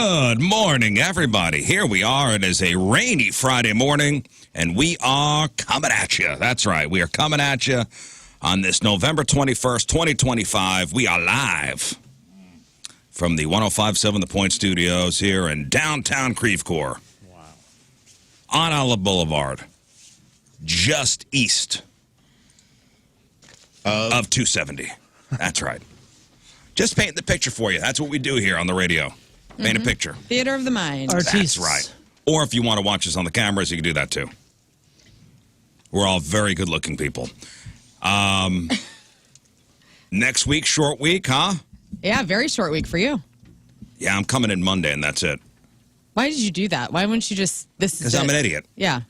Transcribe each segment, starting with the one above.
Good morning, everybody. Here we are. It is a rainy Friday morning, and we are coming at you. That's right. We are coming at you on this November 21st, 2025. We are live from the 105.7 The Point Studios here in downtown Creve Coeur. Wow. On Olive Boulevard, just east of 270. That's right. Just painting the picture for you. That's what we do here on the radio. Paint a picture. Theater of the mind. Artists. That's right. Or if you want to watch us on the cameras, you can do that too. We're all very good-looking people. Next week, short week, huh? Yeah, very short week for you. Yeah, I'm coming in Monday, and that's it. Why did you do that? Why wouldn't you just... Because I'm an idiot. Yeah.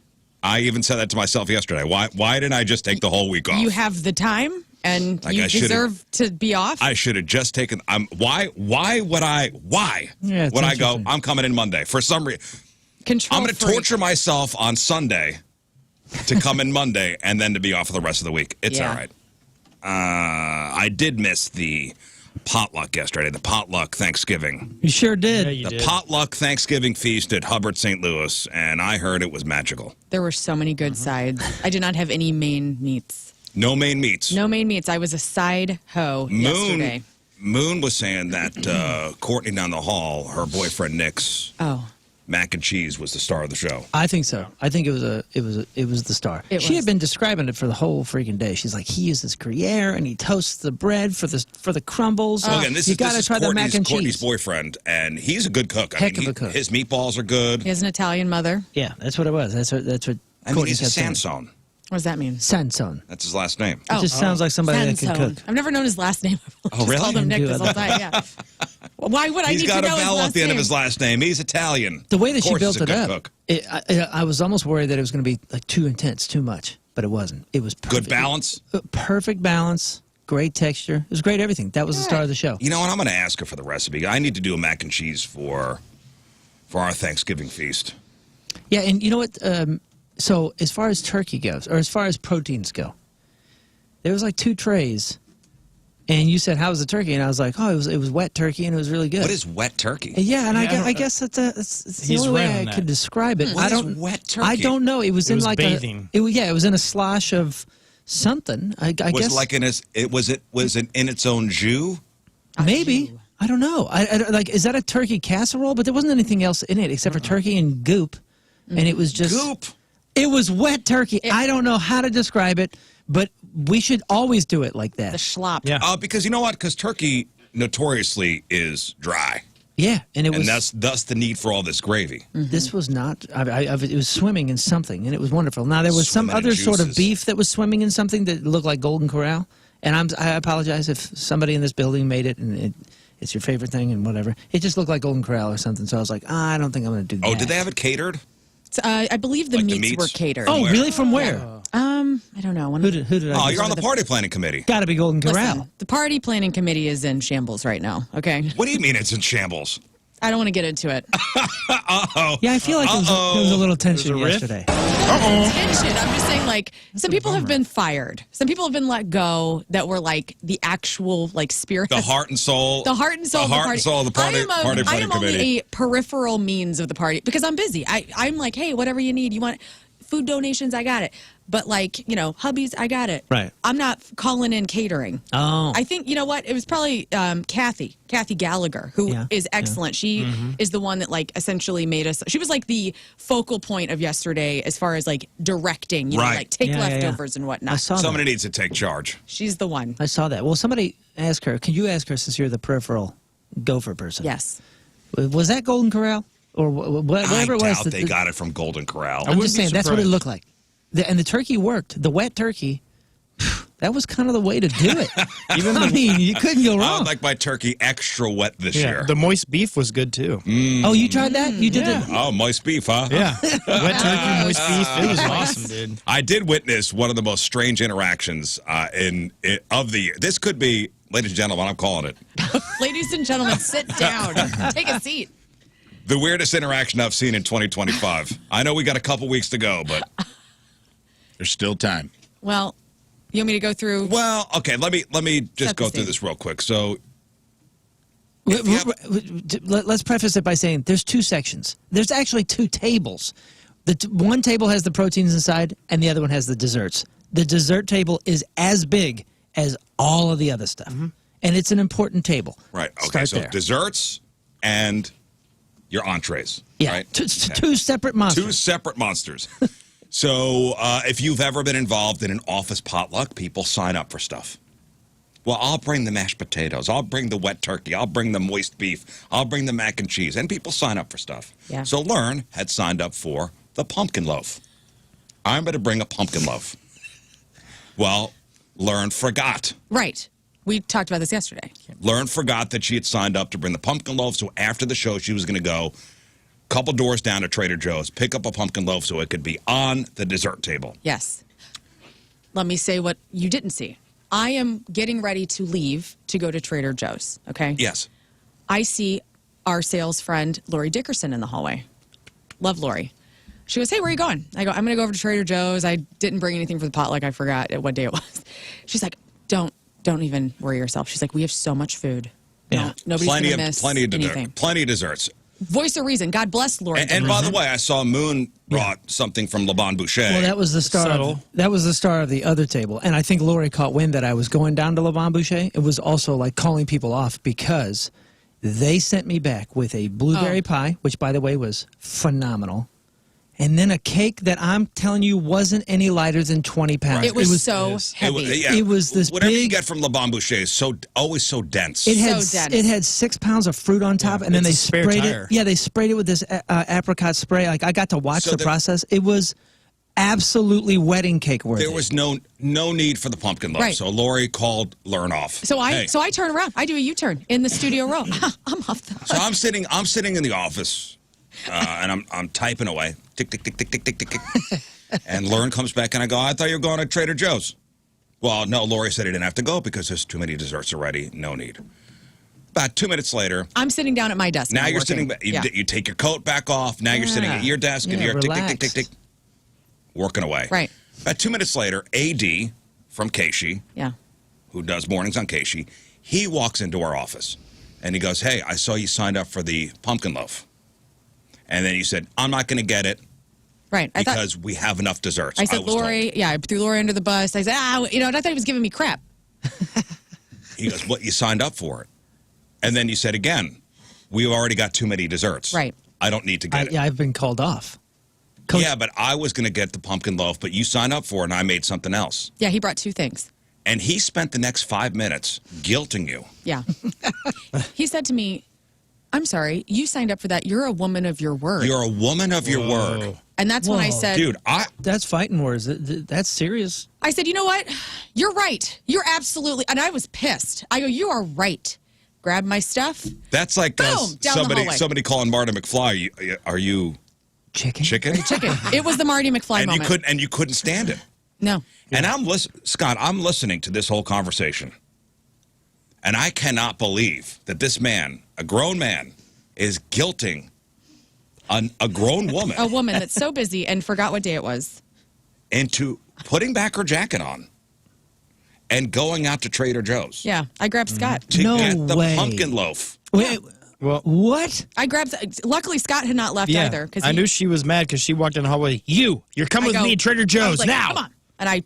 I even said that to myself yesterday. Why didn't I just take the whole week off? You have the time, and you deserve to be off. I should have just taken... Why would I go, I'm coming in Monday? For some reason... I'm going to torture myself on Sunday to come in Monday and then to be off for the rest of the week. It's all right. I did miss the potluck yesterday, the potluck Thanksgiving. You sure did. Yeah, you did. Potluck Thanksgiving feast at Hubbard, St. Louis, and I heard it was magical. There were so many good sides. I did not have any main meats. No main meats. No main meats. I was a side hoe yesterday. Moon was saying that Courtney down the hall, her boyfriend Nick's mac and cheese was the star of the show. I think so. I think it was the star. She had been describing it for the whole freaking day. She's like, he uses Gruyere and he toasts the bread for the crumbles. Well, again, this is Courtney's boyfriend, and he's a good cook. Heck of a cook. His meatballs are good. He has an Italian mother. Yeah, that's what it was. That's what. I mean, he's a Sansone. What does that mean? Sansone. That's his last name. It just sounds like somebody that can cook. I've never known his last name. Oh, really? Just called him Nick this whole time. Yeah. Why would I need to know his last name? He's got a vowel at the end of his last name. He's Italian. The way that she built it up, I was almost worried that it was going to be like too intense, too much, but it wasn't. It was perfect. Good balance? Perfect balance. Great texture. It was great everything. That was the star of the show. You know what? I'm going to ask her for the recipe. I need to do a mac and cheese for our Thanksgiving feast. Yeah, and you know what? So as far as turkey goes, or as far as proteins go, there was like 2 trays, and you said, "How was the turkey?" And I was like, "Oh, it was wet turkey, and it was really good." What is wet turkey? Yeah, and I guess that's the only way I could describe it. What is wet turkey? I don't know. It was in like bathing. It was in a slosh of something. I guess Like was it in its own jus? Maybe. I don't know. I like, is that a turkey casserole? But there wasn't anything else in it except for turkey and goop, and it was just goop. It was wet turkey. I don't know how to describe it, but we should always do it like that. The schlop. Yeah. Because you know what? Because turkey notoriously is dry. Yeah, and it was. And thus the need for all this gravy. This was not. It was swimming in something, and it was wonderful. Now there was some other sort of beef that was swimming in something that looked like Golden Corral, and I apologize if somebody in this building made it and it's your favorite thing and whatever. It just looked like Golden Corral or something. So I was like, I don't think I'm going to do that. Oh, did they have it catered? I believe the meats were catered. Oh, really? From where? I don't know. Who did I? Oh, you're on the party planning committee. Got to be Golden Corral. Listen, the party planning committee is in shambles right now. Okay. What do you mean it's in shambles? I don't want to get into it. Yeah, I feel like there was a little tension yesterday. Tension. I'm just saying, like, some people have been fired. Some people have been let go that were like the actual spirit. The heart and soul. The heart and soul. The heart and soul of the party planning committee. I am only a peripheral means of the party because I'm busy. I'm like, hey, whatever you need. You want food donations? I got it. But hubbies, I got it. Right. I'm not calling in catering. Oh. I think, you know what? It was probably Kathy Gallagher, who is excellent. She is the one that essentially made us. She was like the focal point of yesterday as far as directing, take leftovers and whatnot. I saw Somebody needs to take charge. She's the one. I saw that. Well, somebody ask her. Can you ask her since you're the peripheral gopher person? Yes. Was that Golden Corral or whatever it was? I doubt they got it from Golden Corral. I'm just saying that's what it looked like. And the turkey worked. The wet turkey, that was kind of the way to do it. You couldn't go wrong. I like my turkey extra wet this year. The moist beef was good, too. Oh, you tried that? You did that? Oh, moist beef, huh? Yeah. Wet turkey, moist beef. It was awesome, dude. I did witness one of the most strange interactions of the year. This could be, ladies and gentlemen, I'm calling it. Ladies and gentlemen, sit down. Take a seat. The weirdest interaction I've seen in 2025. I know we got a couple weeks to go, but there's still time. Well, you want me to go through? Well, okay, let me just go through this real quick. So Let's preface it by saying there's two sections. There's actually two tables. One table has the proteins inside, and the other one has the desserts. The dessert table is as big as all of the other stuff, and it's an important table. Right. Okay. So desserts and your entrees. Yeah. Right? Two separate monsters. Two separate monsters. So if you've ever been involved in an office potluck, people sign up for stuff. Well, I'll bring the mashed potatoes. I'll bring the wet turkey. I'll bring the moist beef. I'll bring the mac and cheese. And people sign up for stuff. Yeah. So Lern had signed up for the pumpkin loaf. I'm going to bring a pumpkin loaf. Well, Lern forgot. Right. We talked about this yesterday. Lern forgot that she had signed up to bring the pumpkin loaf. So after the show, she was going to go a couple doors down to Trader Joe's, pick up a pumpkin loaf so it could be on the dessert table. Yes. Let me say what you didn't see. I am getting ready to leave to go to Trader Joe's, okay? Yes. I see our sales friend, Lori Dickerson, in the hallway. Love Lori. She goes, hey, where are you going? I go, I'm going to go over to Trader Joe's. I didn't bring anything for the potluck. I forgot what day it was. She's like, don't even worry yourself. She's like, we have so much food. Yeah. Nobody's going to miss anything. Plenty of desserts. Voice of reason. God bless Lori. And by the way, I saw Moon brought something from Le Bon Boucher. Well, that was the star. That was the star of the other table, and I think Lori caught wind that I was going down to Le Bon Boucher. It was also like calling people off because they sent me back with a blueberry pie, which by the way was phenomenal, and then a cake that I'm telling you wasn't any lighter than 20 pounds. Right. It was so heavy. It was this whatever big, you get from Le Bon Boucher is always so dense. It had so dense. It had 6 pounds of fruit on top, and then they sprayed it. Yeah, they sprayed it with this apricot spray. Like I got to watch the process. It was absolutely wedding cake worthy. There was no need for the pumpkin loaf. Right. So Lori called Lern off. So I turn around. I do a U-turn in the studio row. I'm off the hook. So I'm sitting in the office, and I'm typing away. Tick, tick, tick, tick, tick, tick, tick, tick. And Lern comes back, and I go, I thought you were going to Trader Joe's. Well, no, Lori said he didn't have to go because there's too many desserts already. No need. About 2 minutes later. I'm sitting down at my desk. Now you're sitting, you take your coat back off. Now you're sitting at your desk, and you're tick, tick, tick, tick, tick, working away. Right. About 2 minutes later, AD from Keishi, who does mornings on Keishi, he walks into our office, and he goes, hey, I saw you signed up for the pumpkin loaf. And then he said, I'm not going to get it. Right. Because we have enough desserts. I said, Lori, I threw Lori under the bus. I said, and I thought he was giving me crap. He goes, what, you signed up for it? And then you said again, we've already got too many desserts. Right. I don't need to get it. Yeah, I've been called off. Yeah, but I was going to get the pumpkin loaf, but you signed up for it, and I made something else. Yeah, he brought 2 things. And he spent the next 5 minutes guilting you. Yeah. He said to me, I'm sorry, you signed up for that. You're a woman of your word. You're a woman of your word. And that's when I said... Dude, that's fighting words. That's serious. I said, you know what? You're right. You're absolutely... And I was pissed. I go, you are right. Grab my stuff. That's like boom, somebody calling Marty McFly. Are you... Chicken? Chicken. It was the Marty McFly moment. You couldn't stand it. No. And Scott, I'm listening to this whole conversation. And I cannot believe that this man, a grown man, is guilting a grown woman. A woman that's so busy and forgot what day it was. Into putting back her jacket on and going out to Trader Joe's. Yeah, I grabbed Scott. To get the pumpkin loaf. Wait, well, what? I grabbed... Luckily, Scott had not left either. I knew she was mad because she walked in the hallway. You're coming with me to Trader Joe's now. Come on. And I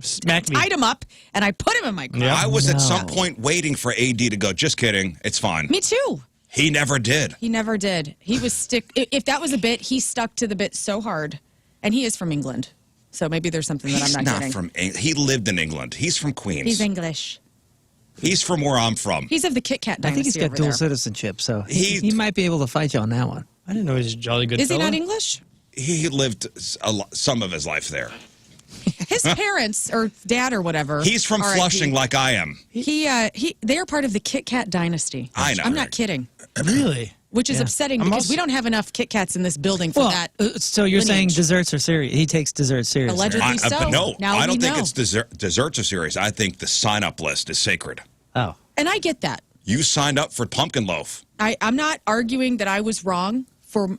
smacked me. Tied him up, and I put him in my car. I was at some point waiting for AD to go, just kidding, it's fine. Me too. He never did. He never did. He was if that was a bit, he stuck to the bit so hard. And he is from England. So maybe there's something that I'm not getting. He's not from England. He lived in England. He's from Queens. He's English. He's from where I'm from. He's of the Kit Kat dynasty. I think he's got dual citizenship, so he might be able to fight you on that one. I didn't know he was a jolly good fella. Is he not English? He lived some of his life there. His parents or dad or whatever. He's from Flushing like I am. They are part of the Kit Kat dynasty. I know. I'm not kidding. Really? Which is upsetting because we don't have enough Kit Kats in this building for that. So you're saying desserts are serious? He takes desserts seriously. Allegedly so. But no, now I don't think it's desserts are serious. I think the sign-up list is sacred. Oh. And I get that. You signed up for pumpkin loaf. I'm not arguing that I was wrong for...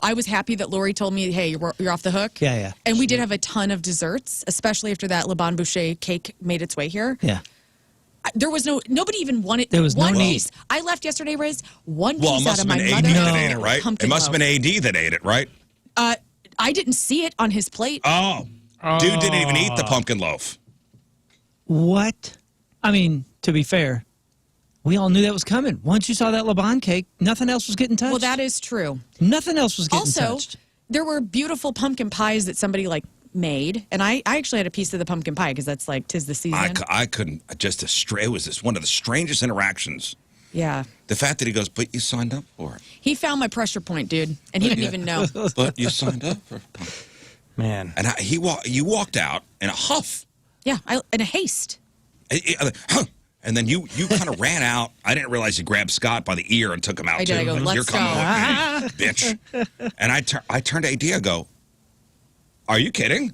I was happy that Lori told me, hey, you're off the hook. Yeah. And we did have a ton of desserts, especially after that Le Bon Boucher cake made its way here. Yeah. There was nobody even wanted. There was one no need. piece. I left yesterday, Rizz. One Well, it piece must out have of been my AD mother. that ate it, right? It must have been AD that ate it, right? I didn't see it on his plate. Oh. Dude didn't even eat the pumpkin loaf. What? I mean, to be fair, we all knew that was coming. Once you saw that Laban cake, nothing else was getting touched. Well, that is true. Nothing else was getting Also, touched. there were beautiful pumpkin pies that somebody made, and I actually had a piece of the pumpkin pie because that's 'tis the season. I couldn't. It was one of the strangest interactions. Yeah. The fact that he goes, but you signed up for it. He found my pressure point, dude, and he didn't even know. But you signed up for it. Man. And you walked out in a huff. Yeah, in a haste. And then you kind of ran out. I didn't realize you grabbed Scott by the ear and took him out, I too. did. I go, let's You're coming go. with me, bitch. And I turned to AD, I go, are you kidding?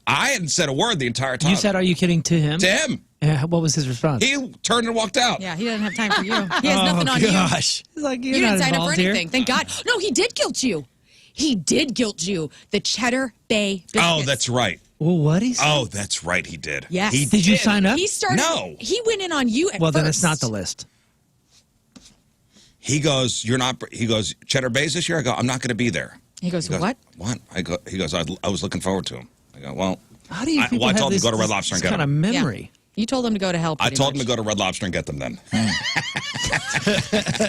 I hadn't said a word the entire time. You said, are you kidding to him? To him. Yeah, what was his response? He turned and walked out. Yeah, he doesn't have time for you. He has nothing on gosh. He's like, you. You didn't sign up for anything. Thank God. No, he did guilt you. He did guilt you. The Cheddar Bay biscuits. Oh, that's right. Well, what he said? Oh, that's right. He did. Yes. He Did you sign up? He started. No. He went in on you at Well, first. then it's not the list. He goes, you're not. He goes, Cheddar Bay's this year? I go, I'm not going to be there. He goes, what? What? He goes, I was looking forward to him. I go, well. How do you people I have told him this, to go to Red Lobster and this get kind of them. memory? You told him to go to hell. I told him to go to Red Lobster and get them then.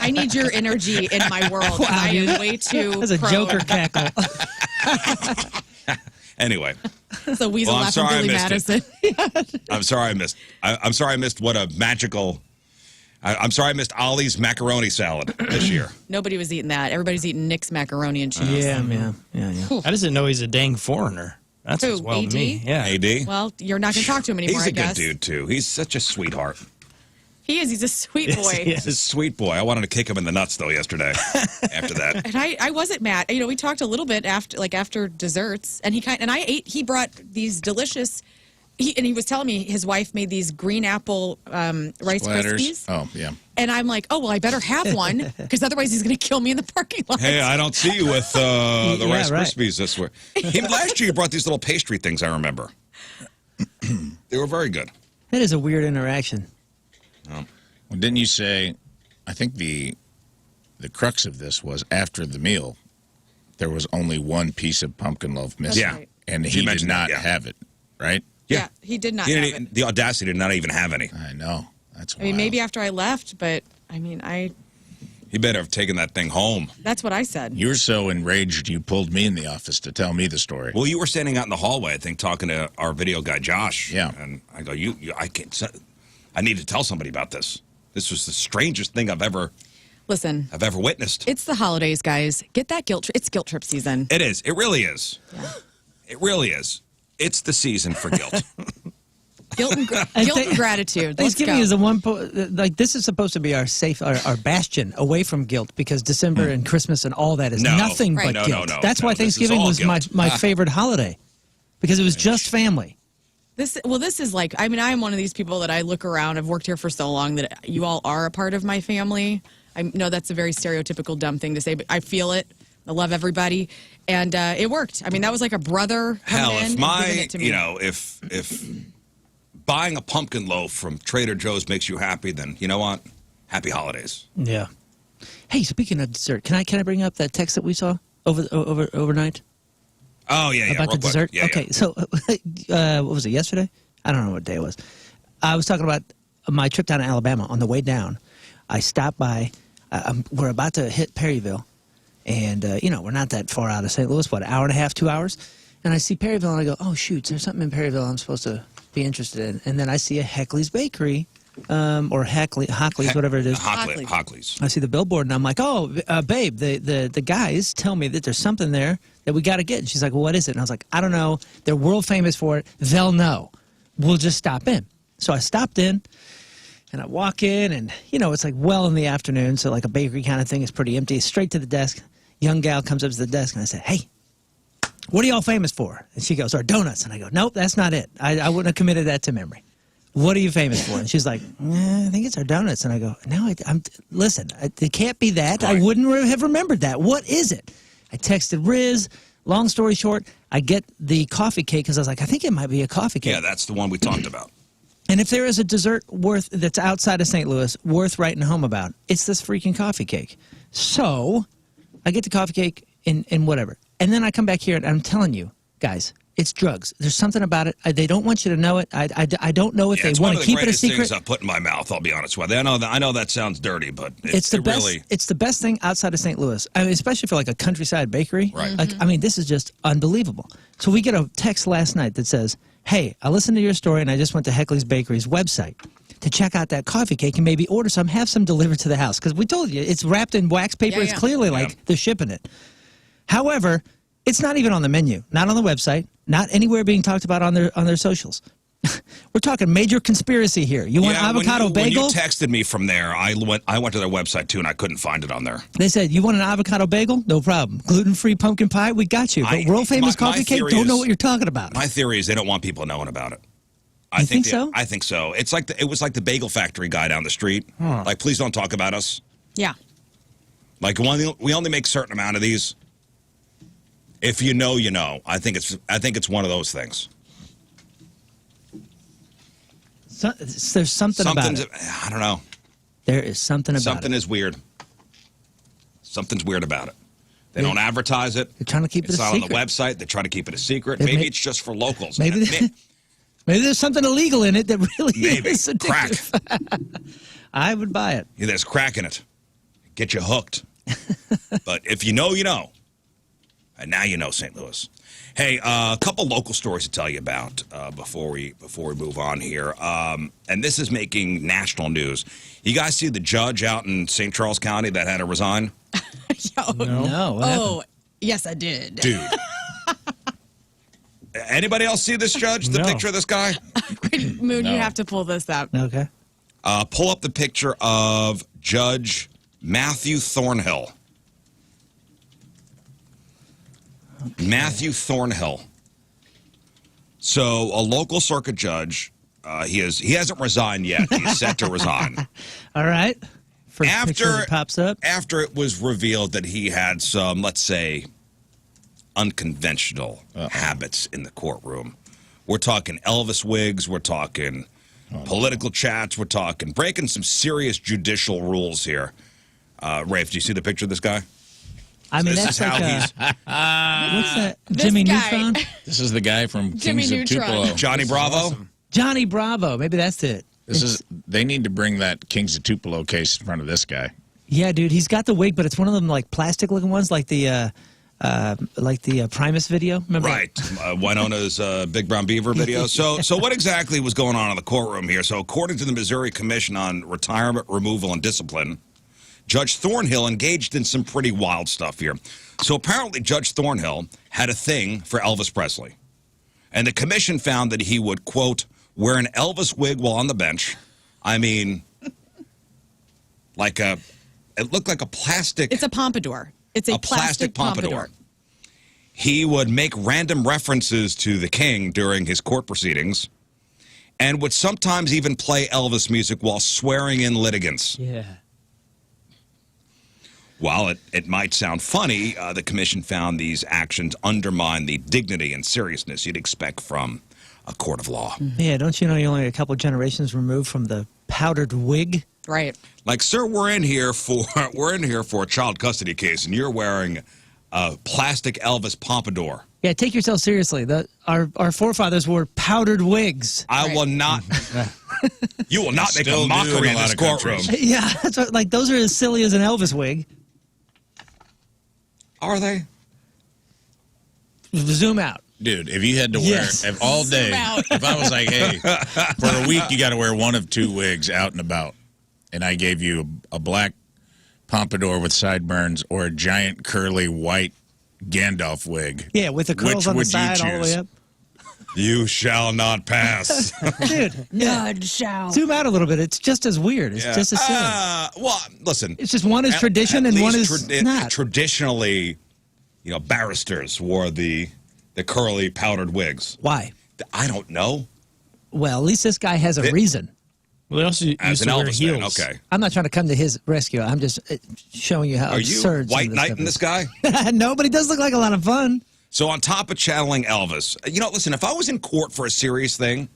I need your energy in my world. Wow, I dude. am way too. That's a pro. Joker cackle. Anyway. It's a weasel Well, I'm laughing sorry I Billy missed Madison. I'm sorry I missed. I'm sorry I missed what a magical. I'm sorry I missed Ollie's macaroni salad this year. Nobody was eating that. Everybody's eating Nick's macaroni and cheese. Yeah, man. Yeah. I just didn't know he's a dang foreigner. That's Who, as well AD? to me. Yeah. AD. Well, you're not going to talk to him anymore, He's a I guess. good dude too. He's such a sweetheart. He is. He's a sweet boy. He's a sweet boy. I wanted to kick him in the nuts though yesterday. After that. And I wasn't mad. You know, we talked a little bit after desserts, and I ate. He brought these delicious. He was telling me his wife made these green apple Rice Krispies. Oh, yeah. And I'm like, oh, well, I better have one because otherwise he's going to kill me in the parking lot. Hey, I don't see you with the Yeah, Rice right. Krispies this way. Last year you brought these little pastry things, I remember. They were very good. That is a weird interaction. Well, didn't you say, I think the crux of this was after the meal, there was only one piece of pumpkin loaf missing. That's right. And She he did mentioned not that, yeah. have it, right? Yeah, he did not He have didn't, it. the audacity did not even have any. I know. That's I mean, wild. maybe after I left, but I mean, He better have taken that thing home. that's what I said. You were so enraged you pulled me in the office to tell me the story. Well, you were standing out in the hallway, I think, talking to our video guy, Josh. Yeah. And I go, I can't. I need to tell somebody about this. This was the strangest thing I've ever Listen, witnessed. it's the holidays, guys. Get that guilt. It's guilt trip season. It is. It really is. It really is. It's the season for guilt. Guilt and gratitude. Let's Thanksgiving go. is the one, this is supposed to be our safe, our bastion away from guilt because December and Christmas and all that is No. nothing Right. but No, guilt. no, no, That's no, why this is Thanksgiving all was guilt. my favorite holiday because it was just family. This is like, I mean, I am one of these people that I look around. I've worked here for so long that you all are a part of my family. I know that's a very stereotypical, dumb thing to say, but I feel it. I love everybody. And it worked. I mean, that was like a brother coming Hell, in if and giving it to me. if buying a pumpkin loaf from Trader Joe's makes you happy, then you know what? Happy holidays. Yeah. Hey, speaking of dessert, can I bring up that text that we saw overnight? Oh yeah, About real the quick. dessert? Yeah, okay, so what was it, yesterday? I don't know what day it was. I was talking about my trip down to Alabama. On the way down, I stopped by. We're about to hit Perryville, and, we're not that far out of St. Louis, what, an hour and a half, 2 hours? And I see Perryville, and I go, oh, shoot, there's something in Perryville I'm supposed to be interested in. And then I see a Heckley's Bakery, or Hockley's, whatever it is. Hockley's. I see the billboard, and I'm like, oh, babe, the guys tell me that there's something there that we got to get. And she's like, well, what is it? And I was like, I don't know. They're world famous for it. They'll know. We'll just stop in. So I stopped in, and I walk in, and, it's like well in the afternoon, so like a bakery kind of thing. It's pretty empty. Straight to the desk. Young gal comes up to the desk, and I said, hey, what are y'all famous for? And she goes, our donuts. And I go, nope, that's not it. I wouldn't have committed that to memory. What are you famous for? And she's like, I think it's our donuts. And I go, no, listen, it can't be that. Right. I wouldn't have remembered that. What is it? I texted Rizz. Long story short, I get the coffee cake because I was like, I think it might be a coffee cake. Yeah, that's the one we talked about. And if there is a dessert that's outside of St. Louis worth writing home about, it's this freaking coffee cake. So I get the coffee cake and whatever. And then I come back here and I'm telling you, guys, it's drugs. There's something about it. They don't want you to know it. I don't know if they want to keep it a secret. It's one of the greatest things I've put in my mouth, I'll be honest with you. I know that sounds dirty, but it's the best thing outside of St. Louis. I mean, especially for like a countryside bakery. Right. Like, I mean, this is just unbelievable. So we get a text last night that says, hey, I listened to your story and I just went to Heckley's Bakery's website to check out that coffee cake and maybe order some, have some delivered to the house. Because we told you, it's wrapped in wax paper. Yeah, it's clearly like they're shipping it. However, it's not even on the menu, not on the website, not anywhere being talked about on their socials. We're talking major conspiracy here. You want avocado bagel? When you texted me from there, I went to their website too, and I couldn't find it on there. They said, you want an avocado bagel? No problem. Gluten-free pumpkin pie? We got you. But world-famous coffee cake? Don't know what you're talking about. My theory is they don't want people knowing about it. You think so? I think so. It's like it was like the bagel factory guy down the street. Huh. Like, please don't talk about us. Yeah. Like, we only make a certain amount of these. If you know, you know. I think it's one of those things. There's something about it. I don't know. There is something about it. Something is weird. Something's weird about it. They don't advertise it. They're trying to keep it a secret. It's not on the website. They're trying to keep it a secret. Maybe it's just for locals. Maybe there's something illegal in it that really is addictive. Crack. I would buy it. Yeah, there's crack in it. Get you hooked. But if you know, you know. And now you know, St. Louis. Hey, a couple local stories to tell you about before we move on here. And this is making national news. You guys see the judge out in St. Charles County that had to resign? No. Yes, I did. Dude. Anybody else see this judge? The picture of this guy? Moon, you have to pull this up. Okay. Pull up the picture of Judge Matthew Thornhill. Okay. Matthew Thornhill. So a local circuit judge, he hasn't resigned yet. He's set to resign. All right. First picture that pops up. After it was revealed that he had some, let's say, unconventional habits in the courtroom. We're talking Elvis wigs. We're talking political chats. We're talking breaking some serious judicial rules here. Rafe, do you see the picture of this guy? I mean, that's like what's that? Jimmy Neutron? This is the guy from Jimmy Kings of Tupelo. Johnny Bravo? Awesome. Johnny Bravo. Maybe that's it. They need to bring that Kings of Tupelo case in front of this guy. Yeah, dude, he's got the wig, but it's one of them like plastic-looking ones, like the Primus video. Remember? Right, Winona's Big Brown Beaver video. So what exactly was going on in the courtroom here? So according to the Missouri Commission on Retirement, Removal, and Discipline, Judge Thornhill engaged in some pretty wild stuff here. So apparently Judge Thornhill had a thing for Elvis Presley. And the commission found that he would, quote, wear an Elvis wig while on the bench. I mean, it looked like a plastic. It's a pompadour. It's a plastic pompadour. He would make random references to the king during his court proceedings and would sometimes even play Elvis music while swearing in litigants. Yeah. While it might sound funny, the commission found these actions undermine the dignity and seriousness you'd expect from a court of law. Yeah, don't you know you're only a couple generations removed from the powdered wig? Right. Like, sir, we're in here for a child custody case, and you're wearing a plastic Elvis pompadour. Yeah, take yourself seriously. Our forefathers wore powdered wigs. I will not. You will not make a mockery in this courtroom. Yeah, that's what, like those are as silly as an Elvis wig. Are they? Zoom out. Dude, if you had to wear all day, if I was like, hey, for a week you got to wear one of two wigs out and about, and I gave you a black pompadour with sideburns or a giant curly white Gandalf wig. Yeah, with the curls on the side all the way up. You shall not pass. Dude, none shall. Zoom out a little bit. It's just as weird. It's just as silly. Well, listen. It's just one is tradition and one is not. Traditionally, barristers wore the curly powdered wigs. Why? I don't know. Well, at least this guy has a reason. Well, they also used to wear heels. Okay. I'm not trying to come to his rescue. I'm just showing you how absurd. Are you white knighting this guy? No, but he does look like a lot of fun. So on top of channeling Elvis, listen, if I was in court for a serious thing,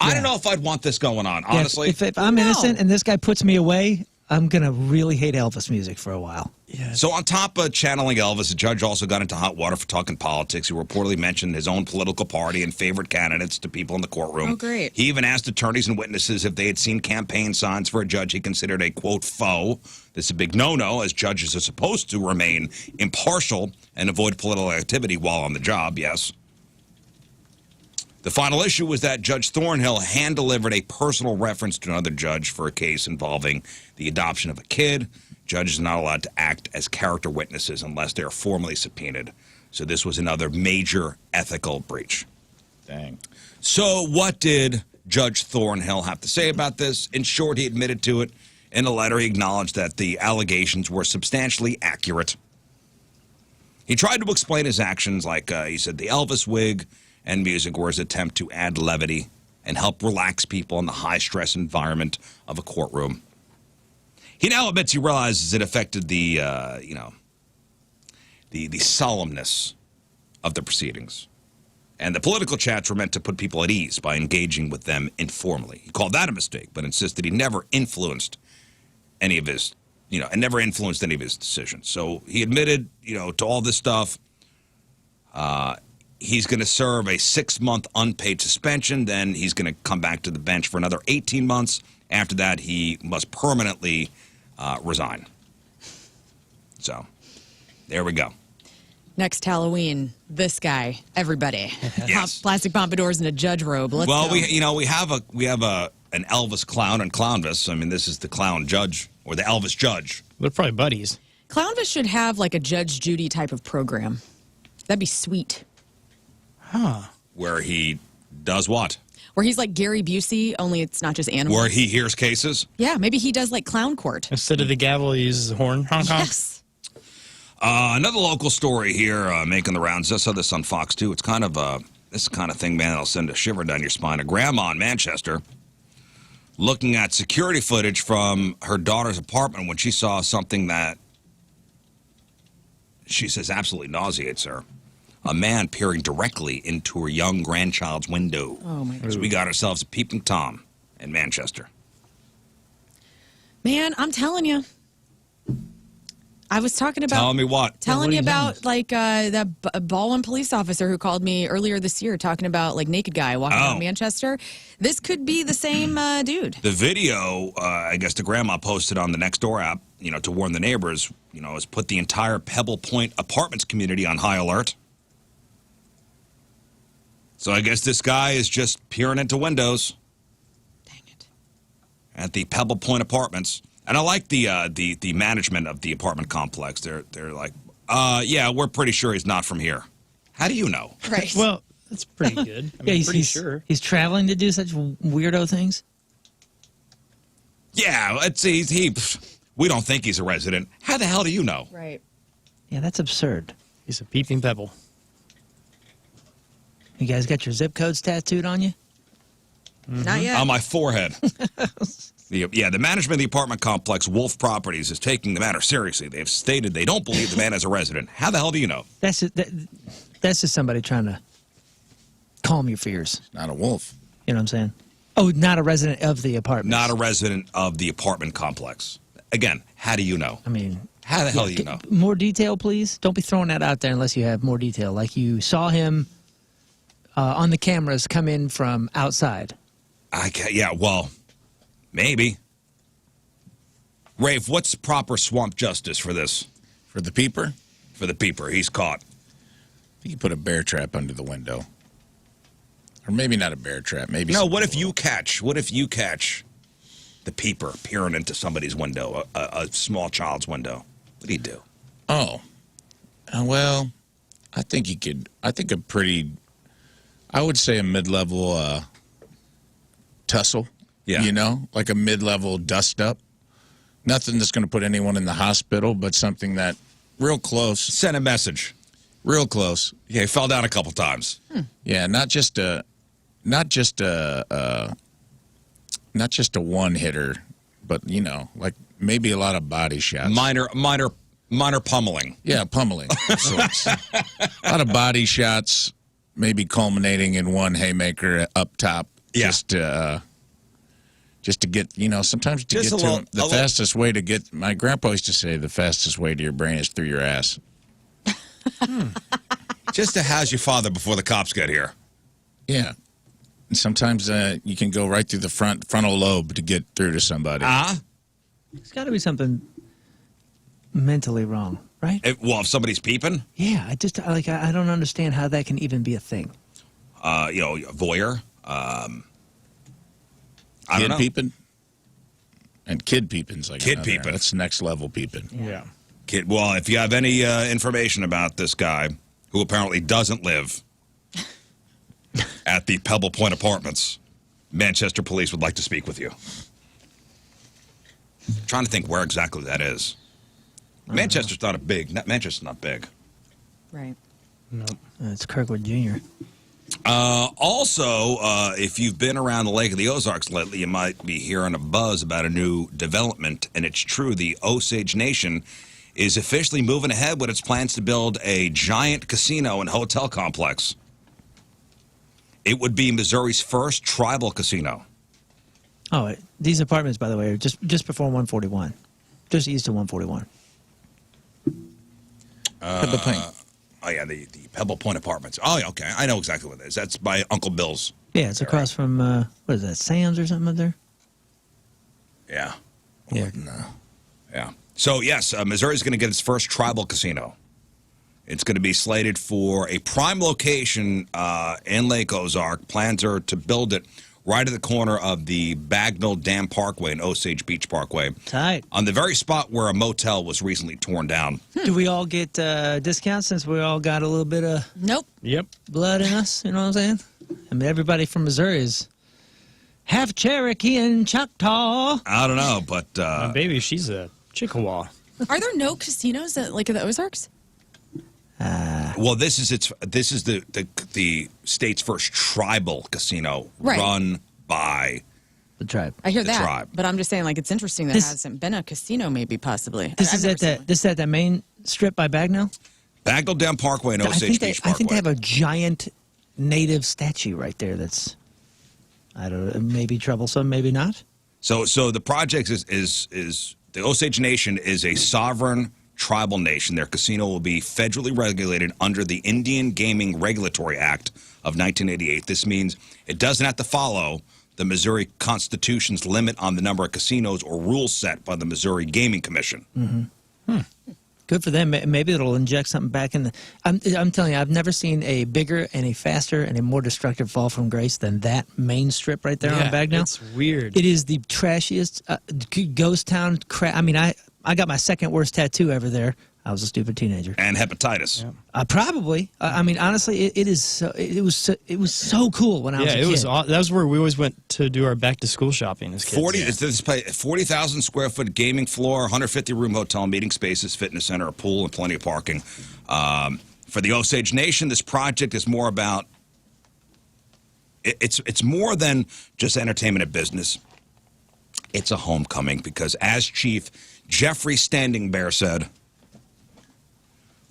I don't know if I'd want this going on, honestly. If I'm innocent and this guy puts me away, I'm going to really hate Elvis music for a while. Yeah. So on top of channeling Elvis, the judge also got into hot water for talking politics. He reportedly mentioned his own political party and favorite candidates to people in the courtroom. Oh, great. He even asked attorneys and witnesses if they had seen campaign signs for a judge he considered a, quote, foe. This is a big no-no, as judges are supposed to remain impartial and avoid political activity while on the job, yes. The final issue was that Judge Thornhill hand-delivered a personal reference to another judge for a case involving the adoption of a kid. Judges are not allowed to act as character witnesses unless they are formally subpoenaed. So this was another major ethical breach. Dang. So what did Judge Thornhill have to say about this? In short, he admitted to it. In a letter, he acknowledged that the allegations were substantially accurate. He tried to explain his actions like, he said, the Elvis wig and music were his attempt to add levity and help relax people in the high-stress environment of a courtroom. He now admits he realizes it affected the solemnness of the proceedings. And the political chats were meant to put people at ease by engaging with them informally. He called that a mistake, but insisted he never influenced any of his, and never influenced any of his decisions. So he admitted, to all this stuff. He's going to serve a 6-month unpaid suspension. Then he's going to come back to the bench for another 18 months. After that, he must permanently resign. So, there we go. Next Halloween, this guy, everybody, Yes. plastic pompadours and a judge robe. Let's go. we have an Elvis clown and Clownvis. I mean, this is the clown judge or the Elvis judge. They're probably buddies. Clownvis should have like a Judge Judy type of program. That'd be sweet. Huh. Where he does what? Where he's like Gary Busey, only it's not just animals. Where he hears cases? Yeah, maybe he does like clown court. Instead of the gavel, he uses a horn. Honk, honk. Yes. Another local story here making the rounds. I saw this on Fox 2. It's kind of this kind of thing, man, that'll send a shiver down your spine. A grandma in Manchester looking at security footage from her daughter's apartment when she saw something that she says absolutely nauseates her. A man peering directly into her young grandchild's window. Oh, my God. So we got ourselves a peeping Tom in Manchester. Man, I'm telling you. I was talking about... Telling me what? Telling you about, like, that Baldwin police officer who called me earlier this year talking about, like, naked guy walking around Manchester. This could be the same dude. The video, I guess the grandma posted on the Nextdoor app, to warn the neighbors, has put the entire Pebble Point Apartments community on high alert. So I guess this guy is just peering into windows. Dang it. At the Pebble Point Apartments. And I like the management of the apartment complex. They're like, yeah, we're pretty sure he's not from here. How do you know? Right. Well, that's pretty good. I mean, he's pretty sure. He's traveling to do such weirdo things. Yeah, we don't think he's a resident. How the hell do you know? Right. Yeah, that's absurd. He's a peeping pebble. You guys got your zip codes tattooed on you? Not yet. On my forehead. The management of the apartment complex, Wolf Properties, is taking the matter seriously. They've stated they don't believe the man is a resident. How the hell do you know? That's just somebody trying to calm your fears. Not a wolf. You know what I'm saying? Oh, not a resident of the apartment. Not a resident of the apartment complex. Again, how do you know? I mean... How the hell do you know? More detail, please. Don't be throwing that out there unless you have more detail. Like you saw him on the cameras come in from outside. Well, maybe. Rafe, what's proper swamp justice for this? For the peeper? For the peeper. He's caught. You put a bear trap under the window. Or maybe not a bear trap. Maybe. No, what if you catch the peeper peering into somebody's window, a small child's window? What do you do? Oh. Well, I think you could. I think I would say a mid-level tussle. Yeah. Like a mid-level dust-up. Nothing that's going to put anyone in the hospital, but something that real close. Send a message. Real close. Yeah, he fell down a couple times. Yeah, not just a one hitter, but like maybe a lot of body shots. Minor pummeling. Yeah, pummeling. Sorts. A lot of body shots, maybe culminating in one haymaker up top Yeah. Just to get, sometimes to Just get a to little- the fastest way to get. My grandpa used to say the fastest way to your brain is through your ass. Just to house your father before the cops get here. Yeah. And sometimes you can go right through the frontal lobe to get through to somebody. There's got to be something mentally wrong, right? If somebody's peeping, Yeah, I don't understand how that can even be a thing. voyeur. I don't Kid know. peeping? And kid peeping's like Kid another- peeping. That's next level peeping. Yeah. Well, if you have any information about this guy who apparently doesn't live at the Pebble Point Apartments, Manchester police would like to speak with you. Trying to think where exactly that is. Manchester's not Manchester's not big. Right. No. It's Kirkwood Jr. Also, if you've been around the Lake of the Ozarks lately, you might be hearing a buzz about a new development, and it's true. The Osage Nation is officially moving ahead with its plans to build a giant casino and hotel complex. It would be Missouri's first tribal casino. Oh, these apartments, by the way, are just before 141, just east of 141. Pebble Point. Oh, yeah, the Pebble Point Apartments. Oh, yeah, okay. I know exactly what it is. That's by Uncle Bill's. Yeah, it's across from, what is that, Sam's or something up there? Yeah. Yeah. No. Yeah. So, yes, Missouri's going to get its first tribal casino. It's going to be slated for a prime location in Lake Ozark. Plans are to build it right at the corner of the Bagnell Dam Parkway and Osage Beach Parkway. Tight. On the very spot where a motel was recently torn down. Do we all get discounts since we all got a little bit of Nope. Yep. blood in us? You know what I'm saying? I mean, everybody from Missouri is half Cherokee and Choctaw. I don't know, but My baby, she's a Chickasaw. Are there no casinos at Lake of the Ozarks? well, this is the state's first tribal casino Right. run by. The tribe. I hear The that, tribe. but I'm just saying, like, it's interesting that This- hasn't been a casino, maybe, possibly. This I've is never at seen that. one. This is at that main strip by Bagnell. Bagnell Dam Parkway and Osage Beach Parkway. I think they have a giant native statue right there. That's, I don't know, maybe troublesome, maybe not. So the project is the Osage Nation is a sovereign tribal nation. Their casino will be federally regulated under the Indian Gaming Regulatory Act of 1988. This means it doesn't have to follow the Missouri Constitution's limit on the number of casinos or rules set by the Missouri Gaming Commission. Good for them. Maybe it'll inject something back in the. I'm telling you, I've never seen a bigger and a faster and a more destructive fall from grace than that main strip right there on Bagnell. It's weird. It is the trashiest ghost town crap. I mean, I got my second worst tattoo ever there. I was a stupid teenager. And hepatitis. Probably. I mean, honestly, it is. It was so cool when I was a Yeah, kid. it was. That was where we always went to do our back to school shopping as kids. 40,000 square foot gaming floor, 150 room hotel, meeting spaces, fitness center, a pool, and plenty of parking. For the Osage Nation, this project is more about. It's more than just entertainment and business. It's a homecoming because, as Chief Jeffrey Standing Bear said,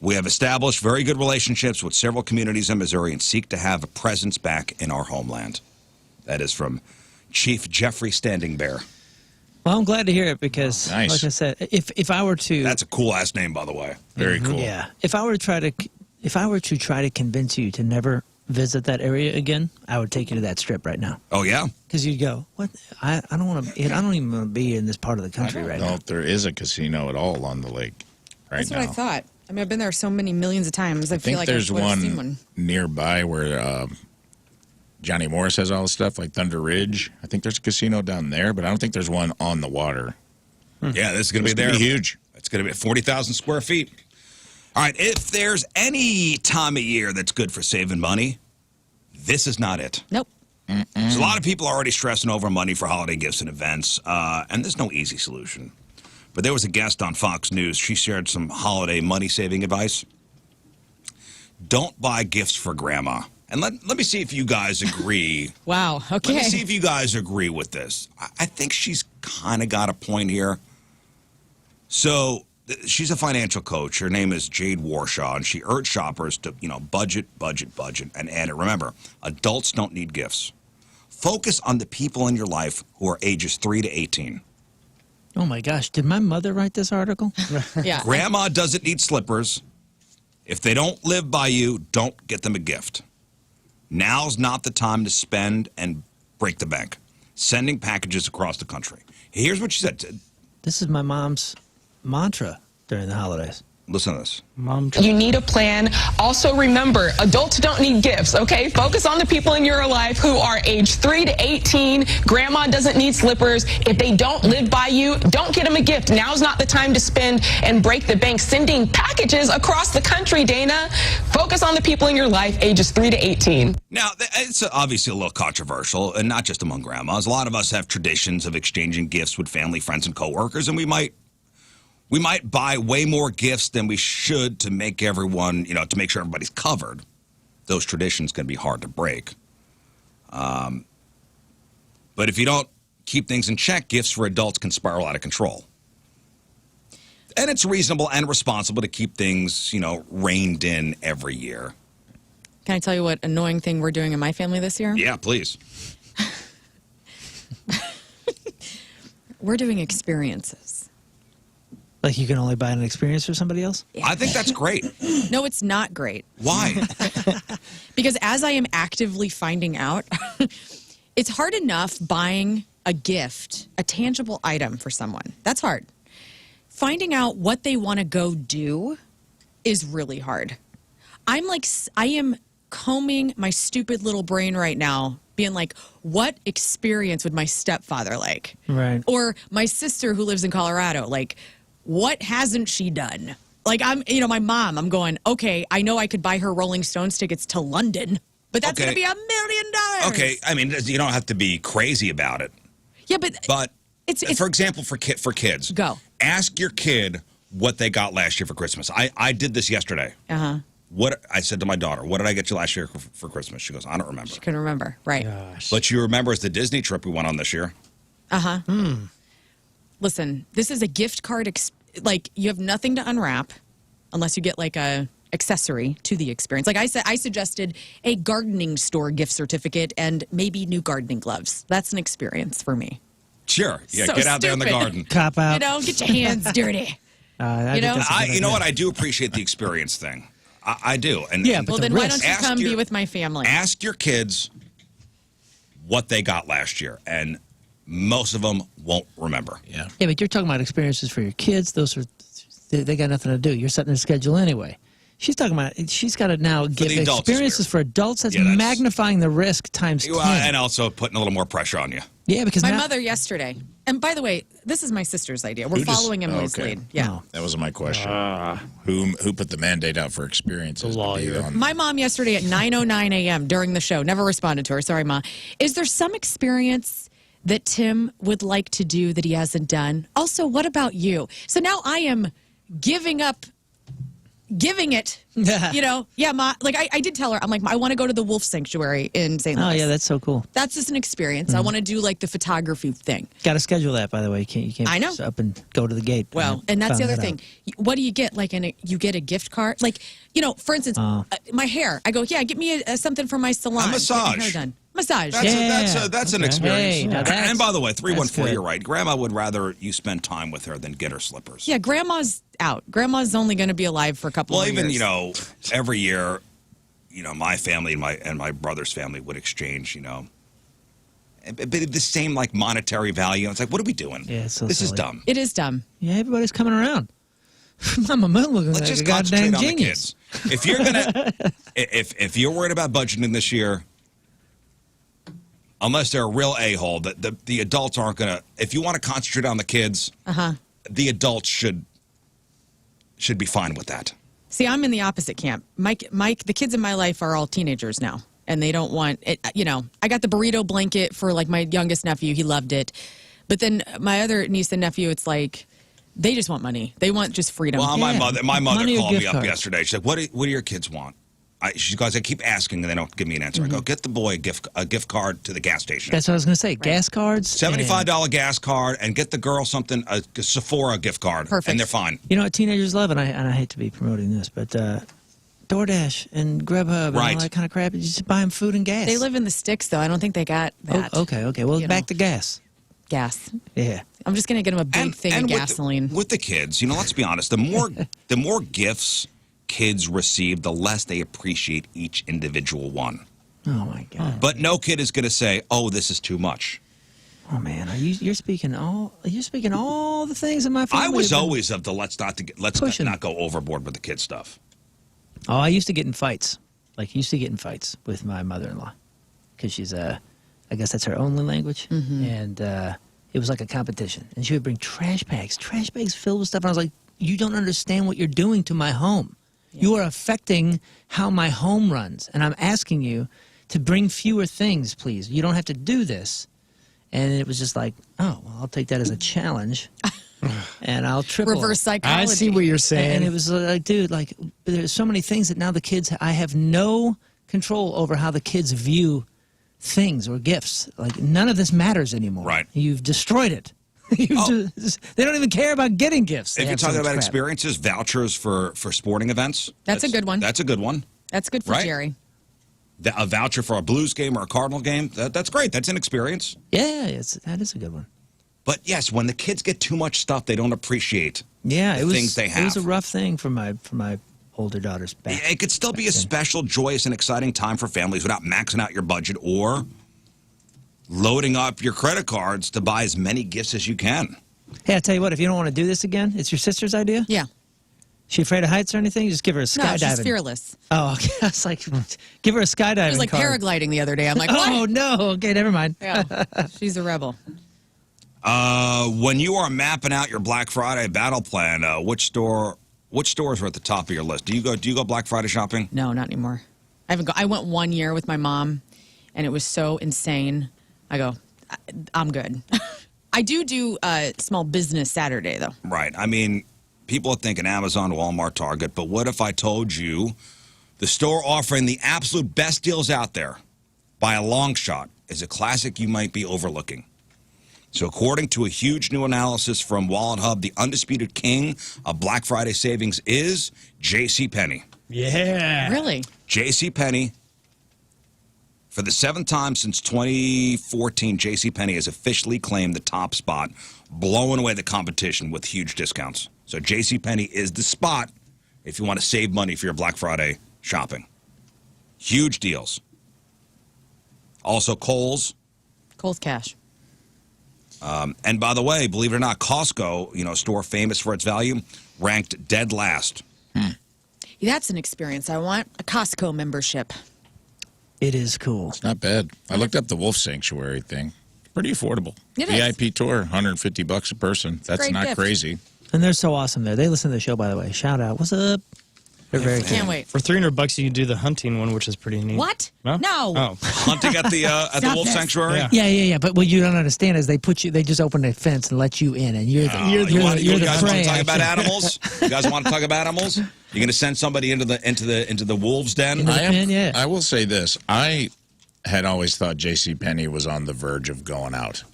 we have established very good relationships with several communities in Missouri and seek to have a presence back in our homeland. That is from Chief Jeffrey Standing Bear. Well, I'm glad to hear it because, Nice. like I said, if I were to, That's a cool ass name, by the way. Very cool. yeah, if I were to try to convince you to never visit that area again, I would take you to that strip right now. Oh, yeah? Because you'd go, what? I don't want to. I don't even want to be in this part of the I country don't right know now. if there is a casino at all on the lake right That's now. what I thought. I mean, I've been there so many millions of times. I I feel think like there's I would have seen one. nearby where Johnny Morris has all the stuff, like Thunder Ridge. I think there's a casino down there, but I don't think there's one on the water. Yeah, this is going to be It's there. gonna be huge. It's going to be 40,000 square feet. All right, if there's any time of year that's good for saving money, this is not it. Nope. There's a lot of people already stressing over money for holiday gifts and events, and there's no easy solution. But there was a guest on Fox News. She shared some holiday money-saving advice. Don't buy gifts for grandma. And let me see if you guys agree. Wow. Okay. Let me see if you guys agree with this. I think she's kind of got a point here. So she's a financial coach. Her name is Jade Warshaw, and she urged shoppers to, budget, and add it. Remember, adults don't need gifts. Focus on the people in your life who are ages 3 to 18. Oh, my gosh. Did my mother write this article? Yeah. Grandma doesn't need slippers. If they don't live by you, don't get them a gift. Now's not the time to spend and break the bank. Sending packages across the country. Here's what she said. This is my mom's mantra during the holidays. Listen to this. You need a plan. Also remember, adults don't need gifts, okay? Focus on the people in your life who are age 3 to 18. Grandma doesn't need slippers. If they don't live by you, don't get them a gift. Now's not the time to spend and break the bank sending packages across the country, Dana. Focus on the people in your life ages 3 to 18. Now, it's obviously a little controversial, and not just among grandmas. A lot of us have traditions of exchanging gifts with family, friends, and coworkers, and we might buy way more gifts than we should to make everyone, to make sure everybody's covered. Those traditions can be hard to break. But if you don't keep things in check, gifts for adults can spiral out of control. And it's reasonable and responsible to keep things, reined in every year. Can I tell you what annoying thing we're doing in my family this year? Yeah, please. We're doing experiences. Like you can only buy an experience for somebody else? I think that's great. No, it's not great. Why? Because as I am actively finding out, it's hard enough buying a gift, a tangible item for someone. That's hard. Finding out what they want to go do is really hard. I am combing my stupid little brain right now, being like, what experience would my stepfather like? Right. Or my sister who lives in Colorado, like, what hasn't she done? Like, my mom, I'm going, okay, I know I could buy her Rolling Stones tickets to London, but that's going to be $1 million. Okay, I mean, you don't have to be crazy about it. Yeah, but it's for example, for kids, go. Ask your kid what they got last year for Christmas. I did this yesterday. What I said to my daughter, what did I get you last year for Christmas? She goes, I don't remember. She couldn't remember, right? Gosh. But you remember is the Disney trip we went on this year. Listen, this is a gift card. Like, you have nothing to unwrap unless you get like a accessory to the experience. Like I said, I suggested a gardening store gift certificate and maybe new gardening gloves. That's an experience for me. Sure. Yeah, So get out there in the stupid. garden. Cop out. Get your hands dirty. You know what? I do appreciate the experience thing. I do. And Yeah, but Well, the then why risk. don't you come be with my family? Ask your kids what they got last year, and most of them won't remember. Yeah. Yeah, but you're talking about experiences for your kids. Those are, they got nothing to do. You're setting a schedule anyway. She's talking about, she's got to now give the adults, experiences for adults. That's, Yeah, that's- magnifying the risk times 10. And also putting a little more pressure on you. Yeah, because My now, mother yesterday, and by the way, this is my sister's idea. We're Who just- following Emily's okay. lead. Yeah. No. That wasn't my question. Who put the mandate out for experiences? The to be lawyer. on- My mom yesterday at 9:09 a.m. during the show, never responded to her. Sorry, Ma. Is there some experience that Tim would like to do that he hasn't done? Also, what about you? So now I am giving it. Yeah, Ma. Like I did tell her, I'm like, I want to go to the wolf sanctuary in St. Louis. Oh, yeah, that's so cool. That's just an experience. I want to do like the photography thing. Got to schedule that, by the way. You can't I know. just up and go to the gate. Well, and that's the other thing. What do you get? Like, you get a gift card. Like, for instance, my hair. I go, yeah, get me something from my salon. A massage. Get my hair done. Massage. That's an experience. Hey, now that's- and by the way, 314, good. you're right. Grandma would rather you spend time with her than get her slippers. Yeah, Grandma's out. Grandma's only going to be alive for a couple Well, of even years. every year, my family and my brother's family would exchange, but the same like monetary value. It's like, what are we doing? Yeah, it's so this is silly. dumb. It is dumb. Yeah, everybody's coming around. Mama Moon looking Let's like just a goddamn concentrate on genius. the kids. If you're gonna, if you're worried about budgeting this year, unless they're a real a-hole, the adults aren't gonna. If you want to concentrate on the kids, the adults should be fine with that. See, I'm in the opposite camp. Mike, the kids in my life are all teenagers now, and they don't want it. I got the burrito blanket for like my youngest nephew. He loved it. But then my other niece and nephew, it's like they just want money. They want just freedom. Well, my mother Money or called me gift up cards? yesterday. She's like, "What do your kids want?" She goes, "I keep asking, and they don't give me an answer." I go, "Get the boy a gift card to the gas station. That's what I was going to say. Gas cards. $75 gas card, and get the girl something a Sephora gift card. Perfect. And they're fine." You know what teenagers love, and I hate to be promoting this, but DoorDash and Grubhub and all that kind of crap. You just buy them food and gas. They live in the sticks, though. I don't think they got that. Oh, okay. Well, back to gas. Gas. Yeah. I'm just going to get them a big thing of gasoline. With the kids, let's be honest, the more gifts kids receive, the less they appreciate each individual one. Oh, my God. But no kid is going to say, oh, this is too much. Oh, man. You're speaking all the things in my family. I was always of the let's not go overboard with the kid stuff. Oh, I used to get in fights. With my mother-in-law. Because she's I guess that's her only language. Mm-hmm. And it was like a competition. And she would bring trash bags filled with stuff. And I was like, you don't understand what you're doing to my home. Yeah. You are affecting how my home runs. And I'm asking you to bring fewer things, please. You don't have to do this. And it was just like, oh, well, I'll take that as a challenge. And I'll triple. Reverse psychology. I see what you're saying. And it was like, dude, like, there's so many things that now the kids, I have no control over how the kids view things or gifts. Like, none of this matters anymore. Right. You've destroyed it. They don't even care about getting gifts. If you're talking about experiences, vouchers for sporting events. That's a good one. That's a good one. That's good for Jerry. A voucher for a Blues game or a Cardinal game, that's great. That's an experience. Yeah, that is a good one. But yes, when the kids get too much stuff, they don't appreciate things they have. It was a rough thing for my older daughters back. It could still be a special, joyous, and exciting time for families without maxing out your budget or loading up your credit cards to buy as many gifts as you can. Hey, I tell you what, if you don't want to do this again, it's your sister's idea? Yeah. She afraid of heights or anything? Just give her a skydiving. No, she's fearless. Oh, okay. I was like, give her a skydiving It was like card. paragliding the other day. I'm like, what? Oh, no. Okay, never mind. Yeah. She's a rebel. When you are mapping out your Black Friday battle plan, which stores are at the top of your list? Do you go Black Friday shopping? No, not anymore. I went 1 year with my mom, and it was so insane. I go, I'm good. I do Small Business Saturday, though. Right. I mean, people are thinking Amazon, Walmart, Target, but what if I told you the store offering the absolute best deals out there by a long shot is a classic you might be overlooking? So according to a huge new analysis from Wallet Hub, the undisputed king of Black Friday savings is JCPenney. Yeah. Really? JCPenney. For the 7th time since 2014, JCPenney has officially claimed the top spot, blowing away the competition with huge discounts. So JCPenney is the spot if you want to save money for your Black Friday shopping. Huge deals. Also, Kohl's. Kohl's Cash. And by the way, believe it or not, Costco, a store famous for its value, ranked dead last. That's an experience. I want a Costco membership. It is cool. It's not bad. I looked up the Wolf Sanctuary thing. Pretty affordable. It is. VIP tour, $150 a person. That's Great not gift. crazy. And they're so awesome there. They listen to the show, by the way. Shout out. What's up? They're very Can't cool. wait. For $300, you can do the hunting one, which is pretty neat. What? No. No. Hunting at the Wolf this. Sanctuary? Yeah. Yeah. But what you don't understand is they just open the fence and let you in, and you're the You guys want prey. to talk about animals? You guys want to talk about animals? You're going to send somebody into the wolves' den? I will say this. I had always thought JCPenney was on the verge of going out.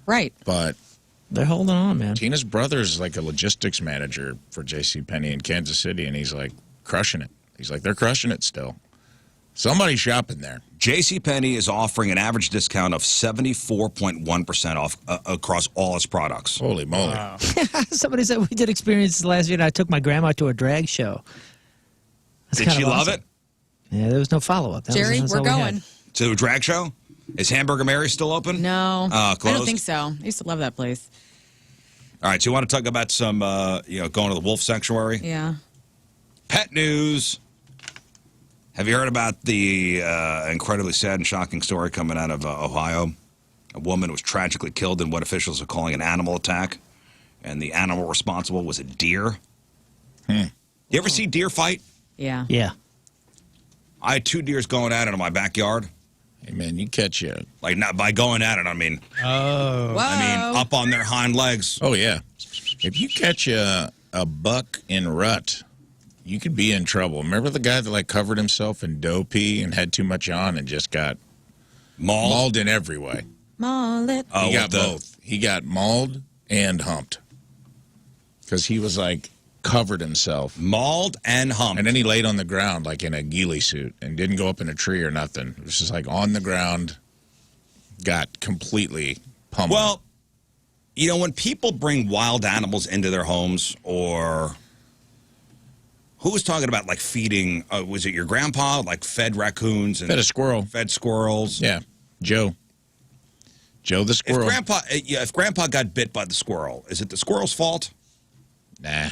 Right. But they're holding on, man. Tina's brother's like a logistics manager for JCPenney in Kansas City, and he's like crushing it. He's like, they're crushing it still. Somebody's shopping there. JCPenney is offering an average discount of 74.1% off across all its products. Holy moly. Wow. Somebody said we did experiences last year, and I took my grandma to a drag show. Did she love it? Yeah, there was no follow-up. Jerry, we're going. To a drag show? Is Hamburger Mary's still open? No. Closed? I don't think so. I used to love that place. All right, so you want to talk about some, going to the Wolf Sanctuary? Yeah. Pet news. Have you heard about the incredibly sad and shocking story coming out of Ohio? A woman was tragically killed in what officials are calling an animal attack, and the animal responsible was a deer. You ever see deer fight? Yeah. Yeah. I had 2 deers going at it in my backyard. Hey, man, you catch you. Like, not by going at it, I mean. Oh. Whoa. I mean, up on their hind legs. Oh, yeah. If you catch a buck in rut, you could be in trouble. Remember the guy that, like, covered himself in doe pee and had too much on and just got mauled in every way? Mullet. He got both. He got mauled and humped. Because he was, like, covered himself. Mauled and humped. And then he laid on the ground like in a ghillie suit and didn't go up in a tree or nothing. It was just like on the ground, got completely pummeled. Well, you know, when people bring wild animals into their homes, or who was talking about like feeding, was it your grandpa, like fed raccoons? And fed a squirrel. Fed squirrels. Yeah, Joe the squirrel. If grandpa got bit by the squirrel, is it the squirrel's fault? Nah.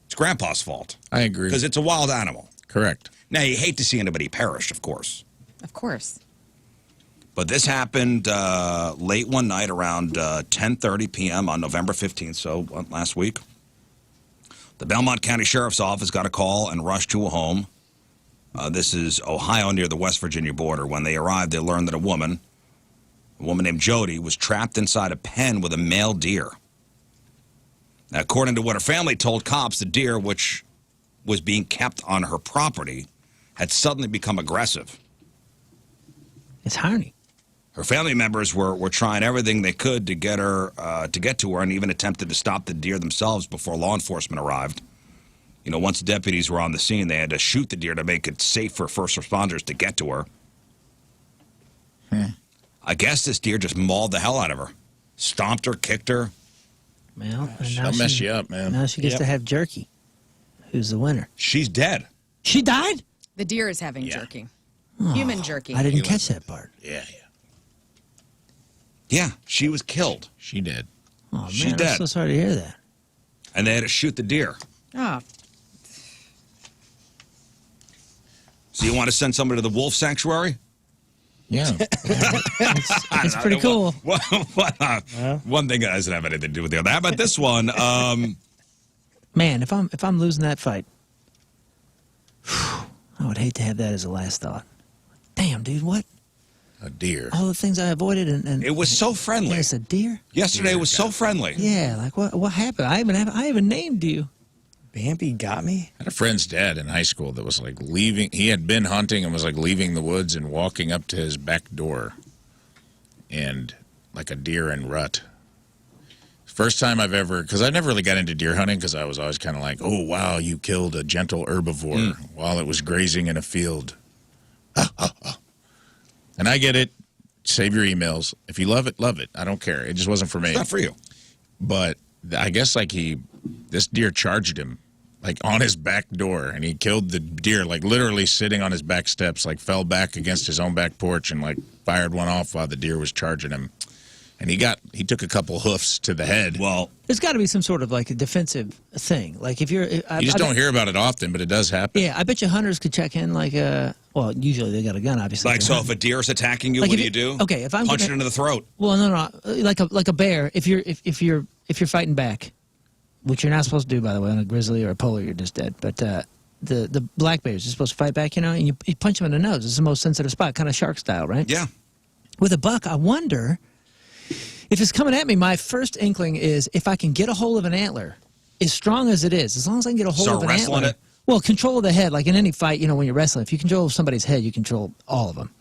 It's grandpa's fault. I agree. Because it's a wild animal. Correct. Now, you hate to see anybody perish, of course. Of course. But this happened late one night around 10:30 p.m. on November 15th, so last week. The Belmont County Sheriff's Office got a call and rushed to a home. This is Ohio near the West Virginia border. When they arrived, they learned that a woman named Jody, was trapped inside a pen with a male deer. Now, according to what her family told cops, the deer, which was being kept on her property, had suddenly become aggressive. It's horny. Her family members were trying everything they could to get to her, and even attempted to stop the deer themselves before law enforcement arrived. You know, once deputies were on the scene, they had to shoot the deer to make it safe for first responders to get to her. I guess this deer just mauled the hell out of her. Stomped her, kicked her. Well, I'll mess you up, man. Now she gets to have jerky. Who's the winner? She's dead. She died? The deer is having jerky. Oh, Human jerky. I didn't catch that part. Yeah, she was killed. She did. Oh, man, She's I'm dead. so sorry to hear that. And they had to shoot the deer. Oh. So you want to send somebody to the wolf sanctuary? Yeah. It's pretty cool. One thing that doesn't have anything to do with the other. How about this one? Man, if I'm losing that fight, I would hate to have that as a last thought. Damn, dude, what? A deer. All the things I avoided, and it was so friendly. It's a deer. Yesterday was so friendly. Yeah, like what happened? I even named you. Bambi got me? I had a friend's dad in high school that was like leaving. He had been hunting and was like leaving the woods and walking up to his back door. And like a deer in rut. First time I've ever, because I never really got into deer hunting because I was always kind of like, oh, wow, you killed a gentle herbivore while it was grazing in a field. And I get it. Save your emails. If you love it, love it. I don't care. It just wasn't for me. It's not for you. But I guess like this deer charged him like on his back door, and he killed the deer like literally sitting on his back steps, like fell back against his own back porch and like fired one off while the deer was charging him. And he took a couple hoofs to the head. Well, there's got to be some sort of like a defensive thing. Like if you're, you just don't hear about it often, but it does happen. Yeah, I bet you hunters could check in like well, usually they got a gun, obviously. Like, so if a deer is attacking you, like what do you do? Okay, if I'm punch it into the throat. Well, no, like a bear. If you're fighting back, which you're not supposed to do, by the way, on a grizzly or a polar, you're just dead. But the black bears are supposed to fight back, you know, and you punch them in the nose. It's the most sensitive spot, kind of shark style, right? Yeah. With a buck, I wonder if it's coming at me. My first inkling is if I can get a hold of an antler, as strong as it is, as long as I can get a hold of an wrestling antler. it? Well, control of the head, like in any fight, you know, when you're wrestling, if you control somebody's head, you control all of them.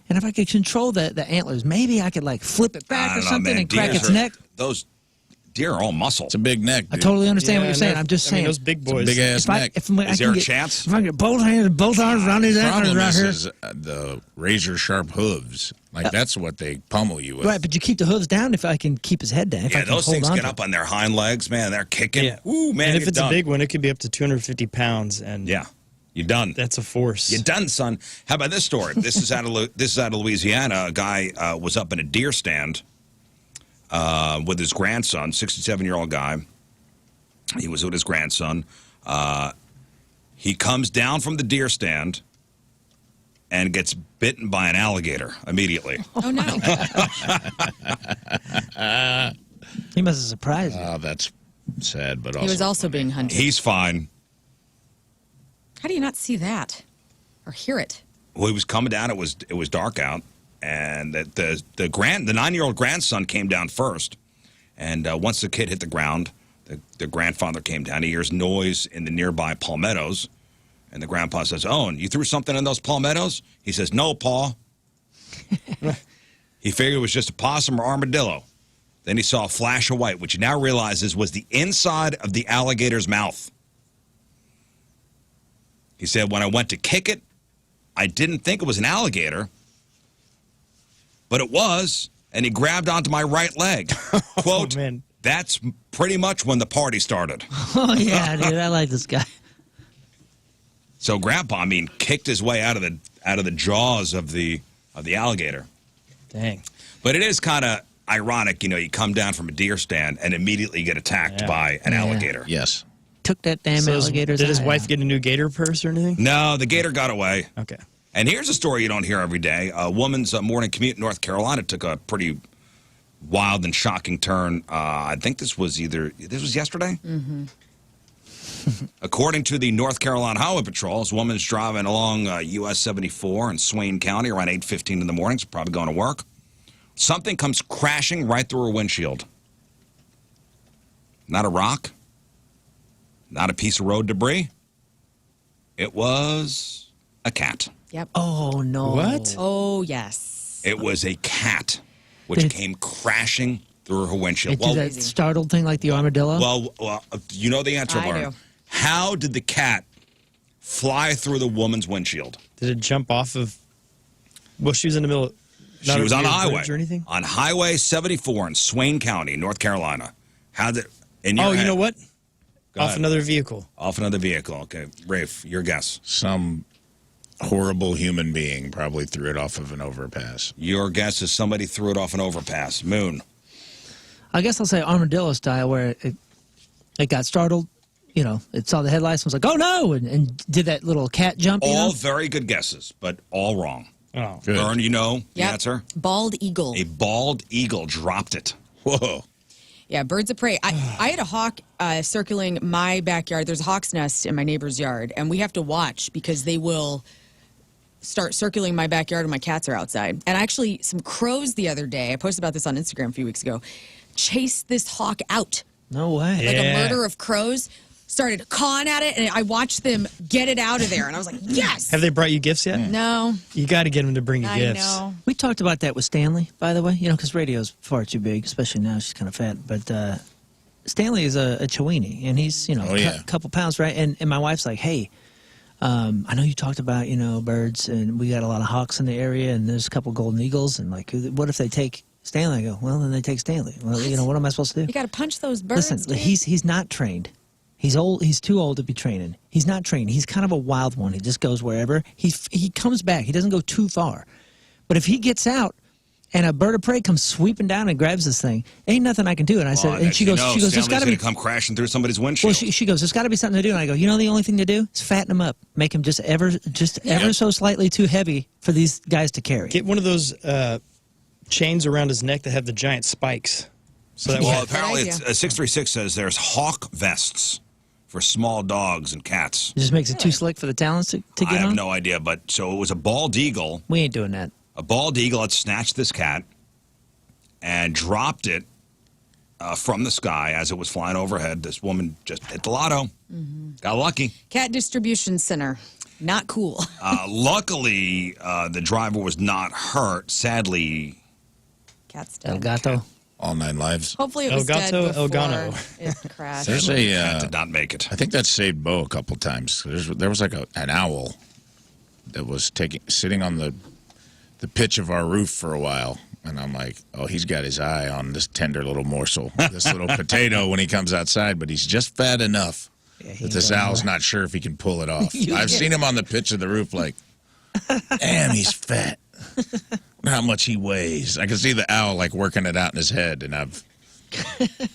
And if I could control the antlers, maybe I could like flip it back or something and crack its neck. Those deer are all muscle. It's a big neck, dude. I totally understand what you're saying. I'm just saying. those big boys. Big ass neck. Is there a chance? If I can get both arms around his antlers Problem right here. is the razor sharp hooves. Like that's what they pummel you with. Right, but you keep the hooves down if I can keep his head down. If I Yeah, can those hold things on get to up on their hind legs, man. They're kicking. Yeah. Ooh, man, and if you're it's done. a big one, it could be up to 250 pounds. And Yeah, you're done. that's a force. You're done, son. How about this story? This is out of Louisiana. A guy was up in a deer stand with his grandson, 67-year-old guy. He was with his grandson. He comes down from the deer stand and gets bitten by an alligator immediately. Oh, no. He must have surprised you. Oh, that's sad, but He also was also being hunted. He's fine. How do you not see that or hear it? Well, he was coming down. It was dark out, and the 9-year-old grandson came down first. And once the kid hit the ground, the grandfather came down. He hears noise in the nearby palmettos, and the grandpa says, "Owen, you threw something in those palmettos?" He says, "No, Pa." He figured it was just a possum or armadillo. Then he saw a flash of white, which he now realizes was the inside of the alligator's mouth. He said, when I went to kick it, I didn't think it was an alligator, but it was, and he grabbed onto my right leg. Quote, man. That's pretty much when the party started. Oh, yeah, dude, I like this guy. So Grandpa, kicked his way out of the jaws of the alligator. Dang. But it is kind of ironic, you come down from a deer stand and immediately get attacked by an alligator. Yes. Took that damn alligator's Did his eye wife out. get a new gator purse or anything? No, the gator got away. Okay. And here's a story you don't hear every day. A woman's morning commute in North Carolina took a pretty wild and shocking turn. I think this was yesterday? Mm-hmm. According to the North Carolina Highway Patrol, this woman's driving along US 74 in Swain County around 8:15 in the morning. She's probably going to work. Something comes crashing right through her windshield. Not a rock. Not a piece of road debris. It was a cat. Yep. Oh, no. What? Oh, yes. It was a cat which came crashing through her windshield. It did that startled thing like the armadillo? Well, you know the answer, I Lern. do. How did the cat fly through the woman's windshield? Did it jump off of? Well, she was in the middle. She was on the highway. Or anything? On Highway 74 in Swain County, North Carolina. How did? In your Oh, head, you know what? Go Off ahead. another vehicle. Off another vehicle. Okay, Rafe, your guess. Some horrible human being probably threw it off of an overpass. Your guess is somebody threw it off an overpass. Moon. I guess I'll say armadillo style, where it got startled. It saw the headlights and was like, oh, no, and did that little cat jump. All very good guesses, but all wrong. Oh. Good. Lern, you know the Yep. answer? Bald eagle. A bald eagle dropped it. Whoa. Yeah, birds of prey. I had a hawk circling my backyard. There's a hawk's nest in my neighbor's yard, and we have to watch because they will start circling my backyard when my cats are outside. And actually, some crows the other day, I posted about this on Instagram a few weeks ago, chased this hawk out. No way. Like a murder of crows. Started cawing at it, and I watched them get it out of there. And I was like, yes! Have they brought you gifts yet? No. You got to get them to bring you I gifts. know. We talked about that with Stanley, by the way, because radio's far too big, especially now she's kind of fat. But Stanley is a Chiweenie, and he's, a couple pounds, right? And my wife's like, hey, I know you talked about, birds, and we got a lot of hawks in the area, and there's a couple golden eagles, and like, what if they take Stanley? I go, well, then they take Stanley. Well, what am I supposed to do? You got to punch those birds. Listen, dude. he's not trained. He's old. He's too old to be training. He's not trained. He's kind of a wild one. He just goes wherever. He comes back. He doesn't go too far. But if he gets out and a bird of prey comes sweeping down and grabs this thing, ain't nothing I can do. And I said, and she goes, there's got to be. Come crashing through somebody's windshield. Well, she goes, there's got to be something to do. And I go, the only thing to do is fatten him up, make him just ever so slightly too heavy for these guys to carry. Get one of those chains around his neck that have the giant spikes. So that Well, way, apparently, Good idea. 636 says there's hawk vests for small dogs and cats. It just makes it too slick for the talons to get I have on. no idea, but so it was a bald eagle. We ain't doing that. A bald eagle had snatched this cat and dropped it from the sky as it was flying overhead. This woman just hit the lotto. Got lucky. Cat distribution center. Not cool. Luckily, the driver was not hurt. Sadly, Cat's El dead. gato. All 9 lives. Hopefully it was dead Elgato, before Elgano. it crashed. There's cat a. did not make it. I think that saved Bo a couple times. There was like an owl that was sitting on the pitch of our roof for a while, and I'm like, oh, he's got his eye on this tender little morsel, this little potato when he comes outside, but he's just fat enough that this owl's not sure if he can pull it off. I've seen him on the pitch of the roof, like, damn, he's fat. How much he weighs. I can see the owl like working it out in his head, and I've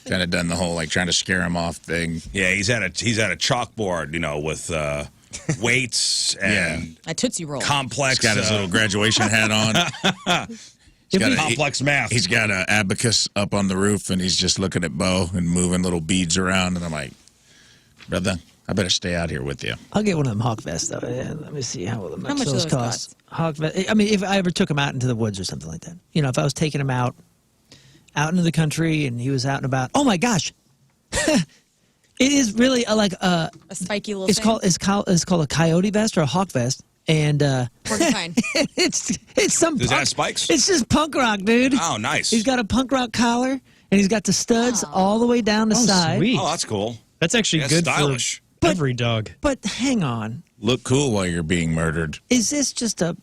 kind of done the whole like trying to scare him off thing. Yeah, he's at a chalkboard, with weights and A Tootsie Roll. complex. He's got his little graduation hat on. He's got complex math. He's got an abacus up on the roof, and he's just looking at Bo and moving little beads around. And I'm like, brother, I better stay out here with you. I'll get one of them hawk vests, though. Yeah, let me see how much much do those those cost? Hawk vest. I mean, if I ever took him out into the woods or something like that. If I was taking him out into the country and he was out and about. Oh my gosh, it is really like A spiky little it's thing. called a coyote vest or a hawk vest, and Porcupine. it's some. Does it punk, have spikes? It's just punk rock, dude. Oh, nice. He's got a punk rock collar And he's got the studs all the way down the side. Sweet. Oh, that's cool. That's actually good stylish. for every dog. But hang on. Look cool while you're being murdered. Is this just a...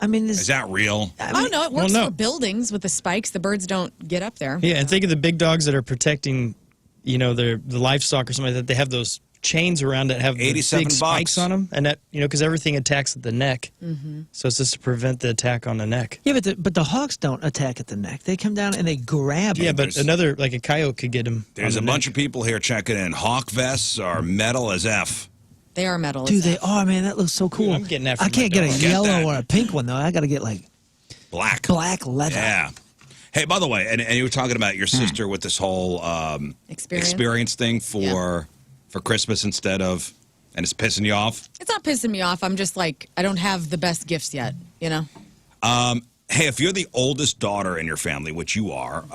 I mean, is that real? I don't know. It works for buildings with the spikes. The birds don't get up there. Yeah, and think of the big dogs that are protecting, the livestock or something like that. They have those chains around that have the big spikes on them, and that because everything attacks at the neck. So it's just to prevent the attack on the neck. Yeah, but the hawks don't attack at the neck. They come down and they grab. Yeah, but another like a coyote could get him. There's a bunch of people here checking in. Hawk vests are metal as F. They are metal. Dude, they are, man. That looks so cool. Dude, I'm getting that. I can't get a yellow or a pink one though. I got to get like black leather. Yeah. Hey, by the way, and you were talking about your sister with this whole experience thing for Christmas instead of, and it's pissing you off? It's not pissing me off. I'm just like, I don't have the best gifts yet, Hey, if you're the oldest daughter in your family, which you are,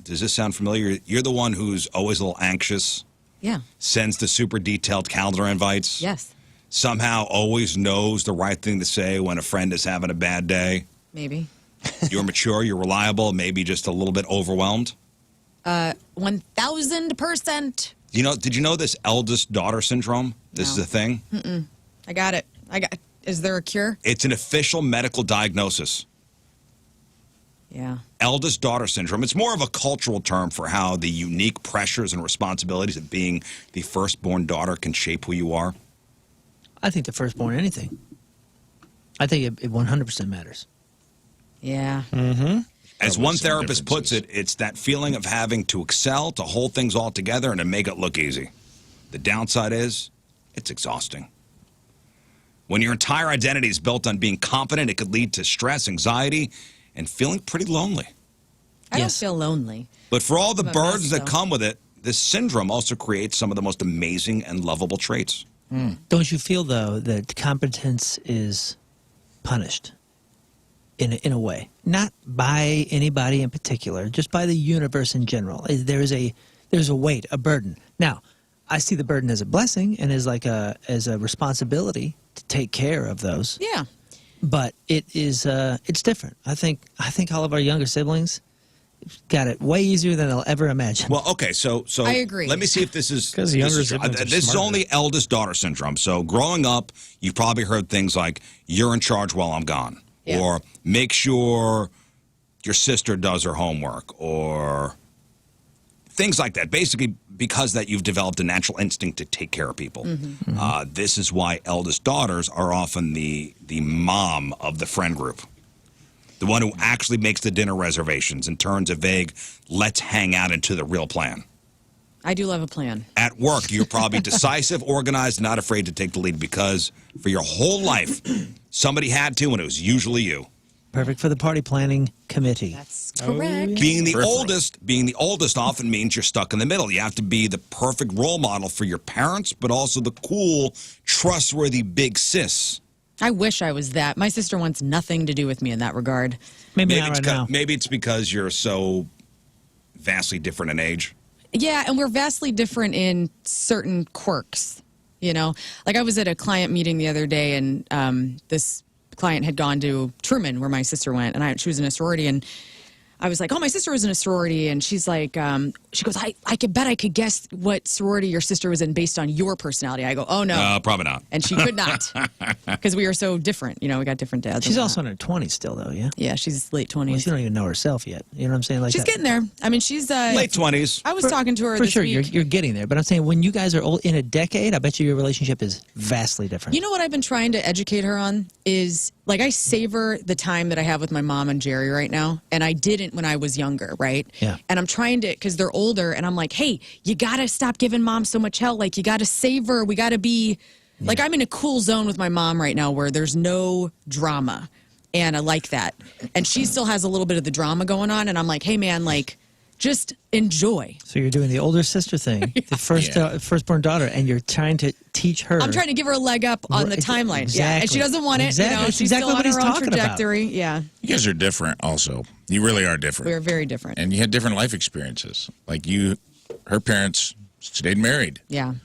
does this sound familiar? You're the one who's always a little anxious. Yeah. Sends the super detailed calendar invites. Yes. Somehow always knows the right thing to say when a friend is having a bad day. Maybe. You're mature, you're reliable, maybe just a little bit overwhelmed. 1,000%. Did you know this eldest daughter syndrome? This is a thing? I got it. Is there a cure? It's an official medical diagnosis. Yeah. Eldest daughter syndrome. It's more of a cultural term for how the unique pressures and responsibilities of being the firstborn daughter can shape who you are. I think the firstborn anything. I think it 100% matters. Yeah. As one therapist puts it, it's that feeling of having to excel, to hold things all together, and to make it look easy. The downside is, it's exhausting. When your entire identity is built on being confident, it could lead to stress, anxiety, and feeling pretty lonely. I don't feel lonely. But for all the burdens that come with it, this syndrome also creates some of the most amazing and lovable traits. Don't you feel, though, that competence is punished in a way? Not by anybody in particular, just by the universe in general. There's a weight, a burden. Now, I see the burden as a blessing and as as a responsibility to take care of those. Yeah. But it's different. I think all of our younger siblings got it way easier than they'll ever imagine. Well, okay, so I agree. Let me see if this is because the younger siblings this is only eldest daughter syndrome. So growing up, you've probably heard things like "you're in charge while I'm gone," or "make sure your sister does her homework," or things like that. Basically, because that you've developed a natural instinct to take care of people. This is why eldest daughters are often the mom of the friend group. The one who actually makes the dinner reservations and turns a vague "let's hang out" into the real plan. I do love a plan. At work, you're probably decisive, organized, not afraid to take the lead because for your whole life, somebody had to, and it was usually you. Perfect for the party planning committee. That's correct. Being the oldest often means you're stuck in the middle. You have to be the perfect role model for your parents, but also the cool, trustworthy big sis. I wish I was that. My sister wants nothing to do with me in that regard. Maybe not right now. Maybe it's because you're so vastly different in age. Yeah, and we're vastly different in certain quirks, Like I was at a client meeting the other day, and this client had gone to Truman, where my sister went, and she was in a sorority, and I was like, oh, my sister was in a sorority, and she's like, she goes, I could bet I could guess what sorority your sister was in based on your personality. I go, oh, no. Probably not. And she could not, because we are so different. We got different dads. She's also in her 20s still, though, yeah? Yeah, she's late 20s. Well, she don't even know herself yet. You know what I'm saying? She's getting there. I mean, she's... late 20s. I was talking to her for this sure, week. you're getting there. But I'm saying when you guys are old, in a decade, I bet you your relationship is vastly different. You know what I've been trying to educate her on is... Like, I savor the time that I have with my mom and Jerry right now, and I didn't when I was younger, right? Yeah. And I'm trying to, because they're older, and I'm like, hey, you got to stop giving mom so much hell. Like, you got to savor. We got to be, like, I'm in a cool zone with my mom right now where there's no drama, and I like that. And she still has a little bit of the drama going on, and I'm like, hey, man, like, just enjoy. So you're doing the older sister thing, the firstborn daughter, and you're trying to teach her. I'm trying to give her a leg up on the timeline. Exactly. Yeah, and she doesn't want it. Exactly. She's still on her own trajectory. About. Yeah. You guys are different also. You really are different. We are very different. And you had different life experiences. Like her parents stayed married. Yeah.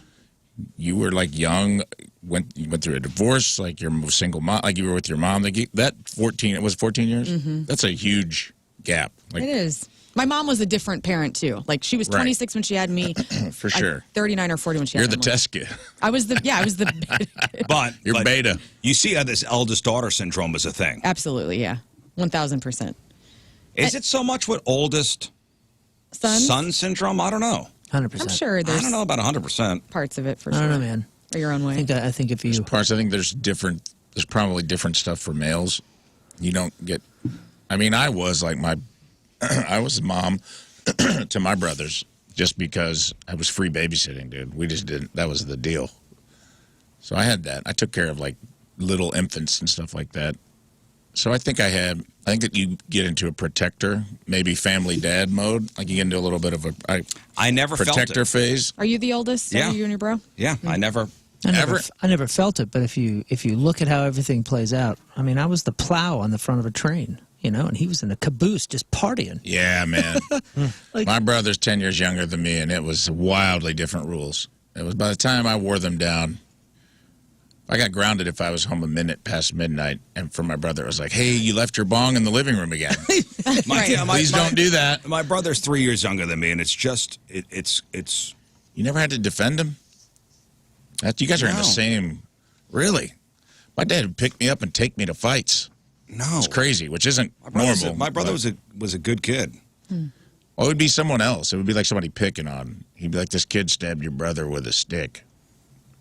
You were like young, you went through a divorce, like you're a single mom, like you were with your mom. Like it was 14 years? Mm-hmm. That's a huge gap. Like, it is. My mom was a different parent, too. Like, she was 26 when she had me. For sure. 39 or 40 when she had me. You're the test kid. I was the beta kid. But You're beta. You see how this eldest daughter syndrome is a thing. Absolutely, yeah. 1,000%. Is it so much with oldest son syndrome? I don't know. 100%. I'm sure there's I don't know about 100%. parts of it, for I sure. don't know, man. Or your own way. I think if you... I think there's probably different stuff for males. You don't get... I mean, I was like I was a mom to my brothers just because I was free babysitting, dude. We just didn't... That was the deal. So I had that. I took care of, like, little infants and stuff like that. So I think that you get into a protector, maybe family dad mode. Like you get into a little bit of a I never protector felt it. phase. Are you the oldest? Yeah. Are you and your bro? Yeah, I never felt it, but if you look at how everything plays out, I mean, I was the plow on the front of a train, and he was in a caboose just partying. Yeah, man. My brother's 10 years younger than me, and it was wildly different rules. It was by the time I wore them down, I got grounded if I was home a minute past midnight, and for my brother, it was like, hey, you left your bong in the living room again. Please don't do that. My brother's 3 years younger than me, and it's just, it's. You never had to defend him? You guys are in the same, really? My dad would pick me up and take me to fights. No. It's crazy, which isn't normal. My brother was a good kid. Well, it would be someone else. It would be like somebody picking on. He'd be like, this kid stabbed your brother with a stick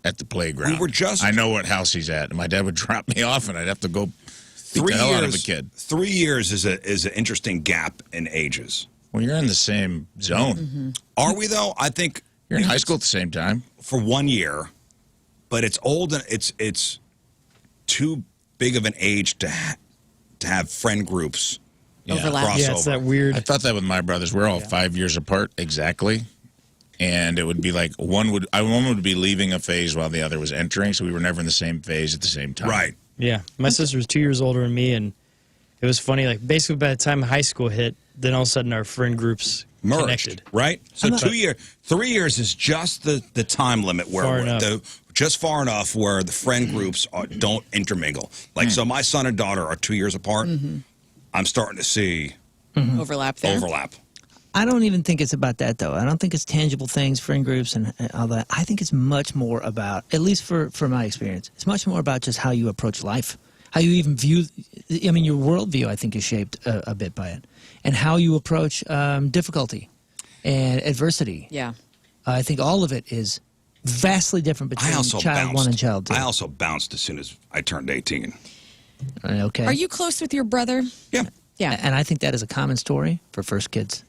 at the playground. We were just... I know what house he's at. And my dad would drop me off, and I'd have to go beat the hell out of a kid. 3 years is an interesting gap in ages. Well, you're in the same zone. Mm-hmm. Are we, though? I think... You're in high school at the same time. For 1 year, but it's old and it's too big of an age to have friend groups overlap. Yeah, it's that weird. I thought that with my brothers. We're all 5 years apart exactly. And it would be like one would be leaving a phase while the other was entering, so we were never in the same phase at the same time. Right. Yeah. My sister was 2 years older than me, and it was funny. Like, basically, by the time high school hit, then all of a sudden our friend groups merged, connected. right? So 3 years is just the time limit where just far enough where the friend groups don't intermingle. Like, so my son and daughter are 2 years apart. I'm starting to see overlap there. Overlap. I don't even think it's about that, though. I don't think it's tangible things, friend groups, and all that. I think it's much more about, at least for my experience, it's much more about just how you approach life, how you even view, I mean, your worldview, I think, is shaped a bit by it, and how you approach difficulty and adversity. Yeah. I think all of it is vastly different between child one and child two. I also bounced as soon as I turned 18. Okay. Are you close with your brother? Yeah. Yeah. And I think that is a common story for first kids.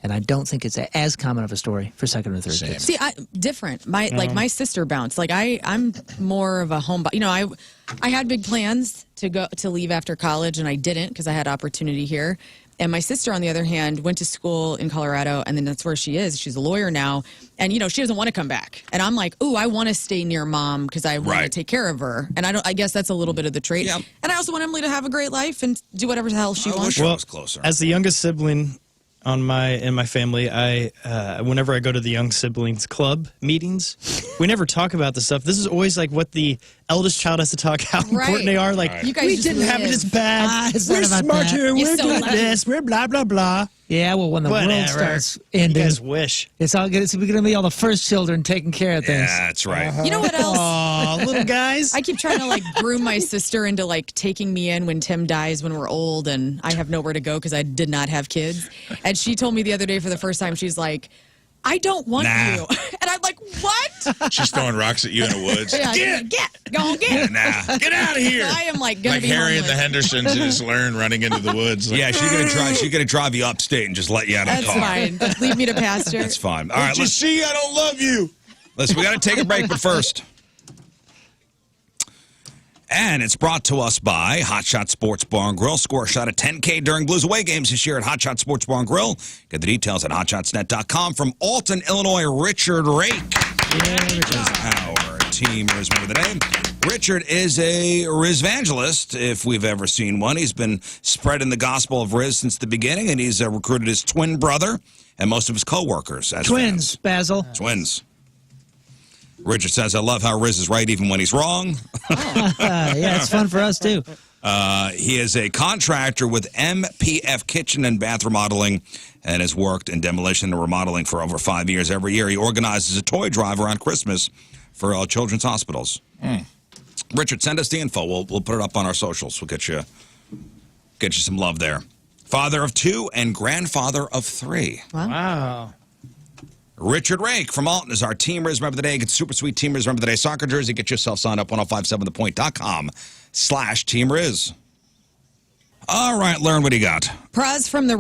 And I don't think it's as common of a story for second or third kids. See, different. My sister bounced. Like I'm more of a homebody. You know, I had big plans to leave after college, and I didn't because I had opportunity here. And my sister, on the other hand, went to school in Colorado, and then that's where she is. She's a lawyer now, and she doesn't want to come back. And I'm like, ooh, I want to stay near mom because I want to take care of her. And I guess that's a little bit of the trait. Yep. And I also want Emily to have a great life and do whatever the hell she wants. I wish I was closer. As the youngest sibling in my family, whenever I go to the young siblings club meetings, we never talk about this stuff. This is always like what the eldest child has to talk how important they are. Like, you guys we just didn't have it as bad. We're smarter. We're good at this. We're blah blah blah. Yeah, well, when the world starts ending, you guys wish it's all good. It's going to be all the first children taking care of things. Yeah, that's right. You know what else? Aw, little guys. I keep trying to groom my sister into taking me in when Tim dies when we're old and I have nowhere to go because I did not have kids. And she told me the other day for the first time, she's like, I don't want you. And I'm like, what? She's throwing rocks at you in the woods. Yeah, go on, get. Nah, get out of here. I am gonna be Harry homeless. and the Hendersons in his Lern running into the woods. Yeah, she's gonna drive you upstate and just let you out of the car. That's fine. Leave me to pasture. That's fine. All right, Don't you see? I don't love you. Listen, we got to take a break, but first. And it's brought to us by Hot Shot Sports Bar and Grill. Score a shot at $10K during Blues away games this year at Hot Shot Sports Bar and Grill. Get the details at hotshotsnet.com. From Alton, Illinois, Richard Rake. Our team Rizz member of the day. Richard is a Rizz evangelist, if we've ever seen one. He's been spreading the gospel of Rizz since the beginning, and he's recruited his twin brother and most of his co-workers as Twins, fans. Basil. Twins. Richard says, I love how Rizz is right even when he's wrong. Yeah, it's fun for us, too. He is a contractor with MPF Kitchen and Bath Remodeling and has worked in demolition and remodeling for over 5 years. Every year, he organizes a toy drive around Christmas for children's hospitals. Richard, send us the info. We'll put it up on our socials. We'll get you some love there. Father of 2 and grandfather of 3. Wow. Richard Rake from Alton is our Team Rizz Member of the Day. Get super sweet Team Rizz Member of the Day soccer jersey. Get yourself signed up 1057thepoint.com/Team Rizz. All right, Lern, what do you got? Praz from the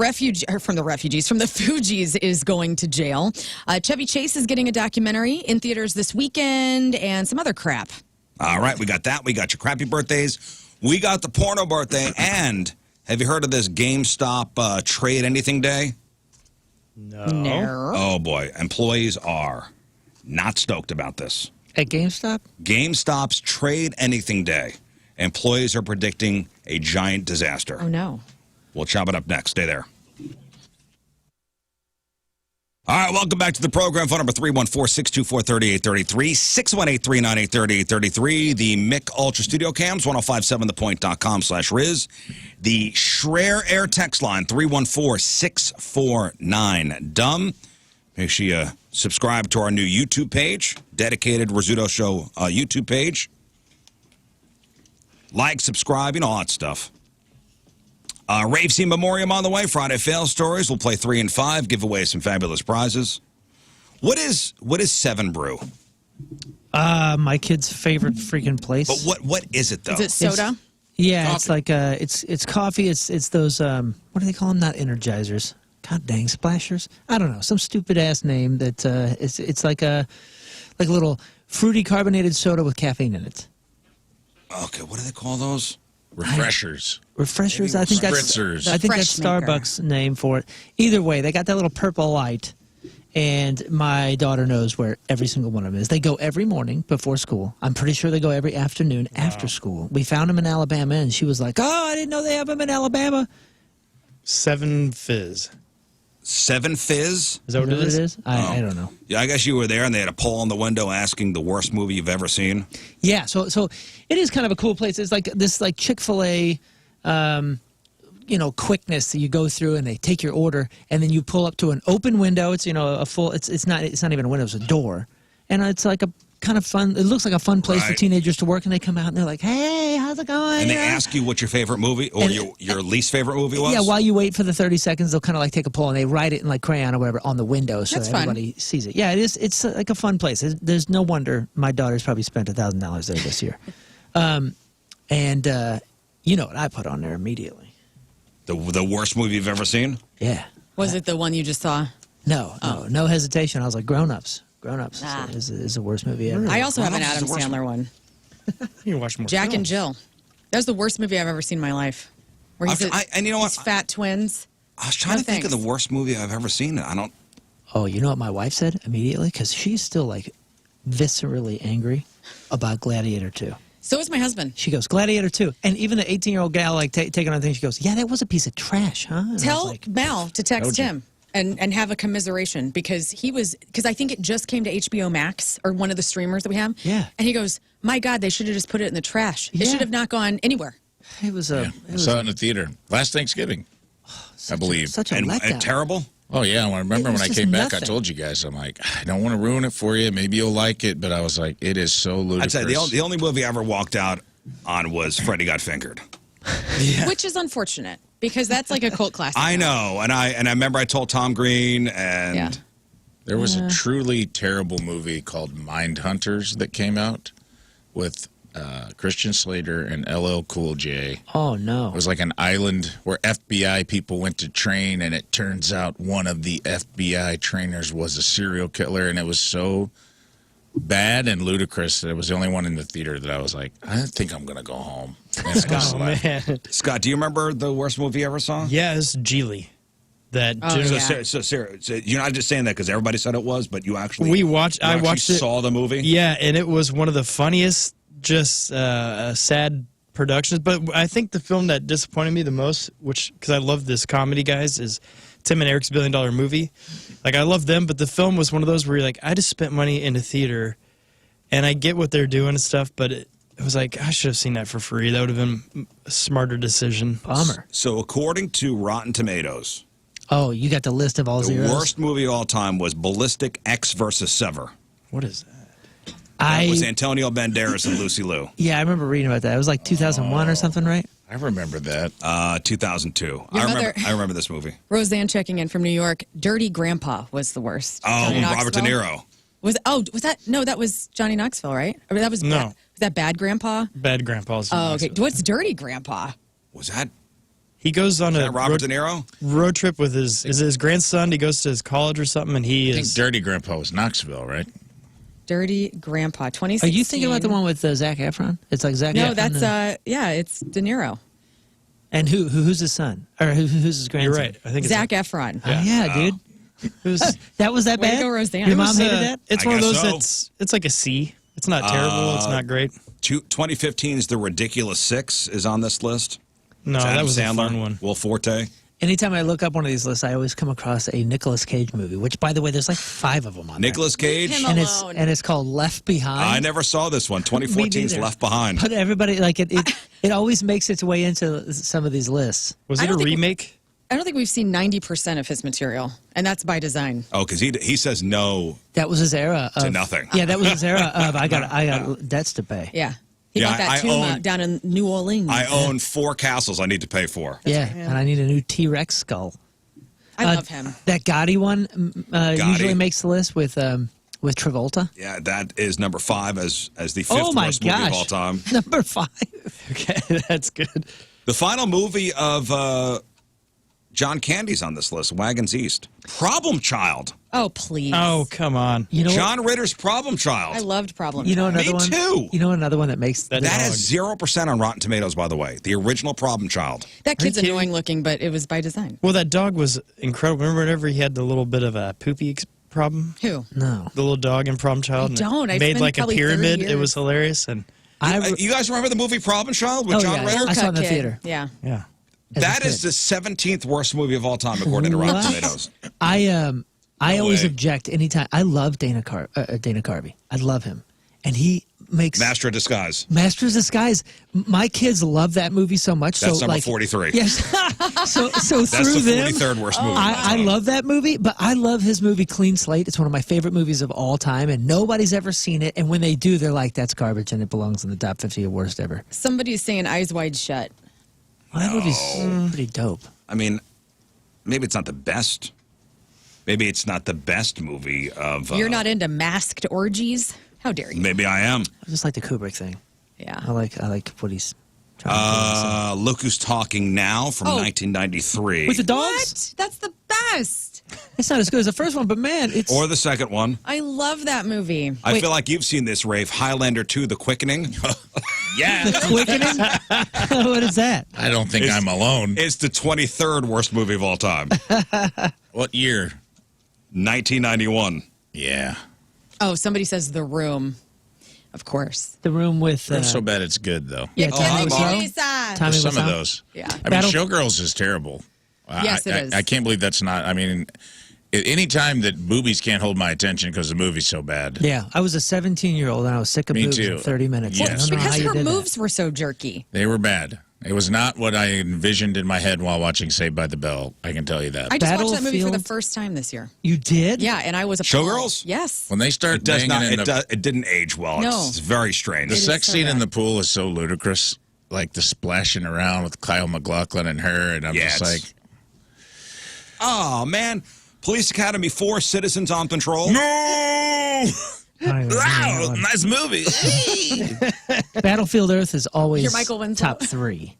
Fugees is going to jail. Chevy Chase is getting a documentary in theaters this weekend and some other crap. All right, we got that. We got your crappy birthdays. We got the porno birthday. And have you heard of this GameStop Trade Anything Day? No. Oh, boy. Employees are not stoked about this. At GameStop? GameStop's Trade Anything Day. Employees are predicting a giant disaster. Oh, no. We'll chop it up next. Stay there. All right, welcome back to the program. Phone number 314-624-3833, 618-398-3833. The Mick Ultra Studio Cams, 1057thepoint.com/Rizz. The Schreier Air text line, 314-649-DUMB. Make sure you subscribe to our new YouTube page, dedicated Rizzuto Show YouTube page. Like, subscribe, all that stuff. Rafe C. Memoriam on the way. Friday Fail Stories. We'll play 3 and 5. Give away some fabulous prizes. What is 7 Brew? My kid's favorite freaking place. But what is it though? Is it soda? Yeah, it's like it's coffee. It's those what do they call them? Not energizers. God dang, splashers. I don't know, some stupid ass name that it's like a little fruity carbonated soda with caffeine in it. Okay, what do they call those? Refreshers. Refreshers. I think Spritzers. that's Starbucks name for it. Either way, they got that little purple light, and my daughter knows where every single one of them is. They go every morning before school. I'm pretty sure they go every afternoon after school. We found them in Alabama, and she was like, "Oh, I didn't know they have them in Alabama." 7 Fizz. 7 Fizz? Is that what it is? I don't know. Yeah, I guess you were there, and they had a poll on the window asking the worst movie you've ever seen. Yeah, so it is kind of a cool place. It's like this Chick-fil-A, quickness that you go through, and they take your order, and then you pull up to an open window. It's a full. It's not even a window. It's a door, and it's like a kind of fun. It looks like a fun place for teenagers to work, and they come out and they're like, "Hey, how's it going?" And they ask you what your favorite movie or your least favorite movie was. Yeah, while you wait for the 30 seconds, they'll kind of like take a poll and they write it in like crayon or whatever on the window so that everybody sees it. Yeah, it is. It's like a fun place. There's no wonder my daughter's probably spent $1,000 there this year. You know what I put on there immediately? The worst movie you've ever seen? Yeah. Was it the one you just saw? No hesitation. I was like, Grown Ups. Grown Ups is the worst movie ever. I also have an Adam Sandler one. You can watch more. Jack and Jill. That was the worst movie I've ever seen in my life. Where and you know what? These fat twins. I was trying to think of the worst movie I've ever seen. I don't. Oh, you know what my wife said immediately? Because she's still like viscerally angry about Gladiator 2. So is my husband. She goes, Gladiator 2. And even the 18-year-old gal like taking on things, she goes, yeah, that was a piece of trash, huh? And tell Mal to text him. And have a commiseration because I think it just came to HBO Max or one of the streamers that we have. Yeah. And he goes, my God, they should have just put it in the trash. It should have not gone anywhere. It was I saw it in the theater last Thanksgiving, I believe. Such a letdown. And terrible? Oh, yeah. I remember when I came back, I told you guys, I'm like, I don't want to ruin it for you. Maybe you'll like it. But I was like, it is so ludicrous. I'd say the only movie I ever walked out on was Freddy Got Fingered. Which is unfortunate because that's like a cult classic. I know. And I remember I told Tom Green and... There was a truly terrible movie called Mindhunters that came out with Christian Slater and LL Cool J. Oh, no. It was like an island where FBI people went to train, and it turns out one of the FBI trainers was a serial killer, and it was so bad and ludicrous that it was the only one in the theater that I was like, I think I'm going to go home. And I just left. Man. Scott, do you remember the worst movie you ever saw? Yeah, it's Geely. So you're not just saying that because everybody said it was, but you actually I watched it. Saw the movie? Yeah, and it was one of the funniest, just sad productions. But I think the film that disappointed me the most, because I love this comedy, guys, is Tim and Eric's $1 Billion Movie. Like, I love them, but the film was one of those where you're like, I just spent money in a theater, and I get what they're doing and stuff, but it was like, I should have seen that for free. That would have been a smarter decision. Bummer. So according to Rotten Tomatoes, Oh, you got the list of all the zeros? worst movie of all time was Ballistic X versus Sever. What is that? That was Antonio Banderas and Lucy Liu. Yeah, I remember reading about that. It was like 2001 or something, right? I remember that. 2002. mother- I remember this movie. Roseanne checking in from New York. Dirty Grandpa was the worst. Oh, Johnny Robert De Knoxville. Niro. Was that? No, that was Johnny Knoxville, right? Or that was No. Was that Bad Grandpa? Bad Grandpa's. Oh, okay. What's Dirty Grandpa? Was that He goes on a Robert De Niro? road trip with his grandson. He goes to his college or something, and he I think is. Dirty Grandpa was Knoxville, right? Dirty Grandpa, 2016. Are you thinking about the one with Zac Efron? It's like Zac Efron. No, that's it's De Niro. And who's his son? Or who's his grandson? You're right. I think it's Zac Efron. Oh, yeah, dude. It was, That was that Way to bad? go, Roseanne. Your It mom was, hated that? It's I one of guess those so. it's like a C. It's not terrible. It's not great. 2015's The Ridiculous Six is on this list. No, Adam that was Sandler, a fun one. Will Forte. Anytime I look up one of these lists, I always come across a Nicolas Cage movie, which, by the way, there's like 5 of them on Nicolas Cage. Him there. alone. And it's called Left Behind. I never saw this one. 2014's neither. Left Behind. But everybody, like, it always makes its way into some of these lists. Was I it a don't think- remake? I don't think we've seen 90% of his material, and that's by design. Oh, because he says no. That was his era of... To nothing. Yeah, that was his era of, I got debts to pay. Yeah. He Yeah, got that I tomb own- down in New Orleans. I own 4 castles I need to pay for. Yeah, and I need a new T-Rex skull. I love him. That Gotti one usually Gotti. makes the list with Travolta. Yeah, that is number 5 as the 5th Oh, my worst movie of gosh. all time. Number 5. Okay, that's good. The final movie of John Candy's on this list, Wagons East. Problem Child. Oh, please. Oh, come on. You know John Ritter's Problem Child. I loved Problem You know Child. another Me one? too. You know another one that makes That That dog. has 0% on Rotten Tomatoes, by the way. The original Problem Child. That kid's Are you kidding? annoying looking, but it was by design. Well, that dog was incredible. Remember whenever he had the little bit of a poopy problem? Who? No. The little dog in Problem Child? and it don't. It's made been like a probably 30 pyramid. It years. was hilarious. And You guys remember the movie Problem Child with Oh, John yeah. Ritter? I saw it in the Kid. theater. Yeah. yeah. As a That is kid. the 17th worst movie of all time, according to Rotten What? Tomatoes. I always way. object anytime. I love Dana Carvey. I love him. And he makes Master of Disguise. Master's Disguise. My kids love that movie so much. That's so number like 43. Yes. so That's through the them, 43rd worst movie. of all I time. love that movie, but I love his movie Clean Slate. It's one of my favorite movies of all time, and nobody's ever seen it. And when they do, they're like, "That's garbage," and it belongs in the top 50 of worst ever. Somebody's saying Eyes Wide Shut. Well, that movie's pretty dope. I mean, maybe it's not the best. Maybe it's not the best movie of. You're not into masked orgies? How dare you? Maybe I am. I just like the Kubrick thing. Yeah. I like what he's trying to Look Who's Talking Now from Oh. 1993. do. With the dogs? What? That's the best. It's not as good as the first one, but man, it's Or the second one. I love that movie. I feel like you've seen this, Rafe. Highlander 2, The Quickening. Yeah. quickening. What is that? I don't think I'm alone. It's the 23rd worst movie of all time. What year? 1991. Yeah. Oh, somebody says The Room. Of course. The Room with It's so bad it's good, though. yeah, I'm Tommy on. Wiseau. Tommy There's some Wiseau. of those. Yeah. I mean, Battle- Showgirls is terrible. Yes, it is. I can't believe that's not. I mean, any time that boobies can't hold my attention because the movie's so bad. Yeah, I was a 17-year-old and I was sick of Me boobs too. in 30 minutes. Yes. I don't know how Because you her did that. moves were so jerky. They were bad. It was not what I envisioned in my head while watching Saved by the Bell. I can tell you that. I just watched that movie for the Battlefield. first time this year. You did? Yeah, and I was a Showgirls? Yes. When they start It does banging not. in the It didn't age well. No. It's very strange. the is sex so scene in bad. the pool is so ludicrous. Like the splashing around with Kyle MacLachlan and her, and I'm Yeah, just it's- like, Oh, man. Police Academy 4, Citizens on Patrol. no! I don't even know that one. Nice movie. Battlefield Earth is always You're Michael Winslow. top 3.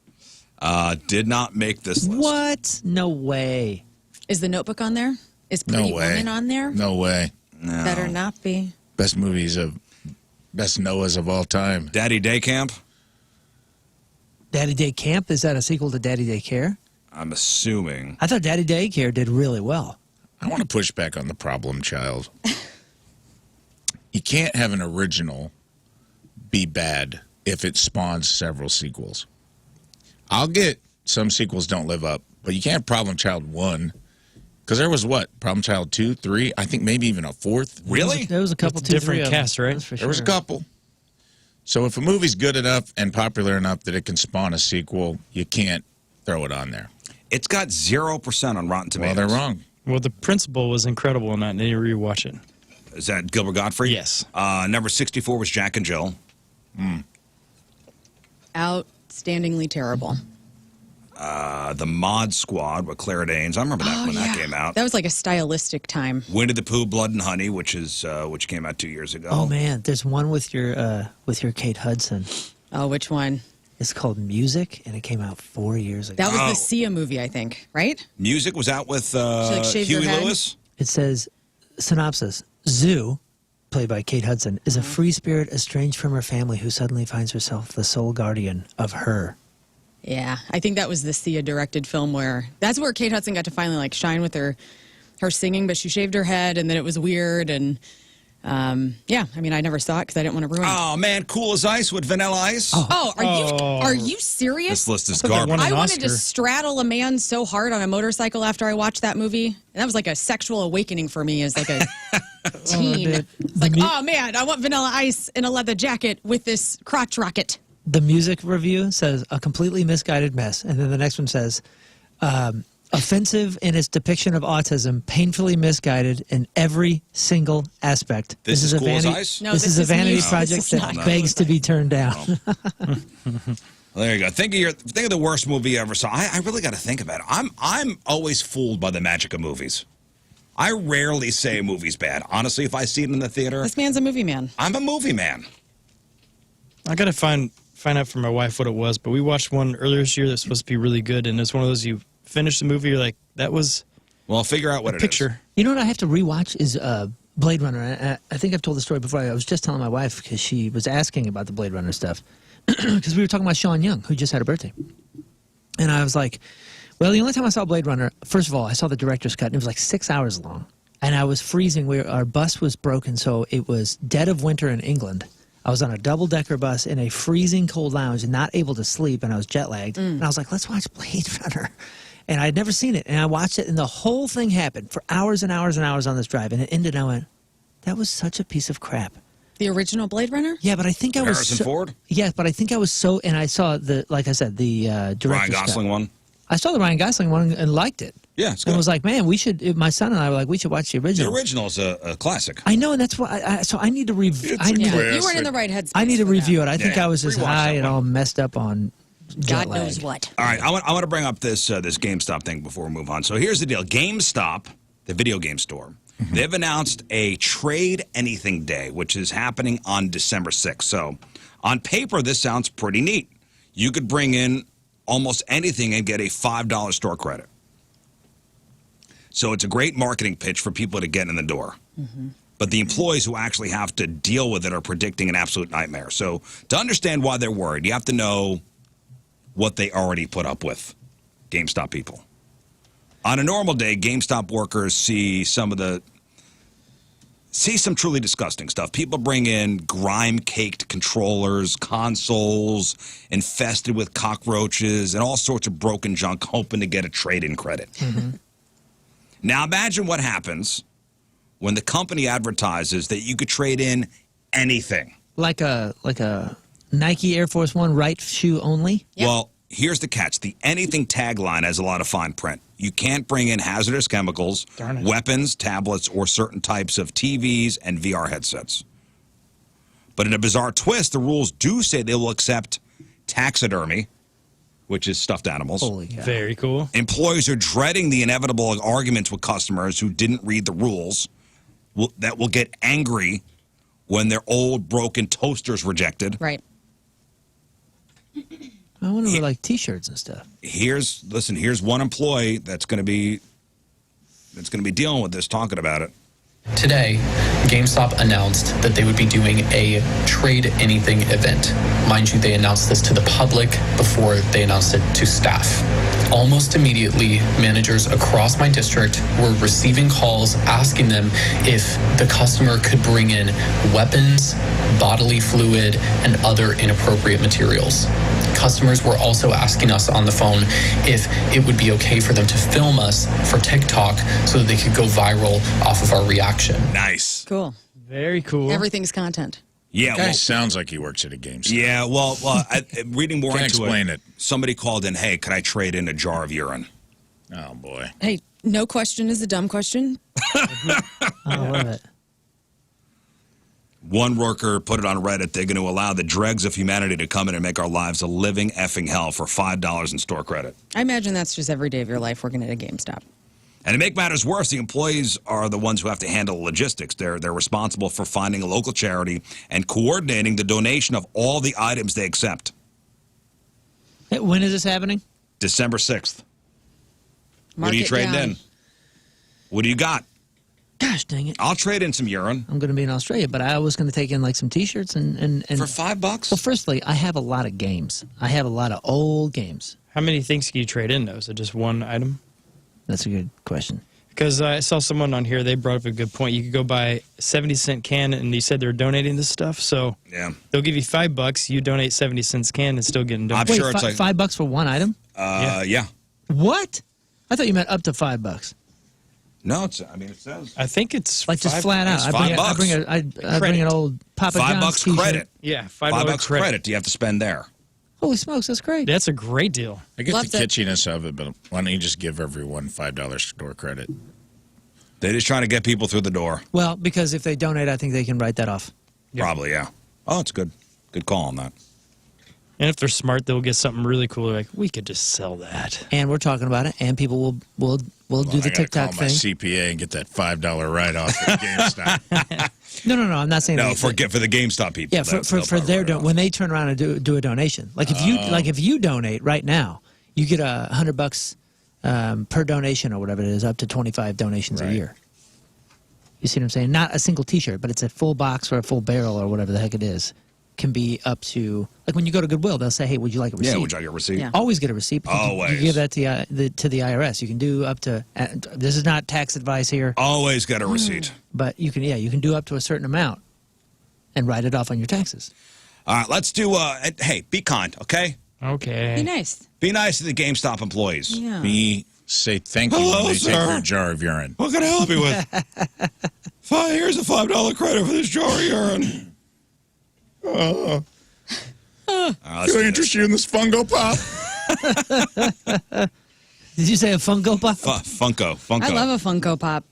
Did not make this list. What? No way. Is The Notebook on there? Is No Pretty way. Woman on there? No way. Better not be. Best Noahs of all time. Daddy Day Camp. Daddy Day Camp, is that a sequel to Daddy Day Care? I'm assuming. I thought Daddy Day Care did really well. I want to push back on the problem child. You can't have an original be bad if it spawns several sequels. I'll get some sequels don't live up, but you can't have Problem Child 1. Because there was what? Problem Child 2, 3, I think maybe even a 4th. Really? There was a couple, With 2, different 3 of them. casts, right? That's for There was a sure. couple. So if a movie's good enough and popular enough that it can spawn a sequel, you can't throw it on there. It's got 0% on Rotten Tomatoes. Well, they're wrong. Well, the principal was incredible in that, and then you rewatch it. Is that Gilbert Gottfried? Yes. Number 64 was Jack and Jill. Outstandingly terrible. The Mod Squad with Claire Danes. I remember that when that came out. That was like a stylistic time. Winnie the Pooh, Blood and Honey, which came out 2 years ago. Oh man, there's one with your Kate Hudson. Oh, which one? It's called Music, and it came out 4 years ago. That was the Sia movie, I think, right? Music was out with shaved her Huey head? Lewis. It says, synopsis, Zoo, played by Kate Hudson, is a free spirit estranged from her family who suddenly finds herself the sole guardian of her. Yeah, I think that was the Sia-directed film that's where Kate Hudson got to finally like shine with her singing, but she shaved her head, and then it was weird, and yeah, I mean, I never saw it because I didn't want to ruin it. Oh man, Cool as Ice with Vanilla Ice. Are you serious? This list is I thought that garbage. won an I wanted to Oscar. straddle a man so hard on a motorcycle after I watched that movie. And that was like a sexual awakening for me as like a teen. dude. It's like, oh man, I want Vanilla Ice in a leather jacket with this crotch rocket. The music review says, a completely misguided mess. And then the next one says, offensive in its depiction of autism, painfully misguided in every single aspect. This is a Cool as vanity, Ice? No, this is a is vanity music. project This is that not begs to be turned down. Well, there you go. Think of the worst movie you ever saw. I really got to think about it. I'm always fooled by the magic of movies. I rarely say a movie's bad. Honestly, if I see it in the theater, This man's a movie man. I'm a movie man. I got to find out from my wife what it was, but we watched one earlier this year that's supposed to be really good, and it's one of those you finish the movie, you're like, that was Well, figure out what it is. picture. You know what I have to rewatch is Blade Runner. I think I've told the story before. I was just telling my wife because she was asking about the Blade Runner stuff. Because we were talking about Sean Young, who just had a birthday. And I was like, well, the only time I saw Blade Runner, first of all, I saw the director's cut, and it was like 6 hours long. And I was freezing. Our bus was broken, so it was dead of winter in England. I was on a double-decker bus in a freezing cold lounge and not able to sleep, and I was jet-lagged. And I was like, let's watch Blade Runner. And I'd never seen it, and I watched it, and the whole thing happened for hours and hours and hours on this drive. And it ended, and I went, that was such a piece of crap. The original Blade Runner? Yeah, but I think I was Harrison Ford? Yeah, but I think I was so, and I saw like I said, the director's Ryan Gosling cut. one. I saw the Ryan Gosling one and liked it. Yeah, it's And good. was like, man, my son and I were like, we should watch the The original. original is a classic. I know, and that's why. So I need to review. It's I need a to, classic. You weren't in the right headspace. I need to for review that. it. I think Yeah, I was just rewatch high that and one. all messed up on jet God lag. knows what. All right, I want to bring up this GameStop thing before we move on. So here's the deal. GameStop, the video game store, they've announced a Trade Anything Day, which is happening on December 6th. So on paper, this sounds pretty neat. You could bring in almost anything and get a $5 store credit. So it's a great marketing pitch for people to get in the door. But the employees who actually have to deal with it are predicting an absolute nightmare. So to understand why they're worried, you have to know what they already put up with, GameStop people. On a normal day, GameStop workers see some truly disgusting stuff. People bring in grime-caked controllers, consoles infested with cockroaches, and all sorts of broken junk, hoping to get a trade-in credit. Now imagine what happens when the company advertises that you could trade in anything. Like a Nike Air Force One right shoe only. Yep. Well, here's the catch. The anything tagline has a lot of fine print. You can't bring in hazardous chemicals, Darn it. weapons, tablets, or certain types of TVs and VR headsets. But in a bizarre twist, the rules do say they will accept taxidermy, which is stuffed animals. Holy cow. Very cool. Employees are dreading the inevitable arguments with customers who didn't read the rules that will get angry when their old broken toaster's rejected. Right. I wonder if like T-shirts and stuff. Here's one employee that's going to be dealing with this, talking about it. Today, GameStop announced that they would be doing a Trade Anything event. Mind you, they announced this to the public before they announced it to staff. Almost immediately, managers across my district were receiving calls asking them if the customer could bring in weapons, bodily fluid, and other inappropriate materials. Customers were also asking us on the phone if it would be okay for them to film us for TikTok so that they could go viral off of our reaction. Nice. Cool. Very cool. Everything's content. Yeah, Guy sounds like he works at a GameStop. Yeah, well, reading more Can't into explain it. somebody called in, hey, could I trade in a jar of urine? Oh, boy. Hey, no question is a dumb question. I love it. One worker put it on Reddit. They're going to allow the dregs of humanity to come in and make our lives a living effing hell for $5 in store credit. I imagine that's just every day of your life working at a GameStop. And to make matters worse, the employees are the ones who have to handle logistics. They're responsible for finding a local charity and coordinating the donation of all the items they accept. Hey, when is this happening? December 6th. Mark What are you it trading down. in? What do you got? Gosh dang it. I'll trade in some urine. I'm going to be in Australia, but I was going to take in like some T-shirts and For $5? Well, firstly, I have a lot of games. I have a lot of old games. How many things can you trade in, though? Is it just one item? That's a good question. Because I saw someone on here, they brought up a good point. You could go buy a 70-cent can, and you said they're donating this stuff. So Yeah. they'll give you $5. You donate 70 cents can and still getting donated. I'm Wait, sure it's like $5 for one item? yeah. What? I thought you meant up to $5. No, it says I think it's Like just flat out. It's $5. I bring an old Papa John's $5 T-shirt. credit. Yeah, $5 credit do you have to spend there? Holy smokes, that's great. That's a great deal. I get Loved the it. kitschiness of it, but why don't you just give everyone $5 store credit? They're just trying to get people through the door. Well, because if they donate, I think they can write that off. Probably, yeah. Oh, it's good. Good call on that. And if they're smart, they'll get something really cool. They're like, we could just sell that. And we're talking about it, and people will do the I gotta TikTok call my thing. CPA and get that $5 write-off at GameStop. No, I'm not saying No, that. for the GameStop people. Yeah, that's for no their problem. when they turn around and do a donation. Like if you donate right now, you get $100 per donation or whatever it is, up to 25 donations a year. You see what I'm saying? Not a single T-shirt, but it's a full box or a full barrel or whatever the heck it is. Can be up to, like when you go to Goodwill, they'll say, "Hey, would you like a receipt?" Yeah, would you like a receipt? Yeah. Always get a receipt. because Always. You give that to the IRS. You can do up to. This is not tax advice here, Always get a receipt. but you can do up to a certain amount, and write it off on your taxes. All right, let's do. Hey, be kind, okay? Okay. Be nice. Be nice to the GameStop employees. Yeah. Say thank you Hello, when they take sir. your jar of urine. What can I help you with? Here's a $5 credit for this jar of urine. Can I interest you in this Fungo Pop? Did you say a Funko Pop? Funko. I love a Funko Pop.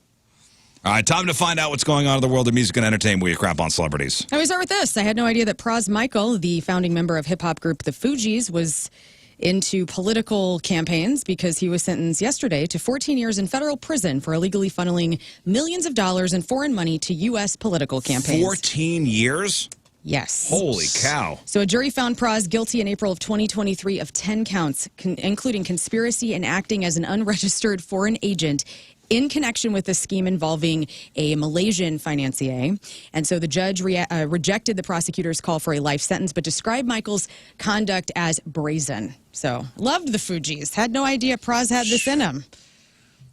All right, time to find out what's going on in the world of music and entertainment where you crap on celebrities. I always start with this. I had no idea that Pras Michael, the founding member of hip-hop group The Fugees, was into political campaigns because he was sentenced yesterday to 14 years in federal prison for illegally funneling millions of dollars in foreign money to U.S. political campaigns. 14 years? Yes. Holy cow. So a jury found Pras guilty in April of 2023 of 10 counts, including conspiracy and acting as an unregistered foreign agent in connection with a scheme involving a Malaysian financier. And so the judge rejected the prosecutor's call for a life sentence, but described Michael's conduct as brazen. So loved the Fugees. Had no idea Pras had this in him.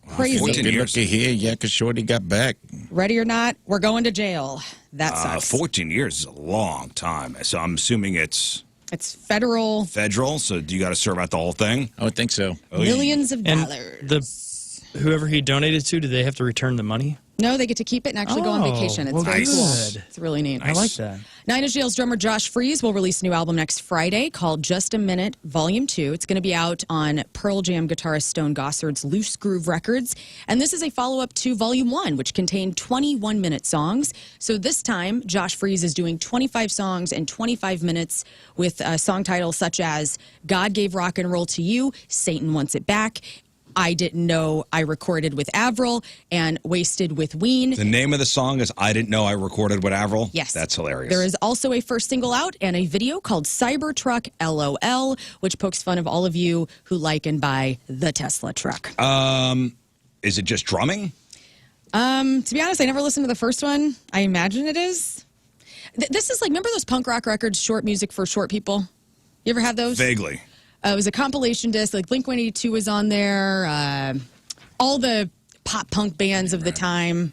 Crazy. 14 Good years. looky here, yeah, because Shorty got back. Ready or not, we're going to jail. That sucks. 14 years is a long time. So I'm assuming it's It's federal. federal, so do you got to serve out the whole thing? I would think so. Millions of And dollars. whoever he donated to, do they have to return the money? No, they get to keep it and actually go on Oh, vacation. It's well, very cool. good. It's really neat. I like that. Nine Inch Nails drummer Josh Freese will release a new album next Friday called Just a Minute Volume 2. It's going to be out on Pearl Jam guitarist Stone Gossard's Loose Groove Records. And this is a follow-up to Volume 1, which contained 21-minute songs. So this time, Josh Freese is doing 25 songs in 25 minutes with song titles such as God Gave Rock and Roll to You, Satan Wants It Back, I Didn't Know I Recorded with Avril, and Wasted with Ween. The name of the song is I Didn't Know I Recorded with Avril? Yes. That's hilarious. There is also a first single out and a video called Cybertruck LOL, which pokes fun of all of you who like and buy the Tesla truck. Is it just drumming? To be honest, I never listened to the first one. I imagine it is. This is like, remember those punk rock records, short music for short people? You ever have those? Vaguely. It was a compilation disc. Like Blink-182 was on there. All the pop punk bands of the time.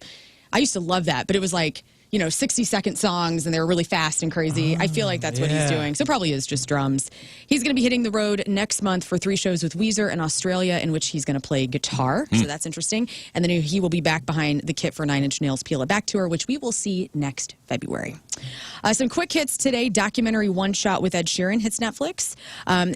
I used to love that, but it was like 60-second songs, and they were really fast and crazy. I feel like that's what he's doing. So probably is just drums. He's going to be hitting the road next month for 3 shows with Weezer in Australia, in which he's going to play guitar. So that's interesting. And then he will be back behind the kit for 9 Inch Nails' Peel It Back tour, which we will see next February. Some quick hits today. Documentary One Shot with Ed Sheeran hits Netflix.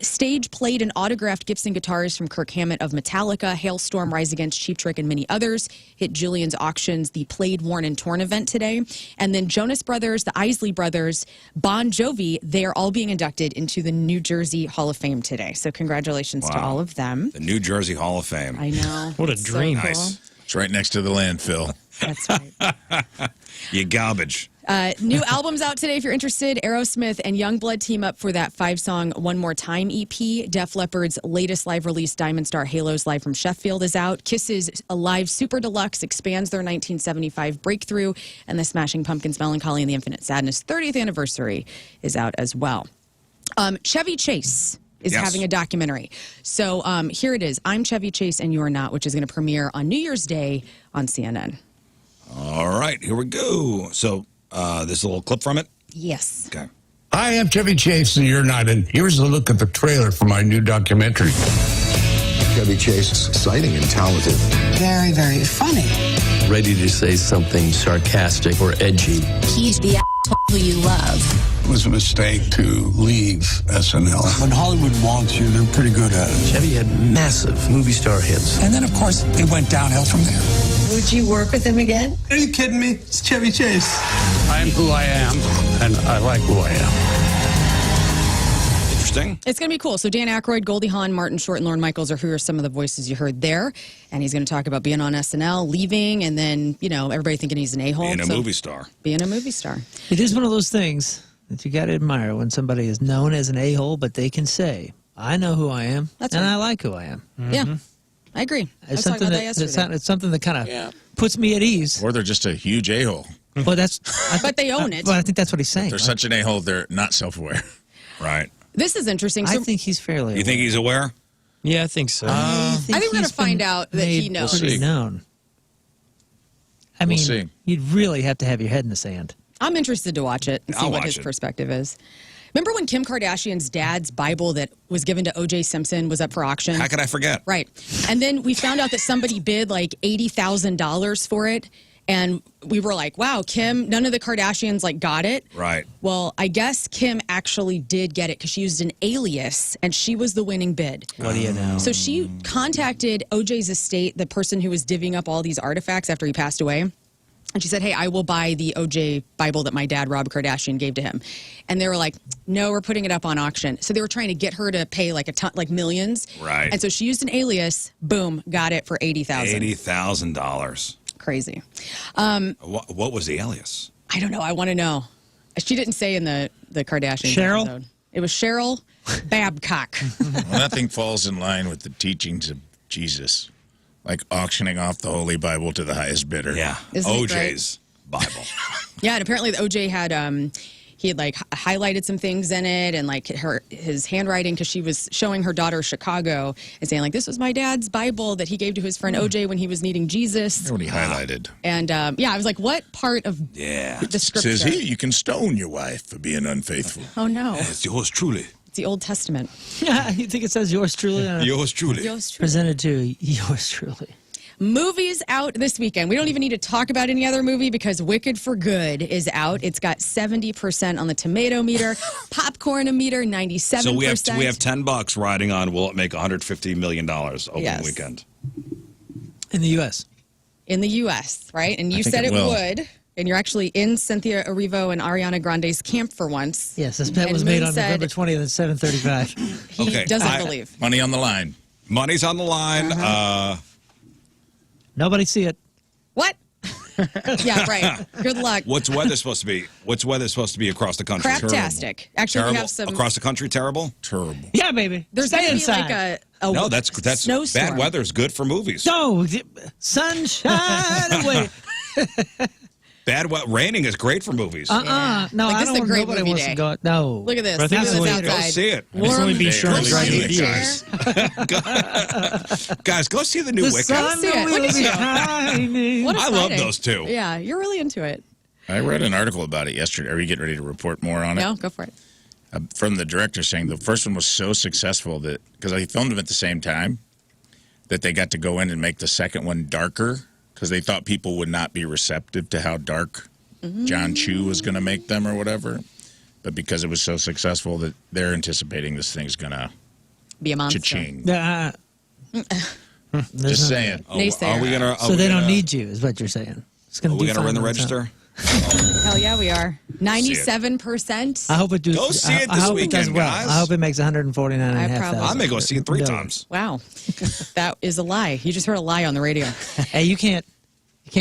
Stage played and autographed gifts and guitars from Kirk Hammett of Metallica, Hailstorm, Rise Against, Cheap Trick, and many others. Hit Julian's Auctions, the Played, Worn, and Torn event today. And then Jonas Brothers, the Isley Brothers, Bon Jovi, they are all being inducted into the New Jersey Hall of Fame today. So congratulations to all of them. The New Jersey Hall of Fame. I know. What a dream. So cool. Nice. It's right next to the landfill. That's right. You garbage. New albums out today if you're interested. Aerosmith and Youngblood team up for that 5-song One More Time EP. Def Leppard's latest live release, Diamond Star Halos Live from Sheffield, is out. Kiss's Alive Super Deluxe expands their 1975 breakthrough. And the Smashing Pumpkins' Melancholy and the Infinite Sadness 30th anniversary is out as well. Chevy Chase is having a documentary. So here it is. I'm Chevy Chase and You're Not, which is going to premiere on New Year's Day on CNN. All right, here we go. So this is a little clip from it? Yes. Okay. Hi, I'm Chevy Chase and You're Not, and here's a look at the trailer for my new documentary. Chevy Chase is exciting and talented. Very, very funny. Ready to say something sarcastic or edgy. He's the asshole who you love. It was a mistake to leave SNL. When Hollywood wants you, they're pretty good at it. Chevy had massive movie star hits. And then, of course, it went downhill from there. Would you work with him again? Are you kidding me? It's Chevy Chase. I'm who I am, and I like who I am. Interesting. It's going to be cool. So Dan Aykroyd, Goldie Hawn, Martin Short, and Lorne Michaels are who are some of the voices you heard there. And he's going to talk about being on SNL, leaving, and then, everybody thinking he's an a-hole. Being a movie star. Being a movie star. It is one of those things that you got to admire when somebody is known as an a-hole, but they can say, I know who I am, and I like who I am. Yeah, I agree. I was talking about that yesterday. It's something that kind of puts me at ease. Or they're just a huge a-hole. Well, but they own it. Well, I think that's what he's saying. They're such an a-hole, they're not self-aware. Right. This is interesting. I think he's fairly aware. You think he's aware? Yeah, I think so. I think we're going to find out that he knows. We'll see. Known. I mean, you'd really have to have your head in the sand. I'm interested to watch it and see I'll what his perspective is. Remember when Kim Kardashian's dad's Bible that was given to O.J. Simpson was up for auction? How could I forget? Right. And then we found out that somebody bid like $80,000 for it. And we were like, wow, Kim, none of the Kardashians got it. Right. Well, I guess Kim actually did get it because she used an alias and she was the winning bid. What do you know? So she contacted OJ's estate, the person who was divvying up all these artifacts after he passed away. And she said, hey, I will buy the OJ Bible that my dad, Rob Kardashian, gave to him. And they were like, no, we're putting it up on auction. So they were trying to get her to pay like a ton, like millions. Right. And so she used an alias. Boom, got it for $80,000. $80,000. Crazy. What was the alias? I don't know. I want to know. She didn't say in the Kardashian Cheryl? episode. It was Cheryl Babcock. Well, that thing falls in line with the teachings of Jesus. Like auctioning off the Holy Bible to the highest bidder. Yeah. Isn't it OJ's Bible. Yeah, and apparently the OJ had he had highlighted some things in it and his handwriting because she was showing her daughter Chicago and saying this was my dad's Bible that he gave to his friend OJ when he was needing Jesus. What he highlighted. And I was like, what part of the scripture? Says here you can stone your wife for being unfaithful. Oh no. It's yours truly. It's the Old Testament. Yeah, you think it says yours truly? Yours truly. Yours truly. Presented to yours truly. Movies out this weekend. We don't even need to talk about any other movie because Wicked for Good is out. It's got 70% on the tomato meter, popcorn meter, 97%. So we have $10 riding on will it make $150 million opening weekend? In the U.S. In the U.S., right? And you said it would. And you're actually in Cynthia Erivo and Ariana Grande's camp for once. Yes, this bet was made on November 20th at 7:35. He doesn't believe. Money on the line. Money's on the line. Nobody see it. What? Yeah, right. Good luck. What's weather supposed to be? What's weather supposed to be across the country? Craptastic. Actually, terrible. we have some across the country. Terrible. Terrible. Yeah, baby. There's Stay going to be inside. No, that's snowstorm. bad weather is good for movies. No, sunshine away. Raining is great for movies. No, This I is don't. a great Nobody movie wants day. to go. No. Look at this. But I think Look at this that's Go outside. see it. It's only be sure Go driving see it, theaters. Guys, go see the new The Wicked. sun see it. will Look at be you. shining. What a I love Friday. those two. Yeah, you're really into it. I read an article about it yesterday. Are you getting ready to report more on it? No, go for it. From the director saying the first one was so successful that, because I filmed them at the same time, that they got to go in and make the second one darker because they thought people would not be receptive to how dark John Chu was going to make them or whatever. But because it was so successful that they're anticipating this thing's going to be a monster. Cha-ching. Just Just saying. Are we gonna? So they don't need you, is what you're saying. It's going Are to we gonna run the register? Hell yeah, we are. 97%. I hope it does. Go see it this I hope weekend, it does well. guys. I hope it makes 149,500. I may go see it 3 times. Wow. That is a lie. You just heard a lie on the radio. Hey, you can't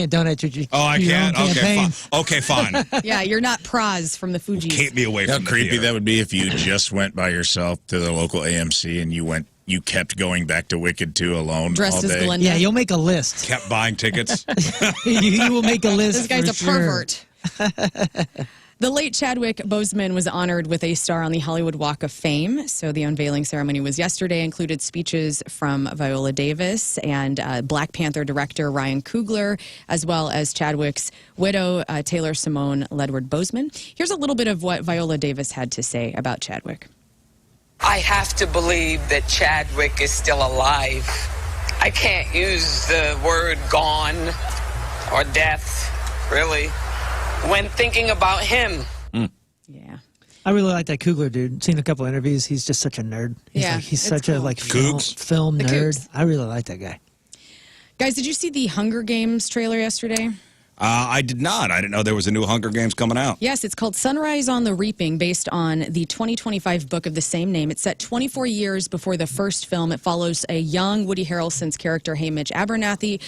donate to your Oh, I your can't. own Okay, campaign. fine. Okay, fine. Yeah, you're not Praz from the Fugees. Keep me away How from the creepy theater. that would be if you just went by yourself to the local AMC and you kept going back to Wicked 2 alone Dressed all as day. Glinda. Yeah, you'll make a list. Kept buying tickets. you will make a list. This guy's for a sure. pervert. The late Chadwick Boseman was honored with a star on the Hollywood Walk of Fame. So the unveiling ceremony was yesterday, included speeches from Viola Davis and Black Panther director Ryan Coogler, as well as Chadwick's widow, Taylor Simone Ledward Boseman. Here's a little bit of what Viola Davis had to say about Chadwick. I have to believe that Chadwick is still alive. I can't use the word gone or death, really, when thinking about him. Yeah. I really like that Coogler dude. Seen a couple interviews. He's just such a nerd. He's it's such a cool. film The nerd. Cougs. I really like that guy. Guys, did you see the Hunger Games trailer yesterday? I did not. I didn't know there was a new Hunger Games coming out. Yes, it's called Sunrise on the Reaping, based on the 2025 book of the same name. It's set 24 years before the first film. It follows a young Woody Harrelson's character, Haymitch Abernathy,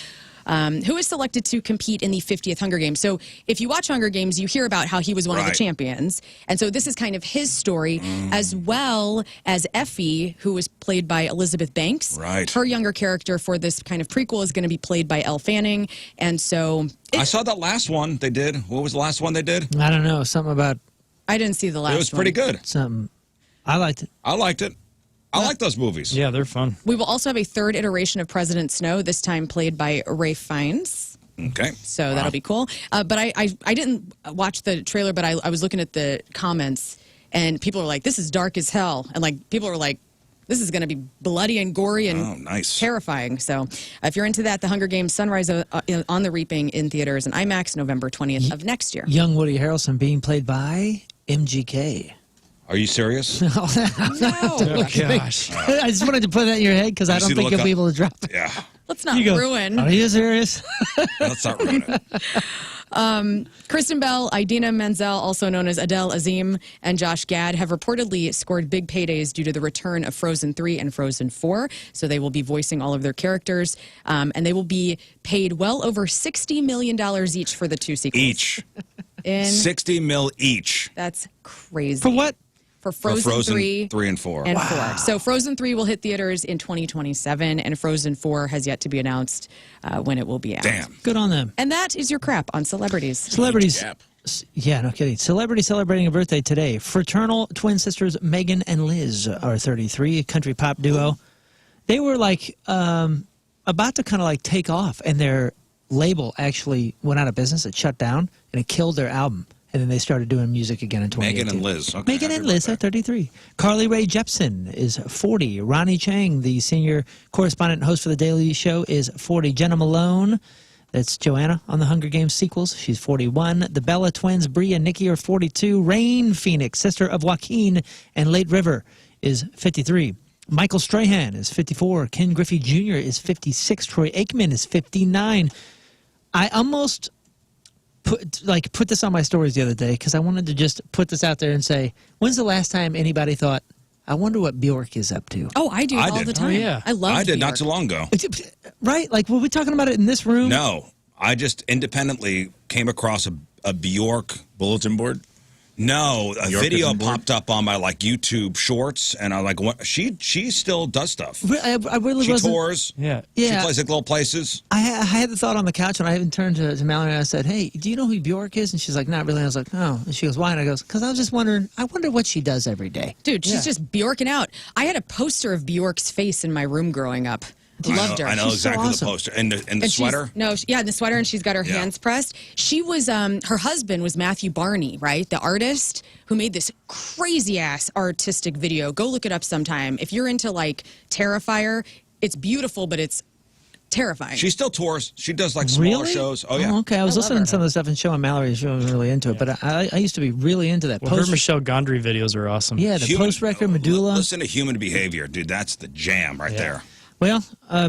who is selected to compete in the 50th Hunger Games. So if you watch Hunger Games, you hear about how he was one of the champions. And so this is kind of his story, as well as Effie, who was played by Elizabeth Banks. Right. Her younger character for this kind of prequel is going to be played by Elle Fanning. And so... I saw that last one they did. What was the last one they did? I don't know. Something about I didn't see the last one. It was pretty good. something. I liked it. I liked it. I like those movies. Yeah, they're fun. We will also have a third iteration of President Snow, this time played by Rafe Fiennes. Okay. So that'll be cool. But I didn't watch the trailer, but I was looking at the comments, and people are like, this is dark as hell. And like people are like, this is going to be bloody and gory and terrifying. So if you're into that, The Hunger Games Sunrise on the Reaping in theaters and IMAX November 20th of next year. Young Woody Harrelson being played by MGK. Are you serious? No. Oh, gosh. I just wanted to put that in your head because I don't think you'll be able to drop it. Yeah. Let's not ruin. Are you serious? Let's not ruin it. Kristen Bell, Idina Menzel, also known as Adele Azim, and Josh Gad have reportedly scored big paydays due to the return of Frozen 3 and Frozen 4. So they will be voicing all of their characters, and they will be paid well over $60 million each for the 2 sequels. Each. $60 million each. That's crazy. For what? For Frozen 3 and 4. and 4. So Frozen 3 will hit theaters in 2027, and Frozen 4 has yet to be announced when it will be out. Damn. Good on them. And that is your crap on celebrities. Celebrities. Yeah, no kidding. Celebrities celebrating a birthday today. Fraternal twin sisters Megan and Liz are 33, a country pop duo. They were like about to kind of like take off, and their label actually went out of business. It shut down, and it killed their album. And then they started doing music again in 2018. Megan and Liz. Okay, Megan and Liz are 33. Carly Rae Jepsen is 40. Ronnie Chang, the senior correspondent and host for The Daily Show, is 40. Jenna Malone, that's Joanna on the Hunger Games sequels. She's 41. The Bella twins, Brie and Nikki, are 42. Rain Phoenix, sister of Joaquin and Late River, is 53. Michael Strahan is 54. Ken Griffey Jr. is 56. Troy Aikman is 59. I almost... put this on my stories the other day because I wanted to just put this out there and say, when's the last time anybody thought, I wonder what Bjork is up to? Oh, I do all the time. Oh, yeah. I love I did Bjork. not too long ago. Right? Like, were we talking about it in this room? No. I just independently came across a Bjork bulletin board. No, a Bjork video bulletin board? popped up on my like YouTube shorts, and I like what she still does stuff. I really She wasn't. tours. Yeah. She plays like little places. I had the thought on the couch, and I even turned to Mallory and I said, hey, do you know who Bjork is? And she's like, not really. I was like, oh. And she goes, why? And I goes, because I was just wondering, I wonder what she does every day. Dude, she's just Bjorking out. I had a poster of Bjork's face in my room growing up. Loved her. I know She's so exactly awesome. the poster. And the sweater? In the sweater, and she's got her hands pressed. She was, her husband was Matthew Barney, right? The artist who made this crazy-ass artistic video. Go look it up sometime. If you're into, like, Terrifier, it's beautiful, but it's terrifying. She still tours. She does, like, smaller shows. Oh, yeah. Oh, okay. I was listening to some of the stuff and showing Mallory. She wasn't really into it, but I used to be really into that. Well, her Michelle Gondry videos are awesome. Yeah, the post-record Medulla. Listen to Human Behavior, dude. That's the jam right there. Well,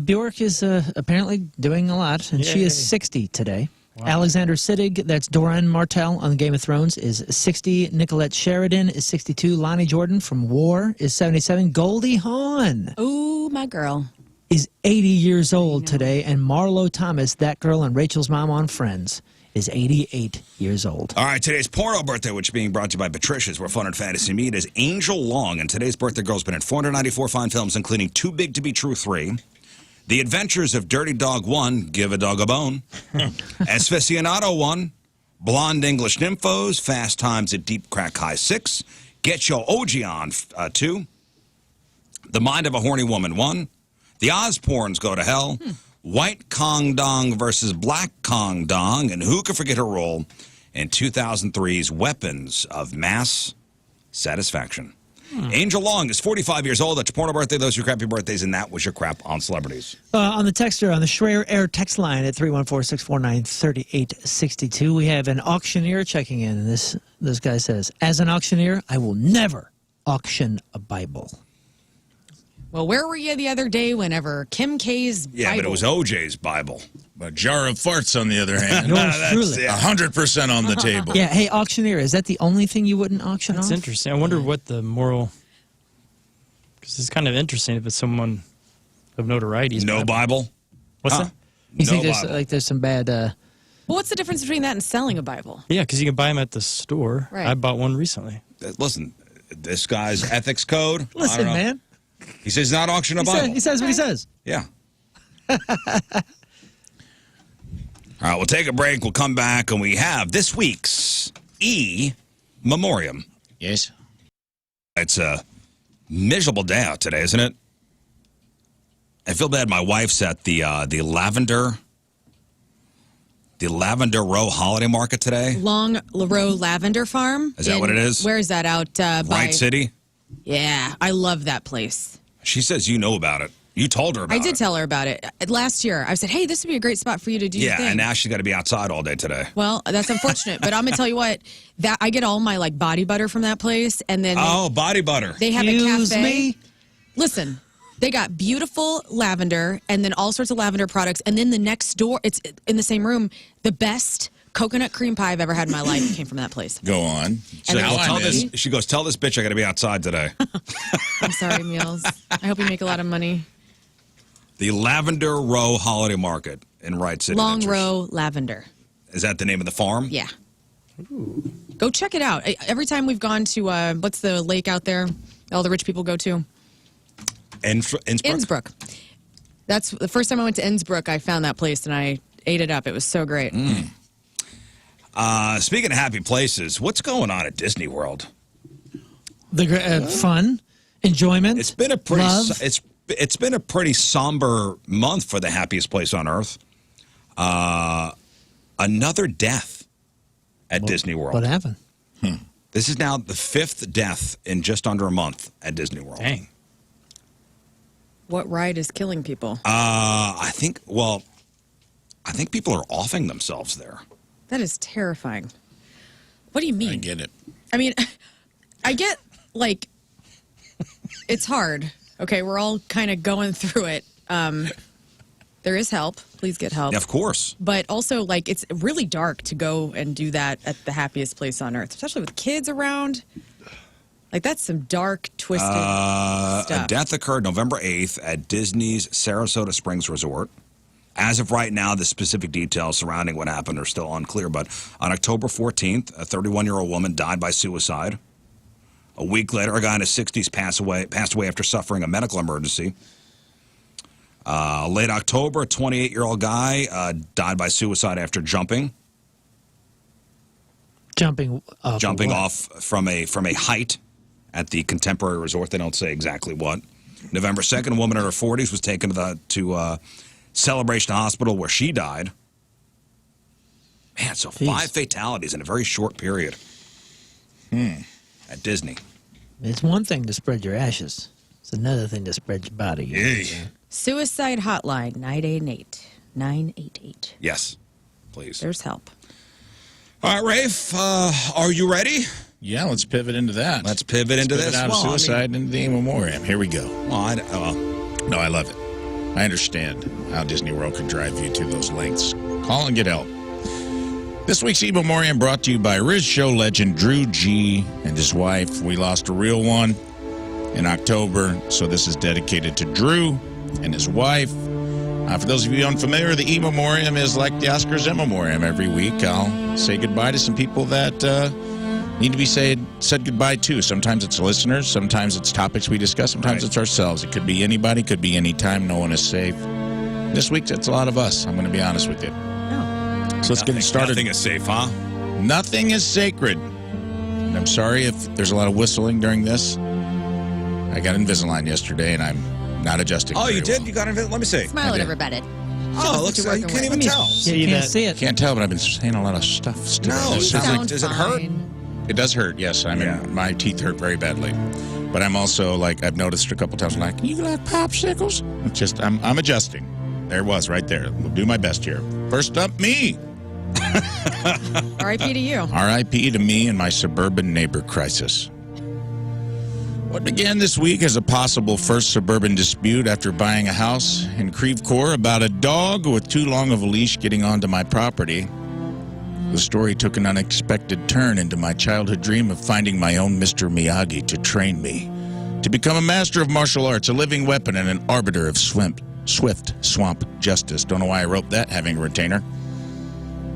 Bjork is apparently doing a lot, and she is 60 today. Wow. Alexander Siddig, that's Doran Martell on Game of Thrones, is 60. Nicolette Sheridan is 62. Lonnie Jordan from War is 77. Goldie Hawn. Ooh, my girl. Is 80 years old today, and Marlo Thomas, that girl and Rachel's mom on Friends, is 88 years old. All right, today's porno birthday, which is being brought to you by Patricia's, where fun and fantasy meet, is Angel Long. And today's birthday girl's been in 494 fine films, including Too Big to Be True 3, The Adventures of Dirty Dog 1, Give a Dog a Bone, Aficionado 1, Blonde English Nymphos, Fast Times at Deep Crack High 6, Get Your OG On 2, The Mind of a Horny Woman 1, The Osbournes Go to Hell, White Kong Dong versus Black Kong Dong, and who could forget her role in 2003's Weapons of Mass Satisfaction. Angel Long is 45 years old. That's your porno birthday. Those are your crappy birthdays, and that was your crap on celebrities. On the texter, on the Schreier Air text line at 314-649-3862, we have an auctioneer checking in, and this guy says, as an auctioneer, I will never auction a Bible. Well, where were you the other day whenever Kim K's Bible? Yeah, but it was OJ's Bible. A jar of farts, on the other hand. Yours truly. 100% on the table. Yeah, hey, auctioneer, is that the only thing you wouldn't auction off? That's interesting. I wonder what the moral... Because it's kind of interesting if it's someone of notoriety. No Bible? What's that? You think Bible. there's some bad... Well, what's the difference between that and selling a Bible? Yeah, because you can buy them at the store. Right. I bought one recently. Listen, this guy's ethics code. Listen, man. He says not auction a Bible. He says what he says. Yeah. All right, we'll take a break. We'll come back, and we have this week's Memoriam. Yes. It's a miserable day out today, isn't it? I feel bad. My wife's at the Lavender Row Holiday Market today. Long Row Lavender Farm. Is that what it is? Where is that out by? Wright City? Yeah, I love that place. She says you know about it. You told her about it. I did tell her about it. Last year, I said, hey, this would be a great spot for you to do your thing. And now she's got to be outside all day today. Well, that's unfortunate, but I'm going to tell you what, that I get all my like body butter from that place, and then body butter. They have a Excuse cafe. me? Listen, they got beautiful lavender and then all sorts of lavender products, and then the next door, it's in the same room, the best coconut cream pie I've ever had in my life came from that place. Go on. And She goes, tell this bitch I got to be outside today. I'm sorry, Meals. I hope you make a lot of money. The Lavender Row Holiday Market in Wright City. Long Row Lavender. Is that the name of the farm? Yeah. Ooh. Go check it out. Every time we've gone to, what's the lake out there all the rich people go to? Innsbruck? Innsbruck. That's the first time I went to Innsbruck, I found that place and I ate it up. It was so great. Speaking of happy places, what's going on at Disney World? The fun, enjoyment. It's been a pretty love. It's been a pretty somber month for the happiest place on earth. Another death at Disney World. What happened? This is now the 5th death in just under a month at Disney World. Dang. What ride is killing people? I think people are offing themselves there. That is terrifying. What do you mean? I get it. I mean, I get, like, it's hard. Okay, we're all kind of going through it. There is help. Please get help. Yeah, of course. But also, like, it's really dark to go and do that at the happiest place on earth, especially with kids around. Like, that's some dark, twisted stuff. A death occurred November 8th at Disney's Sarasota Springs Resort. As of right now, the specific details surrounding what happened are still unclear, but on October 14th, a 31-year-old woman died by suicide. A week later, a guy in his 60s passed away after suffering a medical emergency. Late October, a 28-year-old guy died by suicide after jumping off from a height at the Contemporary Resort. They don't say exactly what. November 2nd, a woman in her 40s was taken to Celebration Hospital where she died. Man, so 5 fatalities in a very short period. At Disney. It's one thing to spread your ashes. It's another thing to spread your body. Suicide hotline, 988. Yes, please. There's help. All right, Rafe, are you ready? Yeah, let's pivot into that. Let's pivot into pivot this. out of suicide into the in memoriam. Here we go. No, I love it. I understand how Disney World can drive you to those lengths. Call and get help. This week's in memoriam brought to you by Rizz Show legend Drew G and his wife. We lost a real one in October, so this is dedicated to Drew and his wife. For those of you unfamiliar, the in memoriam is like the Oscars in memoriam. Every week I'll say goodbye to some people that need to be said goodbye to. Sometimes it's listeners, sometimes it's topics we discuss, sometimes it's ourselves. It could be anybody, could be any time. No one is safe. This week it's a lot of us, I'm going to be honest with you. So let's get started. Nothing is safe, huh? Nothing is sacred. And I'm sorry if there's a lot of whistling during this. I got Invisalign yesterday, and I'm not adjusting. Oh, you did? Well. You got Invisalign? Let me see. Smile at everybody. Oh, it looks like you can't even tell. You can't see it. Can't tell, but I've been saying a lot of stuff still. No, does it hurt? It does hurt, yes. My teeth hurt very badly. But I'm also, I've noticed a couple times, you like popsicles? I'm adjusting. There it was, right there. We'll do my best here. First up, me. R.I.P. to you. R.I.P. to me and my suburban neighbor crisis. What began this week as a possible first suburban dispute after buying a house in Creve Coeur about a dog with too long of a leash getting onto my property. The story took an unexpected turn into my childhood dream of finding my own Mr. Miyagi to train me, to become a master of martial arts, a living weapon, and an arbiter of swift swamp justice. Don't know why I wrote that, having a retainer.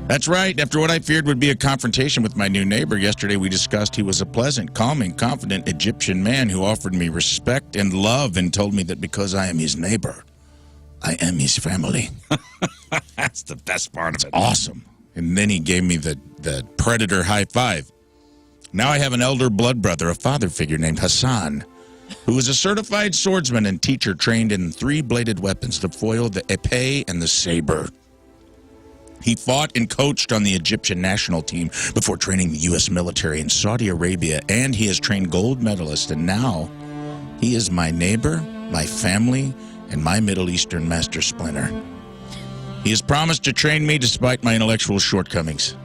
That's right. After what I feared would be a confrontation with my new neighbor, yesterday we discussed he was a pleasant, calming, confident Egyptian man who offered me respect and love and told me that because I am his neighbor, I am his family. That's the best part of it. Awesome. And then he gave me the predator high five. Now I have an elder blood brother, a father figure named Hassan, who is a certified swordsman and teacher trained in 3-bladed weapons, the foil, the épée, and the saber. He fought and coached on the Egyptian national team before training the U.S. military in Saudi Arabia, and he has trained gold medalists, and now he is my neighbor, my family, and my Middle Eastern master splinter. He has promised to train me despite my intellectual shortcomings,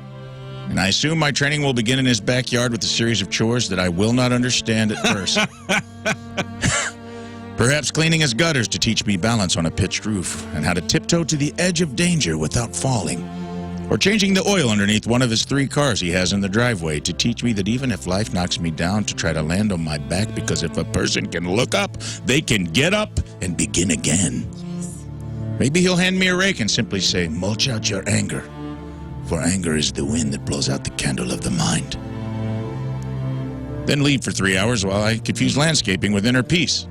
and I assume my training will begin in his backyard with a series of chores that I will not understand at first. Perhaps cleaning his gutters to teach me balance on a pitched roof and how to tiptoe to the edge of danger without falling. Or changing the oil underneath one of his 3 cars he has in the driveway to teach me that even if life knocks me down, to try to land on my back, because if a person can look up, they can get up and begin again. Maybe he'll hand me a rake and simply say, mulch out your anger, for anger is the wind that blows out the candle of the mind. Then leave for 3 hours while I confuse landscaping with inner peace.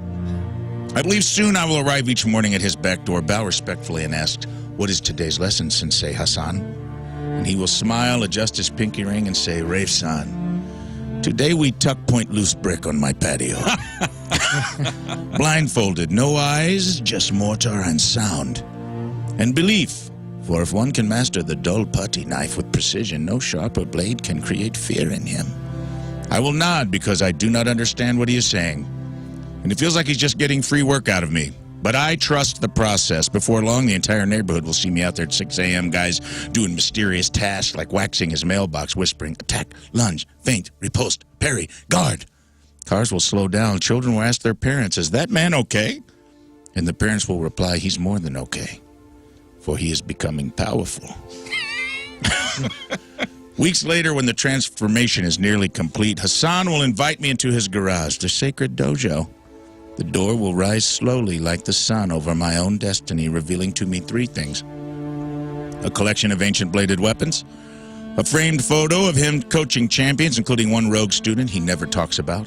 I believe soon I will arrive each morning at his back door, bow respectfully, and ask, what is today's lesson, Sensei Hassan? And he will smile, adjust his pinky ring, and say, Rafe-san, today we tuck point loose brick on my patio. Blindfolded, no eyes, just mortar and sound. And belief, for if one can master the dull putty knife with precision, no sharper blade can create fear in him. I will nod because I do not understand what he is saying. And it feels like he's just getting free work out of me. But I trust the process. Before long, the entire neighborhood will see me out there at 6 a.m., guys doing mysterious tasks like waxing his mailbox, whispering, attack, lunge, feint, riposte, parry, guard. Cars will slow down. Children will ask their parents, is that man okay? And the parents will reply, he's more than okay, for he is becoming powerful. Weeks later, when the transformation is nearly complete, Hassan will invite me into his garage, the sacred dojo. The door will rise slowly like the sun over my own destiny, revealing to me 3 things. A collection of ancient bladed weapons, a framed photo of him coaching champions, including one rogue student he never talks about,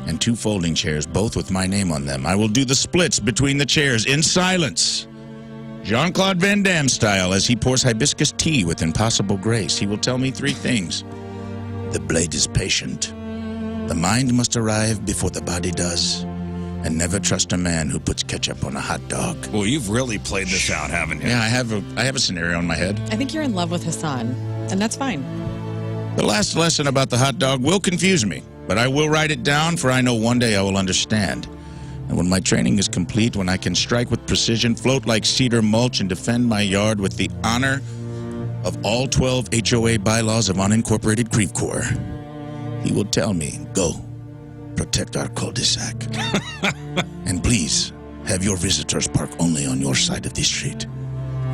and 2 folding chairs, both with my name on them. I will do the splits between the chairs in silence, Jean-Claude Van Damme style, as he pours hibiscus tea with impossible grace. He will tell me 3 things. The blade is patient. The mind must arrive before the body does. And never trust a man who puts ketchup on a hot dog. Well, you've really played this out, haven't you? Yeah, I have a scenario in my head. I think you're in love with Hassan, and that's fine. The last lesson about the hot dog will confuse me, but I will write it down, for I know one day I will understand. And when my training is complete, when I can strike with precision, float like cedar mulch, and defend my yard with the honor of all 12 HOA bylaws of unincorporated Creve Coeur, he will tell me, go, protect our cul-de-sac. And please, have your visitors park only on your side of the street.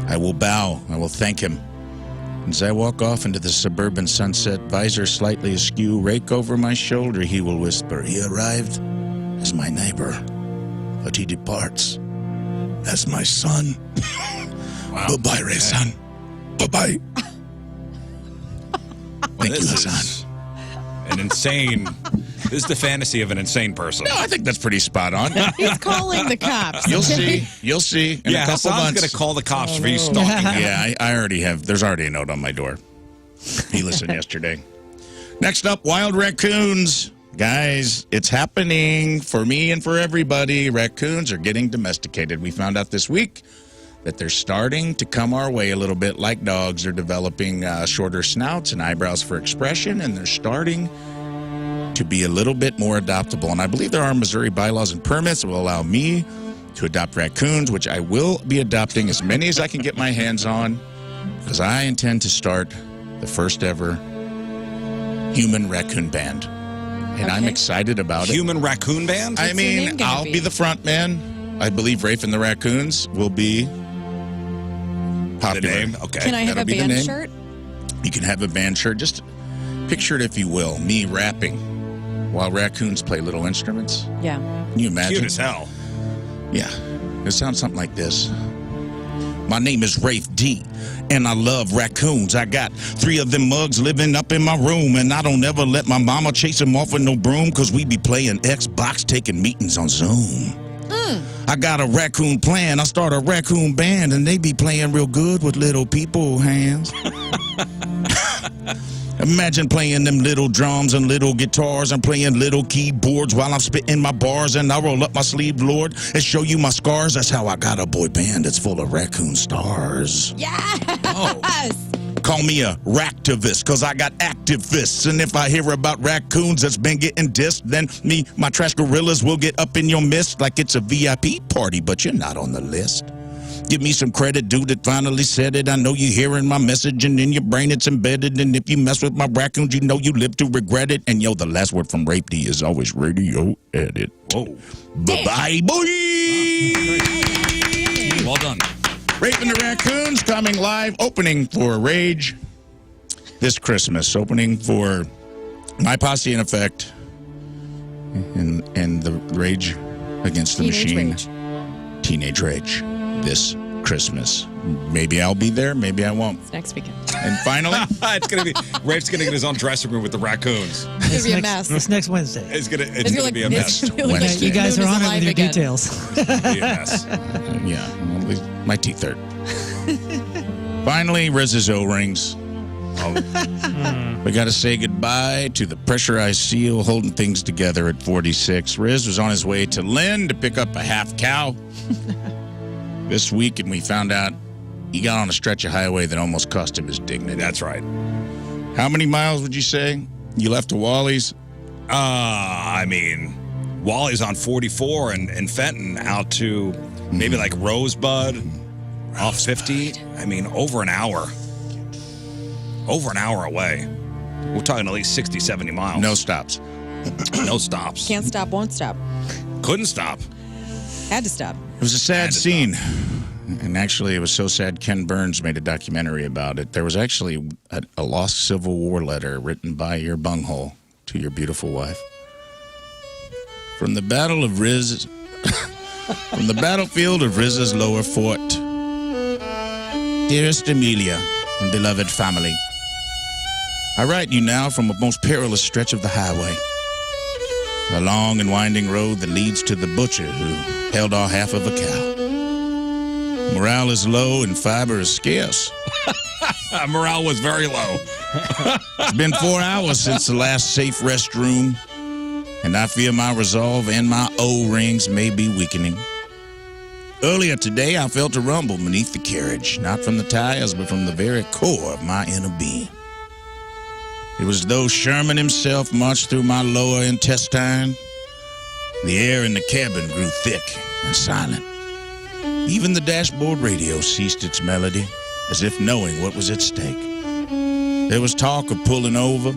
I will bow, I will thank him. As I walk off into the suburban sunset, visor slightly askew, rake over my shoulder, he will whisper, he arrived as my neighbor, but he departs as my son. Wow. Bye-bye, Ray, son. Bye-bye. Thank you, Hassan. An insane... This is the fantasy of an insane person. No, I think that's pretty spot on. He's calling the cops. You'll see. You'll see. In a couple Hassan's months. going to call the cops for you stalking him. Yeah, I already have. There's already a note on my door. He listened yesterday. Next up, wild raccoons. Guys, it's happening for me and for everybody. Raccoons are getting domesticated. We found out this week that they're starting to come our way a little bit like dogs. They're developing shorter snouts and eyebrows for expression, and they're starting to be a little bit more adoptable. And I believe there are Missouri bylaws and permits that will allow me to adopt raccoons, which I will be adopting as many as I can get my hands on, because I intend to start the first ever human raccoon band. And I'm excited about it. Human raccoon band? I mean, I'll be the front man. I believe Rafe and the Raccoons will be popular. The name? Okay. Can I have a band shirt? You can have a band shirt. Just picture it, if you will, me rapping while raccoons play little instruments. Yeah. Can you imagine? Cute as hell. Yeah. It sounds something like this. My name is Rafe D, and I love raccoons. I got 3 of them mugs living up in my room, and I don't ever let my mama chase them off with no broom, because we be playing Xbox, taking meetings on Zoom. I got a raccoon plan. I start a raccoon band, and they be playing real good with little people hands. Imagine playing them little drums and little guitars and playing little keyboards while I'm spitting my bars, and I roll up my sleeve, Lord, and show you my scars. That's how I got a boy band that's full of raccoon stars. Yes! Oh. Call me a ractivist, because I got activists. And if I hear about raccoons that's been getting dissed, then me, my trash gorillas will get up in your midst like it's a VIP party, but you're not on the list. Give me some credit, dude, that finally said it. I know you're hearing my message, and in your brain it's embedded. And if you mess with my raccoons, you know you live to regret it. And yo, the last word from Rape D is always radio edit. Whoa. Bye-bye, boy! Well done. Rape and the Raccoons coming live, opening for Rage this Christmas. Opening for My Posse in Effect and the Rage Against the Machine. Teenage Rage. This Christmas. Maybe I'll be there, maybe I won't. It's next weekend. And finally, it's gonna be Rafe's gonna get his own dressing room with the raccoons. It's gonna be a mess. It's next Wednesday. It's gonna be a mess. You guys are on it with your details. It's gonna be a mess. Yeah, well, my teeth hurt. Finally, Rizz's O-rings. We got to say goodbye to the pressurized seal holding things together at 46. Rizz was on his way to Lern to pick up a half cow this week, and we found out he got on a stretch of highway that almost cost him his dignity. That's right. How many miles would you say you left to Wally's? I mean, Wally's on 44 and Fenton out to maybe like Rosebud off 50. I mean, over an hour. Over an hour away. We're talking at least 60, 70 miles. No stops. No stops. Can't stop, won't stop. Couldn't stop. Had to stop. It was a sad scene. And actually, it was so sad, Ken Burns made a documentary about it. There was actually a lost Civil War letter written by your bunghole to your beautiful wife. From the battle of Rizz, from the battlefield of Rizz's lower fort. Dearest Amelia and beloved family, I write you now from a most perilous stretch of the highway. A long and winding road that leads to the butcher who held our half of a cow. Morale is low and fiber is scarce. Morale was very low. It's been 4 hours since the last safe restroom. and I fear my resolve and my O-rings may be weakening. Earlier today, I felt a rumble beneath the carriage, not from the tires, but from the very core of my inner being. It was as though Sherman himself marched through my lower intestine. The air in the cabin grew thick and silent. Even the dashboard radio ceased its melody, as if knowing what was at stake. There was talk of pulling over.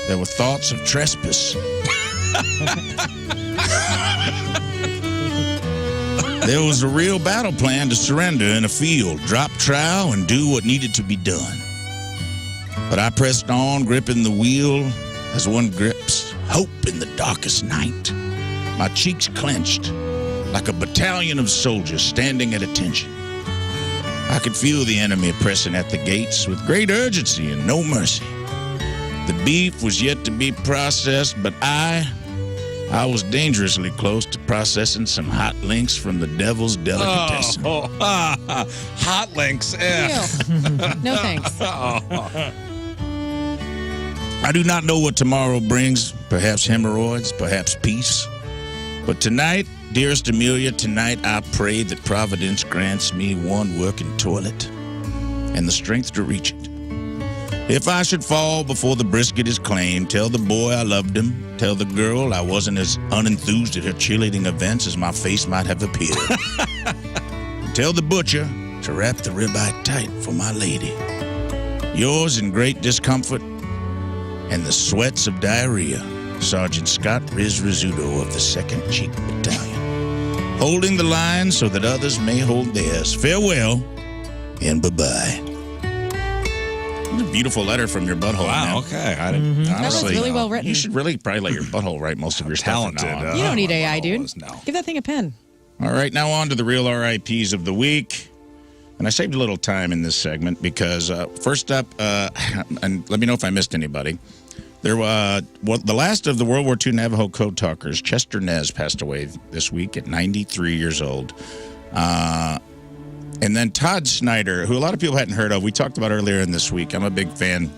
There were thoughts of trespass. There was a real battle plan to surrender in a field, drop trowel, and do what needed to be done. But I pressed on, gripping the wheel as one grips hope in the darkest night. My cheeks clenched like a battalion of soldiers standing at attention. I could feel the enemy pressing at the gates with great urgency and no mercy. The beef was yet to be processed, but I was dangerously close to processing some hot links from the devil's delicatessen. Hot links. No thanks. I do not know what tomorrow brings. Perhaps hemorrhoids, perhaps peace. But tonight, dearest Amelia, tonight I pray that Providence grants me one working toilet and the strength to reach it. If I should fall before the brisket is claimed, tell the boy I loved him. Tell the girl I wasn't as unenthused at her cheerleading events as my face might have appeared. Tell the butcher to wrap the ribeye tight for my lady. Yours in great discomfort and the sweats of diarrhea, Sergeant Scott Rizzuto of the 2nd Cheek Battalion. Holding the line so that others may hold theirs. Farewell and bye-bye. A beautiful letter from your butthole. Wow, man. okay. Honestly, that was really well written. You should really probably let your butthole write most of your stuff. Talented. You don't need AI, dude. No. Give that thing a pen. All right, now on to the real RIPs of the week. And I saved a little time in this segment because first up, and let me know if I missed anybody. The last of the World War II Navajo code talkers, Chester Nez, passed away this week at 93 years old. And then Todd Snyder, who a lot of people hadn't heard of, we talked about earlier in this week. I'm a big fan.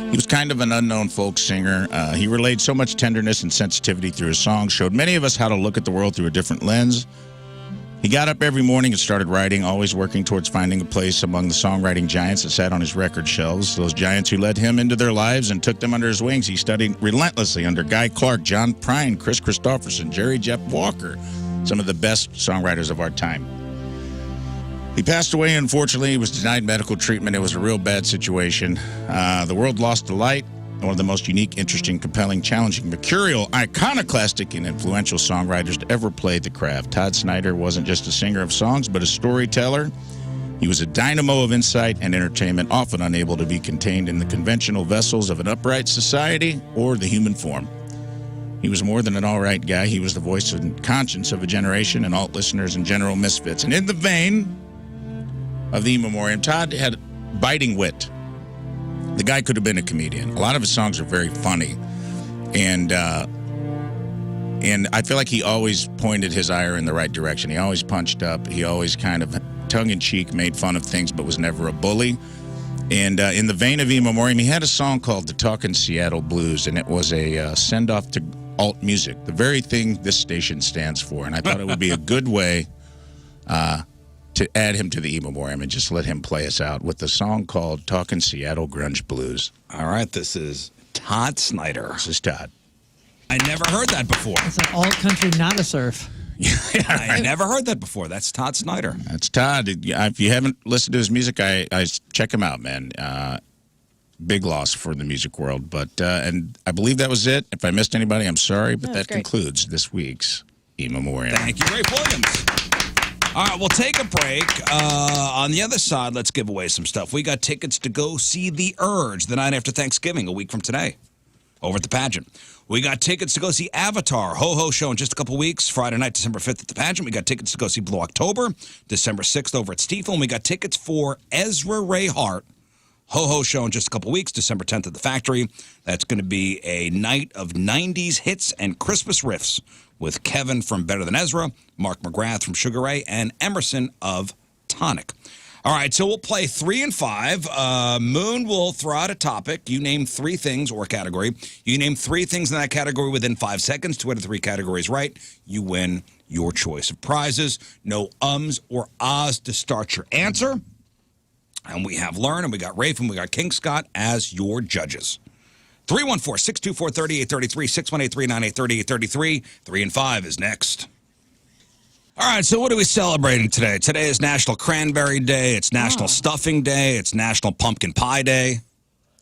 He was kind of an unknown folk singer. He relayed so much tenderness and sensitivity through his songs, showed many of us how to look at the world through a different lens. He got up every morning and started writing, always working towards finding a place among the songwriting giants that sat on his record shelves, those giants who led him into their lives and took them under his wings. He studied relentlessly under Guy Clark, John Prine, Chris Christopherson, Jerry Jeff Walker, some of the best songwriters of our time. He passed away, unfortunately. He was denied medical treatment. It was a real bad situation. The world lost a light, one of the most unique, interesting, compelling, challenging, mercurial, iconoclastic, and influential songwriters to ever play the craft. Todd Snyder wasn't just a singer of songs, but a storyteller. He was a dynamo of insight and entertainment, often unable to be contained in the conventional vessels of an upright society or the human form. He was more than an all-right guy. He was the voice and conscience of a generation and alt listeners and general misfits. And in the vein of the in memoriam, Todd had biting wit. The guy could have been a comedian. A lot of his songs are very funny. And I feel like he always pointed his ire in the right direction. He always punched up. He always kind of tongue-in-cheek made fun of things, but was never a bully. And in the vein of in memoriam, he had a song called The Talkin' Seattle Blues, and it was a send-off to alt music, the very thing this station stands for. And I thought it would be a good way to add him to the in memoriam and just let him play us out with the song called Talkin' Seattle Grunge Blues. All right, this is Todd Snyder. This is Todd. I never heard that before. It's an alt country, not a surf. I never heard that before. That's Todd Snyder. That's Todd. If you haven't listened to his music, I check him out, man. Big loss for the music world. But and I believe that was it. If I missed anybody, I'm sorry. But that concludes this week's in memoriam. Thank you, Rafe Williams. All right, we'll take a break. On the other side, let's give away some stuff. We got tickets to go see The Urge the night after Thanksgiving, a week from today, over at the pageant. We got tickets to go see Avatar, Ho-Ho Show in just a couple weeks, Friday night, December 5th at the pageant. We got tickets to go see Blue October, December 6th over at Stiefel. And we got tickets for Ezra Ray Hart, Ho-Ho Show in just a couple weeks, December 10th at the Factory. That's going to be a night of 90s hits and Christmas riffs with Kevin from Better Than Ezra, Mark McGrath from Sugar Ray, and Emerson of Tonic. All right, so we'll play 3 and 5. Moon will throw out a topic. You name 3 things or a category. You name 3 things in that category within 5 seconds. 2 out of 3 categories right. You win your choice of prizes. No ums or ahs to start your answer. And we have Lern, and we got Rafe, and we got King Scott as your judges. 314-624-3833, 618-398-3833. 3 and 5 is next. All right, so what are we celebrating today? Today is National Cranberry Day. It's National Stuffing Day. It's National Pumpkin Pie Day.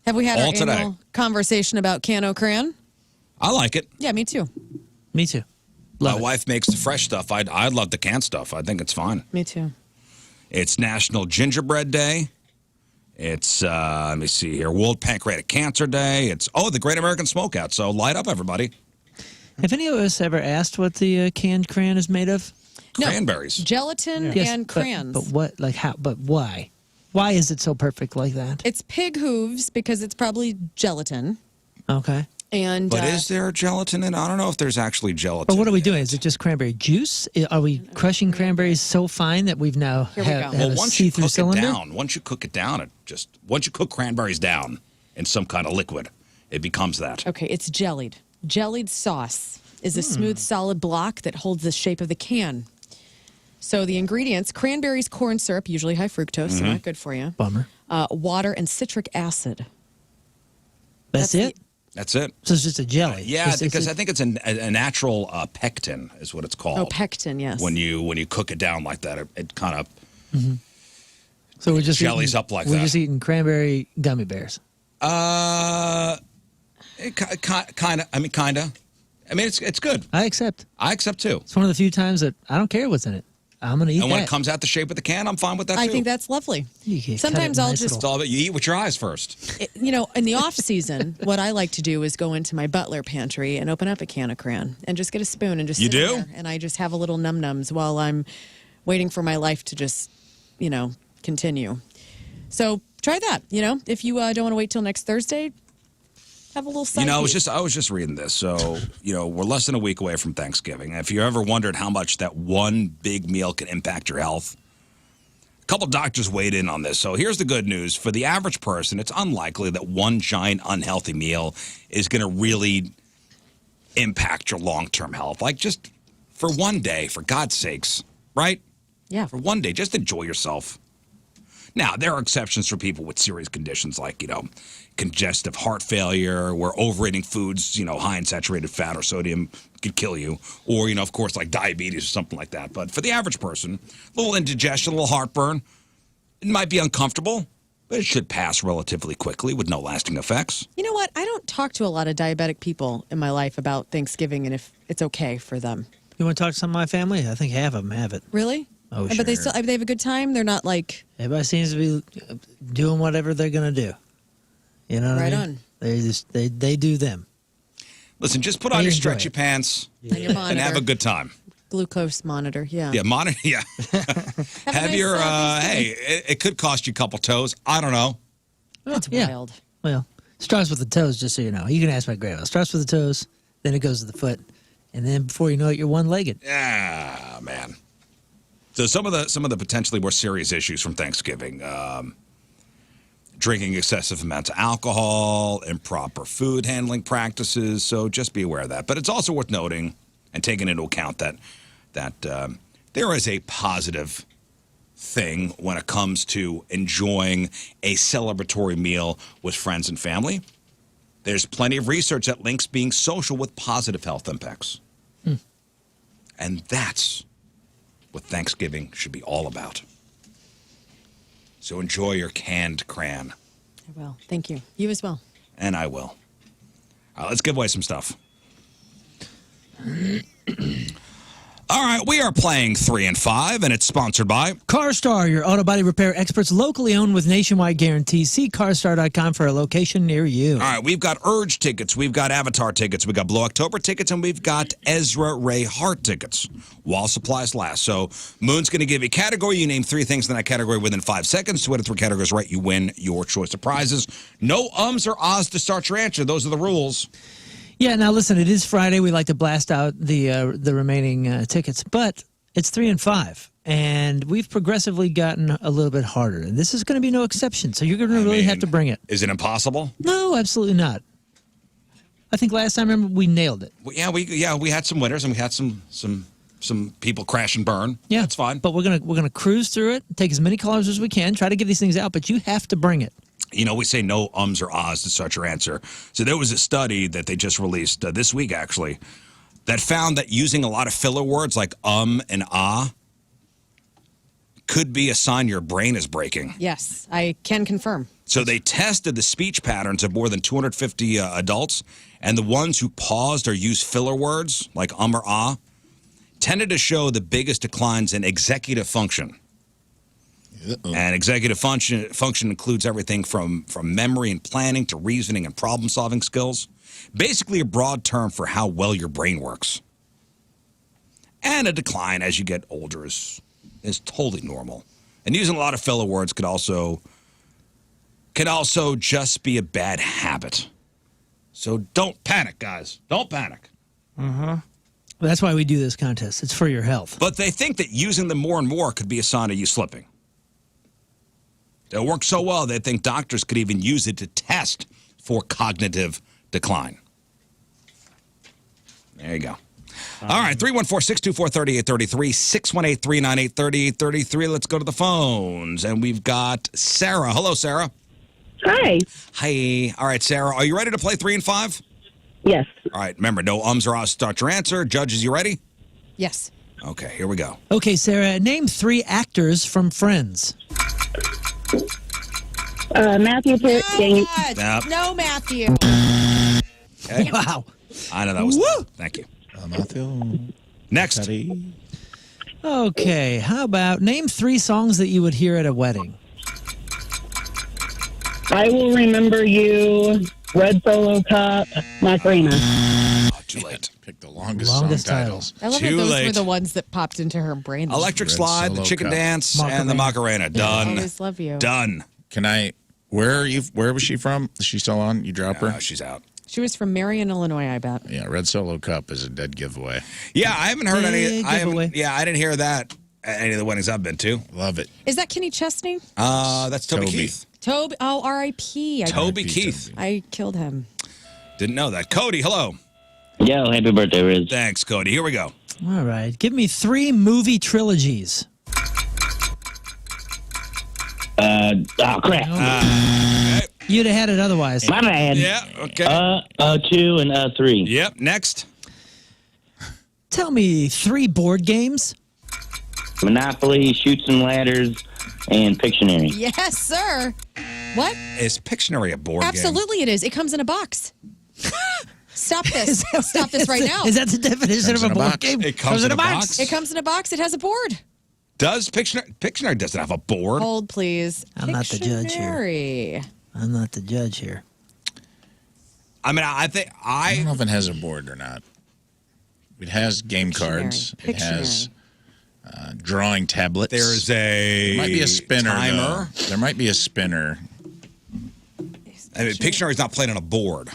Have we had All our today. annual conversation about Cano Cran? I like it. Yeah, me too. Me too. My wife makes the fresh stuff. I love the canned stuff. I think it's fine. Me too. It's National Gingerbread Day. It's, let me see here, World Pancreatic Cancer Day. It's, the Great American Smokeout. So light up, everybody. Have any of us ever asked what the canned cran is made of? Cranberries. No, gelatin Yes, and crayons. But what, like how, but why? Why is it so perfect like that? It's pig hooves because it's probably gelatin. Okay. And But is there gelatin in it? I don't know if there's actually gelatin. But what are we doing? Is it just cranberry juice? Are we crushing cranberries so fine that we've now have Well, a once you see-through cook cylinder? it down, once you cook cranberries down in some kind of liquid, it becomes that. Okay, it's jellied. Jellied sauce is a smooth, solid block that holds the shape of the can. So the ingredients, cranberries, corn syrup, usually high fructose, so not good for you. Bummer. Water and citric acid. That's it? That's it. So it's just a jelly? Yeah, because I think it's a natural pectin is what it's called. Oh, pectin, yes. When you cook it down like that, it kind of So we're just jellies up like we're that. just eating cranberry gummy bears. Kind of. I mean, it's good. I accept. I accept too. It's one of the few times that I don't care what's in it. I'm going to eat And when that. it comes out the shape of the can, I'm fine with that too. I think that's lovely. You can cut Sometimes it in I'll nice just, It's all about you eat with your eyes first. in the off season, what I like to do is go into my butler pantry and open up a can of cran and just get a spoon and just You sit do? there, and I just have a little num-nums while I'm waiting for my life to just, continue. So try that. If you don't want to wait till next Thursday, have a little side I piece. was just reading this. So, we're less than a week away from Thanksgiving. If you ever wondered how much that one big meal can impact your health, a couple doctors weighed in on this. So here's the good news. For the average person, it's unlikely that one giant unhealthy meal is going to really impact your long-term health. Like just for one day, for God's sakes, right? Yeah. For one day, just enjoy yourself. Now, there are exceptions for people with serious conditions like, congestive heart failure, where overeating foods, high in saturated fat or sodium could kill you. Or, of course, like diabetes or something like that. But for the average person, a little indigestion, a little heartburn, it might be uncomfortable, but it should pass relatively quickly with no lasting effects. You know what? I don't talk to a lot of diabetic people in my life about Thanksgiving and if it's okay for them. You want to talk to some of my family? I think half of them have it. Really? Oh, But they sure. they have a good time? They're not like... Everybody seems to be doing whatever they're going to do. You know what I mean? Right on. They do them. Listen, just put on They your enjoy stretchy it. pants On your monitor. and have a good time. Glucose monitor, yeah. Yeah, monitor. Yeah. Have a Have nice your, Thanksgiving. it could cost you a couple toes. I don't know. That's Yeah. wild. Well, starts with the toes, just so you know. You can ask my grandma. Starts with the toes, then it goes to the foot, and then before you know it, you're one-legged. Ah, man. So some of the potentially more serious issues from Thanksgiving, drinking excessive amounts of alcohol, improper food handling practices. So just be aware of that. But it's also worth noting and taking into account that there is a positive thing when it comes to enjoying a celebratory meal with friends and family. There's plenty of research that links being social with positive health impacts. And that's what Thanksgiving should be all about. So enjoy your canned cran. I will. Thank you. You as well. And I will. Let's give away some stuff. All right, we are playing 3 and 5, and it's sponsored by CarStar, your auto body repair experts, locally owned with nationwide guarantees. See carstar.com for a location near you. All right, we've got Urge tickets, we've got Avatar tickets, we've got Blue October tickets, and we've got Ezra Ray Hart tickets while supplies last. So Moon's going to give you a category. You name 3 things in that category within 5 seconds. 2 out of 3 categories right, you win your choice of prizes. No ums or ahs to start your answer. Those are the rules. Yeah, now listen, it is Friday. We like to blast out the remaining tickets, but it's 3 and 5. and we've progressively gotten a little bit harder. And this is going to be no exception, so you're going to really have to bring it. Is it impossible? No, absolutely not. I think last time, remember, we nailed it. Well, we had some winners, and we had some people crash and burn. Yeah, that's fine. But we're gonna cruise through it, take as many callers as we can, try to get these things out. But you have to bring it. You know, we say no ums or ahs to start your answer. So there was a study that they just released this week, actually, that found that using a lot of filler words like and ah could be a sign your brain is breaking. Yes, I can confirm. So they tested the speech patterns of more than 250 adults, and the ones who paused or used filler words like or ah tended to show the biggest declines in executive function. And executive function includes everything from memory and planning to reasoning and problem-solving skills. Basically a broad term for how well your brain works. And a decline as you get older is totally normal. And using a lot of filler words can also just be a bad habit. So don't panic, guys. Don't panic. That's why we do this contest. It's for your health. But they think that using them more and more could be a sign of you slipping. It works so well, they think doctors could even use it to test for cognitive decline. There you go. All right, 314-624-3833, 618-398-3833. Let's go to the phones. And we've got Sarah. Hello, Sarah. Hi. Hi. All right, Sarah, are you ready to play 3 and 5? Yes. All right, remember, no ums or ahs. Start your answer. Judges, you ready? Yes. Okay, here we go. Okay, Sarah, name 3 actors from Friends. Matthew Perry. Nope. No, Matthew. Okay. Wow. I know that was. Thank you. Matthew. Next. Okay, how about name 3 songs that you would hear at a wedding? I Will Remember You, Red Solo Cup, Macarena. Oh, too late. Pick the longest Longest song titles. I love Too that those late. were the ones that popped into her brain. Electric Red Slide, the Solo Chicken Cup. Dance, and the Macarena. I Done. always love you. Done. Can I? Where are you? Where was she from? Is she still on? You drop her? She's out. She was from Marion, Illinois, I bet. Yeah, Red Solo Cup is a dead giveaway. Yeah, I haven't heard any. Giveaway. I didn't hear that at any of the weddings I've been to. Love it. Is that Kenny Chesney? That's Toby Toby. Keith. Toby. Oh, R.I.P. Toby Keith. I killed him. Didn't know that. Cody, hello. Yo, happy birthday, Rizz. Thanks, Cody. Here we go. All right, give me 3 movie trilogies. Oh, crap. Okay. You'd have had it otherwise. My bad. Yeah, okay. 2 and 3. Yep, next. Tell me 3 board games. Monopoly, Shoots and Ladders, and Pictionary. Yes, sir. What? Is Pictionary a board game? Absolutely, it is. It comes in a box. Stop this. Stop this right now. Is that the definition of a board game? It comes in a box? It comes in a box. It has a board. Does Pictionary doesn't have a board? Hold, please. I'm not the judge here. Pictionary. I'm not the judge here. I mean, I think I don't know if it has a board or not. It has game cards. It has drawing tablets. There's There might be a spinner. timer. There might be a spinner. I mean, Pictionary's not played on a board.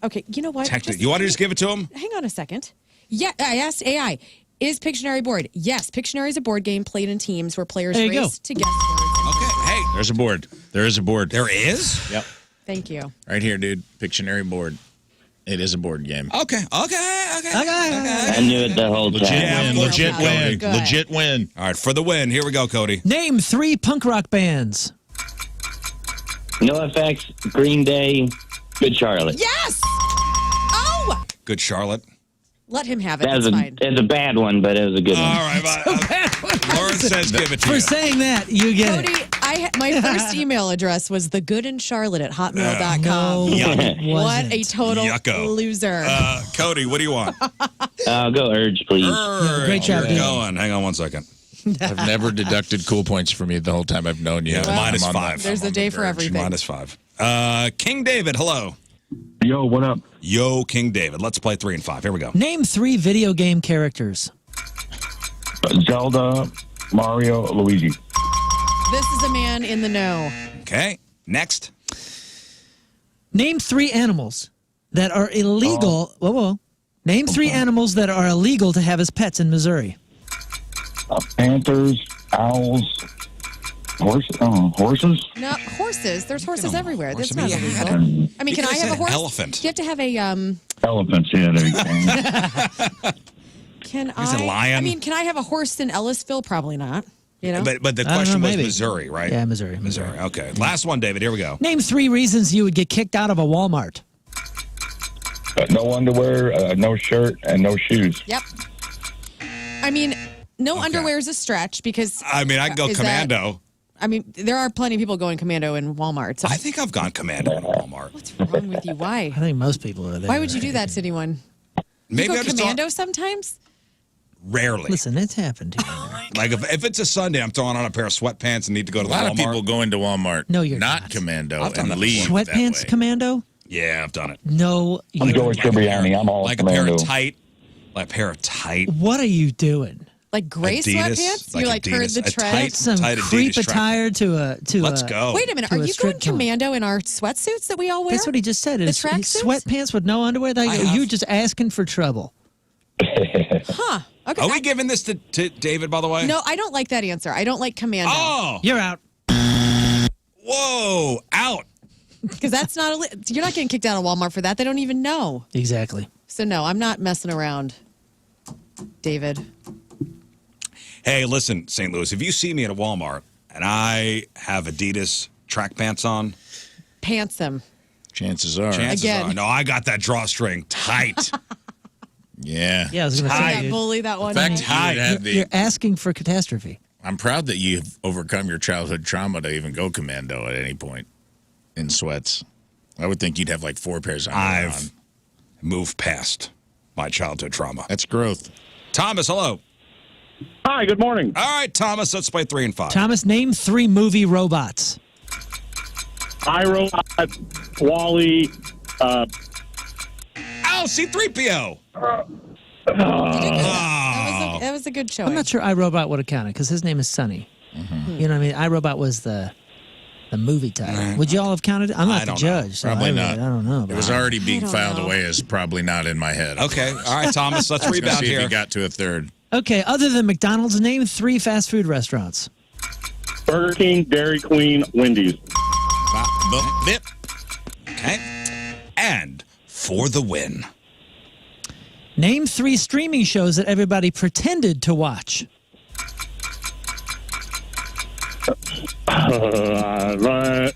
Okay, you know what? Technically, you want to just give it to him? Hang on a second. Yeah, I asked AI, is Pictionary board? Yes, Pictionary is a board game played in teams where players There you race to guess words. Okay, hey. There's a board. There is a board. There is? Yep. Thank you. Right here, dude. Pictionary board. It is a board game. Okay. I knew it the whole Legit time. win. Legit Okay, win. good. Legit win. All right, for the win. Here we go, Cody. Name 3 punk rock bands. NoFX, Green Day, Good Charlotte. Yes! Oh! Good Charlotte. Let him have it. That was It's fine. it's a bad one, but it was a good one. All right, Lauren says give it to For you. saying that, you get Cody, it. my first email address was thegoodandcharlotte@hotmail.com. What a total Yucko. loser. Cody, what do you want? Go Urge, please. Great job, Keep dude. going. Hang on one second. I've never deducted cool points from you the whole time I've known you. Yeah, minus I'm on 5. There's a day for everything. Minus 5. King David, hello. Yo, what up? Yo, King David. Let's play 3 and 5. Here we go. Name 3 video game characters. Zelda, Mario, Luigi. This is a man in the know. Okay. Next. Name 3 animals that are illegal. Whoa. Name 3 animals that are illegal to have as pets in Missouri. Panthers, owls, horses. No, horses. There's horses everywhere. That's horse. not I mean, illegal. I mean, can I You have a said horse? elephant. You have to have a Elephants, yeah. There you go. Can He's a I? lion. I mean, can I have a horse in Ellisville? Probably not. You know. But the I don't question know, was maybe. Missouri, right? Yeah, Missouri. Okay. Last one, David. Here we go. Name 3 reasons you would get kicked out of a Walmart. No underwear, no shirt, and no shoes. Yep. I mean, no underwear is a stretch because. I mean, I can go is commando. I mean, there are plenty of people going commando in Walmart. So I think I've gone commando in Walmart. what's wrong with you? Why? I think most people are there. Why would you do that to anyone? Maybe you I go just commando sometimes? rarely. Listen, it's happened to you. Like if it's a Sunday, I'm throwing on a pair of sweatpants and need to go to A the lot Walmart. of people go into Walmart. No, you're not not. commando I've done and that leave before. that Sweatpants way. commando? Yeah, I've done it. No. I'm you- George Tribbiani. I'm all Like a pair commando. of tight, What are you doing? Like gray Adidas, sweatpants? like You like heard Adidas, the a trend? tight- Some Adidas creep track. attire to a Let's go. Wait a minute. to Are a you strip going club. commando in our sweatsuits that we all wear? That's what he just said. The Is tracksuits? sweatpants with no underwear? Like, I have. you're just asking for trouble. Huh. Okay. Are we giving this to David, by the way? No, I don't like that answer. I don't like commando. Oh, You're out. whoa, out. Because that's not, you're not getting kicked out of Walmart for that. They don't even know. Exactly. So no, I'm not messing around, David. Hey, listen, St. Louis, if you see me at a Walmart and I have Adidas track pants on, Pants him. Chances are. chances Again. are, no, I got that drawstring tight. Yeah. Yeah, I was going to Did say. that dude, bully that one? In fact, night? you would have You're asking for catastrophe. I'm proud that you've overcome your childhood trauma to even go commando at any point in sweats. I would think you'd have like 4 pairs of underwear on. I've moved past my childhood trauma. That's growth. Thomas, hello. Hi, good morning. All right, Thomas, let's play 3 and 5. Thomas, name 3 movie robots. iRobot, Wally, Oh, C-3PO. That was a good showing. I'm not sure iRobot would have counted because his name is Sonny. You know what I mean? iRobot was the movie title. Would you all have counted it? I'm not I the don't know. judge. So Probably I not. don't know. It was already being filed away as probably not in my head. Okay, all right, Thomas, let's Let's rebound see if here. you got to a third. Okay, other than McDonald's, name 3 fast food restaurants. Burger King, Dairy Queen, Wendy's. Bip. Okay, and for the win. Name 3 streaming shows that everybody pretended to watch. Uh,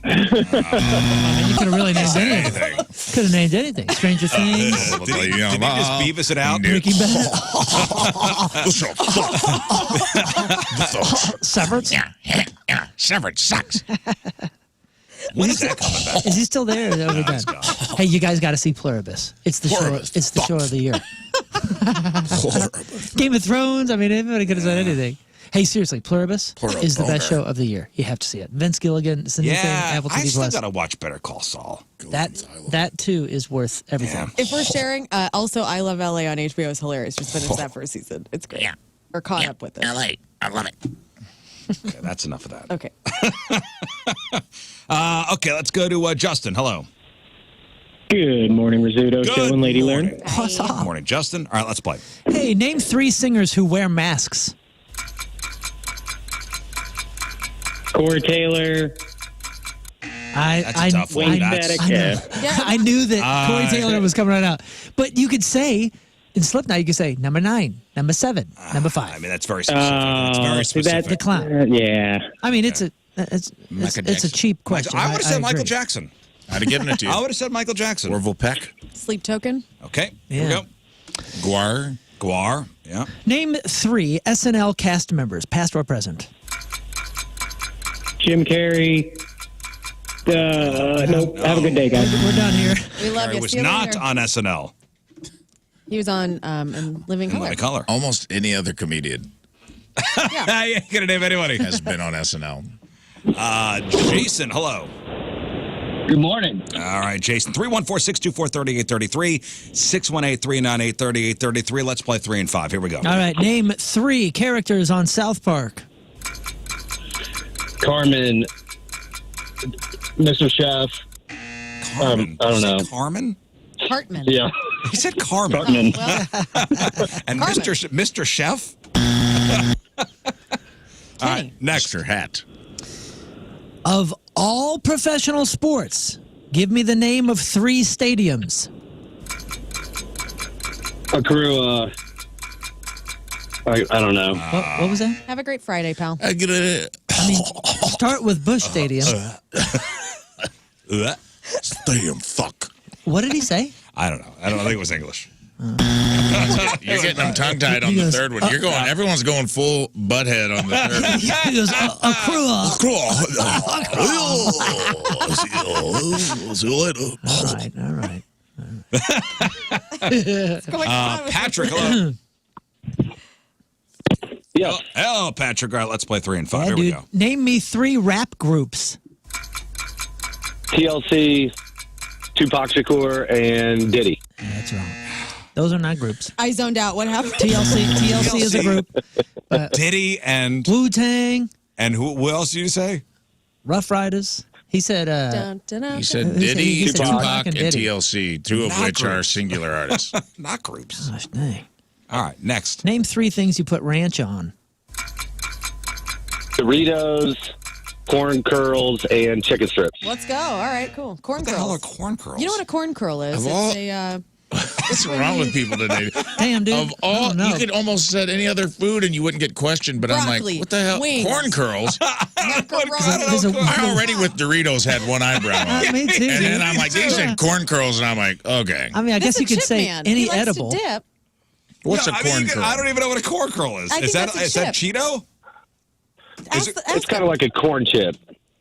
You could have really named anything. Could have named anything. Stranger Things, Did he just Beavis it out? Breaking Bad, Severance. Severance sucks. When is that coming back? Is he still there? Or is it overdone? Hey, you guys got to see Pluribus. It's the Pluribus. show. It's the show of the year. Game of Thrones. I mean, everybody could have said anything. Hey, seriously, Pluribus is the best show of the year. You have to see it. Vince Gilligan. It's the new thing. Yeah, Apple I TV still Plus. got to watch Better Call Saul. That too is worth everything. If we're sharing, also I Love LA on HBO is hilarious. Just finished that first season. It's great. Yeah. Or caught up with it. LA. I love it. Okay, that's enough of that. Okay. Okay, let's go to Justin. Hello. Good morning, Rizzuto Show and Lady Lern. What's Good up? morning, Justin. All right, let's play. Hey, name 3 singers who wear masks. Corey Taylor, That's a tough one. Wayne That's- Static. I knew that Corey Taylor was coming right out. But you could say, in Slipknot, you could say number 9, number 7, number 5. I mean, that's very specific. It's very see, specific. The clown. Yeah. I mean, it's a cheap question. I would have said Michael agree. Jackson. I'd have given it to you. I would have said Michael Jackson. Orville Peck. Sleep Token. Okay, here we Yeah. go. Guar. Guar, yeah. Name 3 SNL cast members, past or present. Jim Carrey. Nope. Have a good day, guys. We're done here. We love He you. was See you not later. on SNL. He was on in Living Color. Living Color. Almost any other comedian I ain't gonna name anybody. has been on SNL. Jason, hello. Good morning. All right, Jason. 314-624-3833. 618-398-3833. Let's play 3 and 5. Here we go. All right, name 3 characters on South Park. Carmen, Mr. Chef. Carmen. I don't Did you say know. Carmen? Hartman. Yeah. He said Carmen. Cartman. Well, And Carmen. Mr. Chef? All right, next. Mr. Hat. Of all professional sports, give me the name of 3 stadiums. Crew, I don't know. What was that? Have a great Friday, pal. I mean, start with Busch Stadium. Stadium, fuck. What did he say? I don't know. I think it was English. You're getting them tongue-tied on the third one. You're going. Everyone's going full butthead on the third one. He goes, See you later. All right. Patrick, hello. Yeah. Hello, Patrick. All right, let's play 3 and 5. Yeah, Here dude, we go. name me 3 rap groups. TLC, Tupac Shakur, and Diddy. That's wrong. Those are not groups. I zoned out. What happened? TLC is a group. Diddy and Wu-Tang. And who else did you say? Rough Riders. He said. He said Diddy, he said Tupac, and Diddy. TLC, 2 of Not which are groups. singular artists. Not groups. Gosh, dang. All right, next. Name 3 things you put ranch on. Doritos, corn curls, and chicken strips. Let's go. All right, cool. Corn What the hell are curls. corn curls? You know what a corn curl is? Of all- It's a What's wrong with people today? Damn, dude. Of all, I don't know. you could almost said any other food and you wouldn't get questioned. But I'm Broccoli, like, what the hell? wings. Corn curls. There's a- I already with Doritos had one eyebrow on. Me too. And then I'm like, they Yeah. said corn curls, and I'm like, okay. I mean, I guess you could say any edible. Dip. What's No, a I mean, corn you can- curl? I don't even know what a corn curl is. I think Is that that's a chip. Cheeto? It's kind of like a corn chip.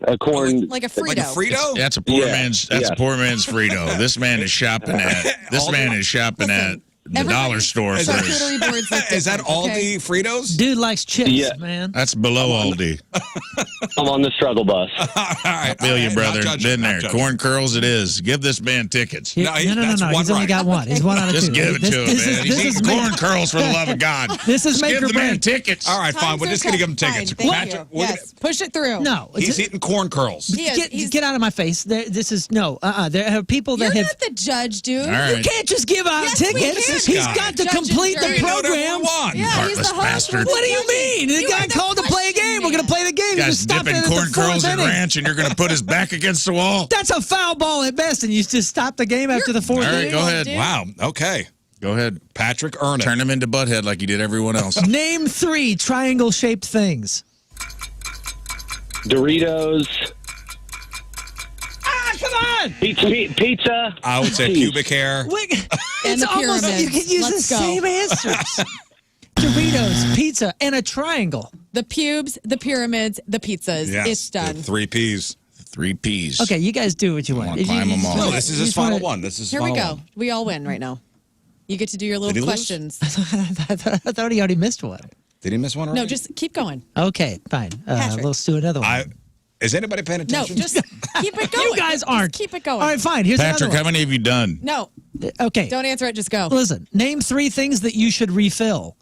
A corn. Like a Frito. Like a Frito? That's a poor Yeah, man's. That's yeah. a poor man's Frito. This man is shopping at. This man is shopping at the dollar store. Is For that, his, Charcuterie boards look is that different, Aldi okay? Fritos? Dude likes chips, Yeah. man. that's below Aldi. I'm on the struggle bus. All right. Feel you, Not brother. judging, Been not there. judging. Corn curls. It is. Give this man tickets. He- No, no. that's He's one only right. got one. He's 1 out of 2. Just give it to him, man. He This needs is make- corn curls for the love of God. This is Just make give or the man break. tickets. All right, fine. We're just going to give him Fine, tickets. thank Patrick, you. we're Yes, push it through. No, He's eating corn curls. He is. get out of my face. This is no. There are people that You're have. not the judge, dude. All right. You can't just give out Yes, we tickets. can. He's Guy. got to Judge and complete the jury. We know whatever we program. want. Yeah, he's Heartless the host. bastard. What do you mean? The You guy are the called to play a question game. We're going to play the game. You Guys just stop it dipping at the corn curls fourth in inning. ranch, and you're going to put his back against the wall. That's a foul ball at best, and you just stop the game after the 4th All right, inning. go ahead. Dude. Wow. Okay. Go ahead. Patrick, earn it. Turn him into butthead like you did everyone else. Name 3 triangle-shaped things. Doritos, Come on! pizza. I would say pubic hair. It's the almost you pyramids. can use Let's the go. same answers. Doritos, pizza, and a triangle. The pubes, the pyramids, the pizzas. Yes. It's done. The 3 Ps. 3 Ps. Okay, you guys do what you want. wanna climb them all. No, Oh, this is you his just final wanna- one. This is his Here we final go. one. We all win right now. You get to do your Did he little lose? questions. I thought he already missed one. Did he miss one already? No, just keep going. Okay, fine. Patrick. Let's do another one. Is anybody paying No, attention? just keep it going. You guys Just aren't. keep it going. All right, fine. Here's Patrick, another how many have you done? No, one. Okay. don't answer it. Just go. Listen, name 3 things that you should refill.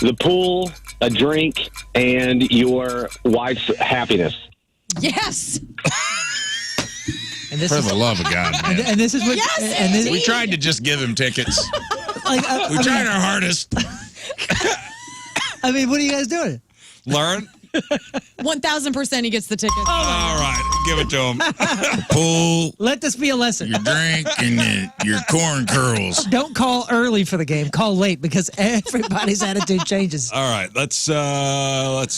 The pool, a drink, and your wife's happiness. Yes. And this For is the love of God, man. and this is what. Yes, and this, We tried to just give him tickets. like, We tried our hardest. I mean, what are you guys doing? Learn. 1,000% he gets the ticket. All right. Give it to him. Pool, Let this be a lesson. your drink, and your corn curls. Don't call early for the game. Call late because everybody's attitude changes. All right. Let's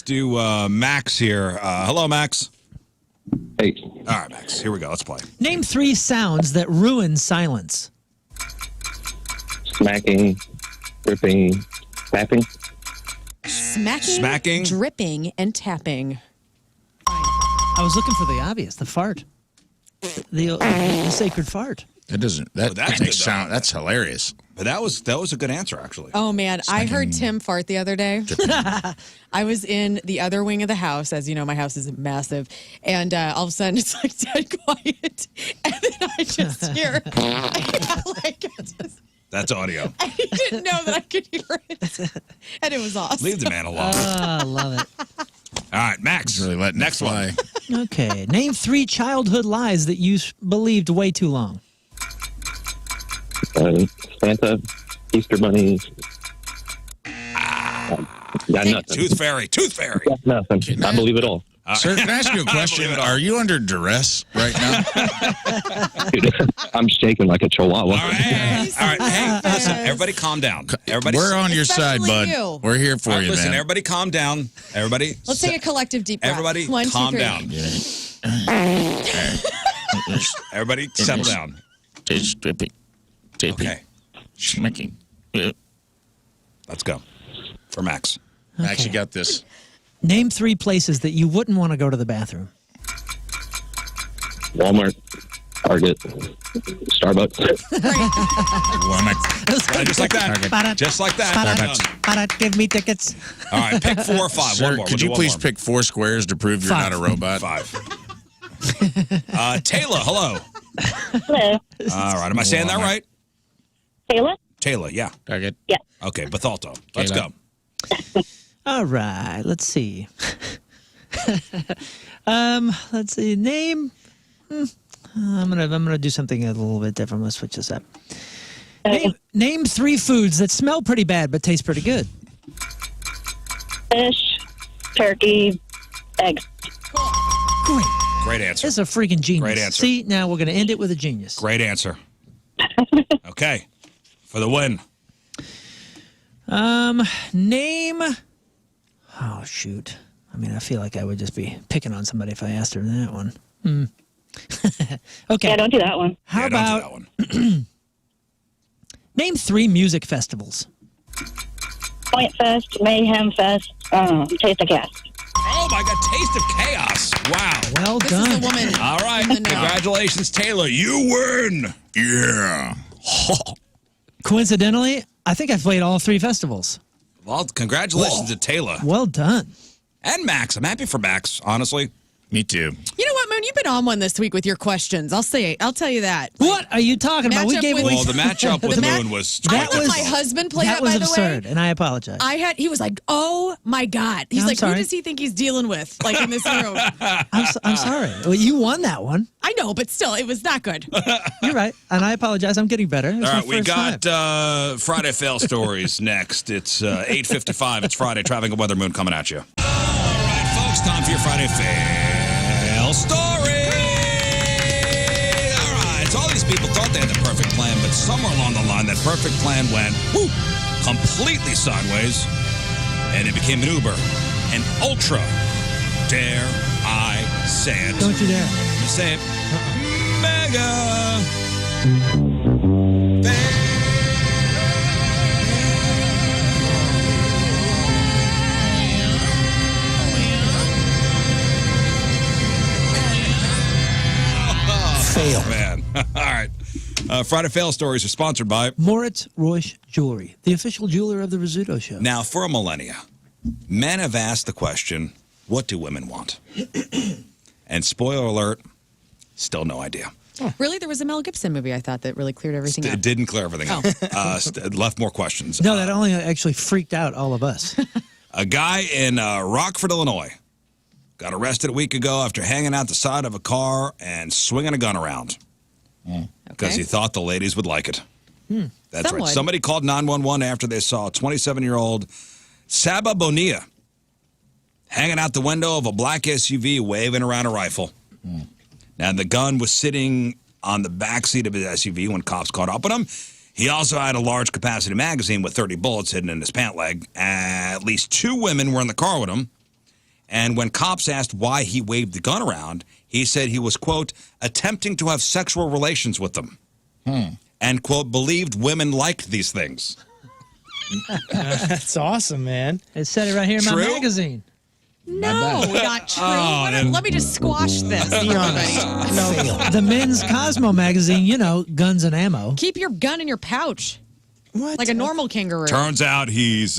do Max here. Hello, Max. Hey, All right, Max. Here we go. Let's play. Name 3 sounds that ruin silence. smacking, ripping, tapping. Smacking, dripping, and tapping. I was looking for the obvious, the fart. The sacred fart. That doesn't. That that's makes good, sound. That's hilarious. But that was a good answer, actually. Oh man, I heard Tim fart the other day. I was in the other wing of the house, as you know, my house is massive, and all of a sudden it's like dead quiet, and then I just hear, That's audio. I didn't know that I could hear it, and it was awesome. Leave the man alone. I love it. All right, Max. Really letting Next it fly. one. Okay. Name 3 childhood lies that you believed way too long. Santa, Easter bunny, Got nothing. Tooth fairy. Tooth fairy. Got nothing. I believe it all. Sir, can I ask you a question? Are you under duress right now? Dude, I'm shaking like a chihuahua. All right. Hey, listen, everybody calm down. Everybody, We're on your side, bud. you. We're here for you, listen, man. everybody calm down. Everybody. Let's take a collective deep breath. Everybody 1, 2, calm 3. down. Everybody settle down. Okay. Schmicking. Let's go. For Max. Max, you got this. Name 3 places that you wouldn't want to go to the bathroom. Walmart, Target, Starbucks. Just like that. Just like that. Give me tickets. All right, pick 4 or 5. Sir, One more. could you please pick 4 squares to prove you're 5. not a robot? 5. Taylor, hello. Hello. All right, am I saying that right? Taylor? Taylor, yeah. Target. Yeah. Okay, Bethalto. Let's go. All right, let's see. Let's see. Name. I'm gonna do something a little bit different. Let's switch this up. Name 3 foods that smell pretty bad but taste pretty good. Fish, turkey, eggs. Great. Great answer. It's a freaking genius. Great answer. See, now we're gonna end it with a genius. Great answer. Okay, for the win. Name. Oh shoot. I mean, I feel like I would just be picking on somebody if I asked her that one. Okay. Yeah, don't do that one. How Don't about do that one. name 3 music festivals? Point Fest, Mayhem Fest, Taste of Chaos. Oh my God, Taste of Chaos. Wow. Well This done. is the woman. All right. in the know. Congratulations, Taylor. You win. Yeah. Coincidentally, I think I've played all 3 festivals. Well, congratulations to Taylor. Well done. And Max. I'm happy for Max, honestly. Me too. You know what, Moon? You've been on one this week with your questions. I'll tell you that. What are you talking about? We Matchup gave with- away. Well, the matchup with The Moon was I That let was- my husband play that that, was by the absurd, way. and I apologize. He was like, oh my God. He's I'm like, sorry. who does he think he's dealing with? Like in this room. I'm sorry. Well, you won that one. I know, but still, it was not good. You're right, and I apologize. I'm getting better. It was All my right, we first got time. Friday Fail Stories next. It's 8:55. It's Friday. Traffic and Weather, Moon coming at you. All right, folks, time for your Friday Fail Story. All right, so all these people thought they had the perfect plan, but somewhere along the line, that perfect plan went completely sideways, and it became an uber, an ultra, dare I say it. Don't you dare. You say it. Mega. Fail. Oh, man. All right. Friday Fail Stories are sponsored by. Moritz Royce Jewelry, the official jeweler of the Rizzuto Show. Now, for a millennia, men have asked the question, what do women want? And spoiler alert, still no idea. Really? There was a Mel Gibson movie, I thought, that really cleared everything It up. didn't clear everything up. Left more questions. No, that only actually freaked out all of us. A guy in Rockford, Illinois, got arrested a week ago after hanging out the side of a car and swinging a gun around because Okay. he thought the ladies would like it. That's Some right. would. Somebody called 911 after they saw a 27-year-old Saba Bonilla hanging out the window of a black SUV waving around a rifle. Now, the gun was sitting on the backseat of his SUV when cops caught up with him. He also had a large capacity magazine with 30 bullets hidden in his pant leg. At least 2 women were in the car with him. And when cops asked why he waved the gun around, he said he was, quote, attempting to have sexual relations with them. And, quote, believed women liked these things. That's awesome, man. It said it right here in my True? magazine. No, not true. Let me just squash this. Everybody. The men's Cosmo magazine, you know, guns and ammo. Keep your gun in your pouch. What? Like a normal kangaroo. Turns out he's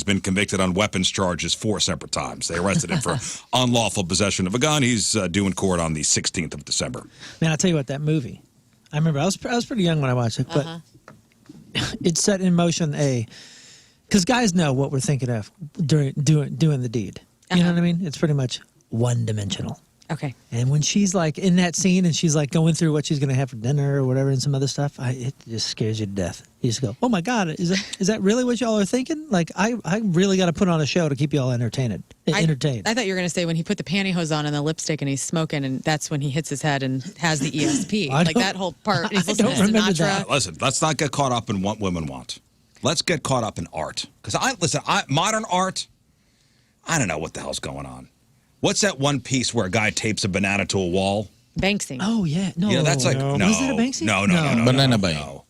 been convicted on weapons charges 4 separate times. They arrested him for unlawful possession of a gun. He's due in court on the 16th of December. Man, I'll tell you what, that movie. I remember I was pretty young when I watched it, but it set in motion because guys know what we're thinking of during doing the deed. You know what I mean? It's pretty much one-dimensional. Okay. And when she's like in that scene and she's like going through what she's going to have for dinner or whatever and some other stuff, it just scares you to death. You just go, oh my God, is that really what y'all are thinking? Like, I really got to put on a show to keep y'all entertained. I thought you were going to say when he put the pantyhose on and the lipstick and he's smoking and that's when he hits his head and has the ESP. Like that whole part. He's listening to Sinatra. Listen, let's not get caught up in what women want. Let's get caught up in art. Because modern art, I don't know what the hell's going on. What's that one piece where a guy tapes a banana to a wall? Banksy. Oh, yeah. No. That's like, no. Is it a Banksy? No. Banana bank.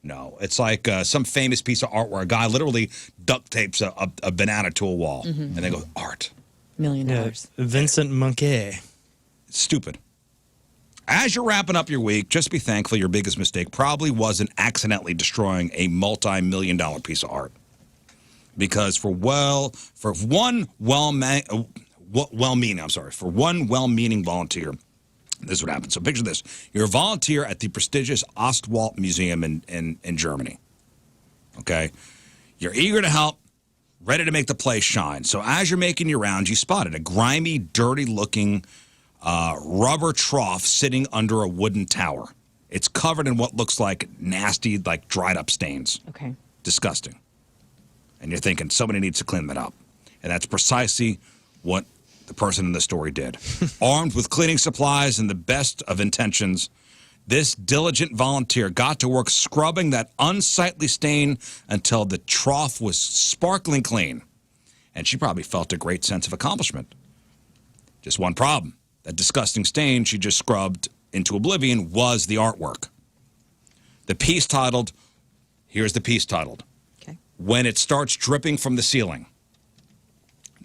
No. It's like some famous piece of art where a guy literally duct tapes a banana to a wall. And they go, art. $1 million. Yeah, Vincent Monkey. Stupid. As you're wrapping up your week, just be thankful your biggest mistake probably wasn't accidentally destroying a multi-million-dollar piece of art. Because for one well-meaning volunteer, this is what happened. So picture this. You're a volunteer at the prestigious Ostwald Museum in Germany. Okay? You're eager to help, ready to make the place shine. So as you're making your rounds, you spotted a grimy, dirty-looking rubber trough sitting under a wooden tower. It's covered in what looks like nasty, like dried-up stains. Okay. Disgusting. And you're thinking, somebody needs to clean that up. And that's precisely what the person in the story did. Armed with cleaning supplies and the best of intentions, this diligent volunteer got to work scrubbing that unsightly stain until the trough was sparkling clean. And she probably felt a great sense of accomplishment. Just one problem. That disgusting stain she just scrubbed into oblivion was the artwork. Here's the piece titled, okay. When It Starts Dripping from the Ceiling.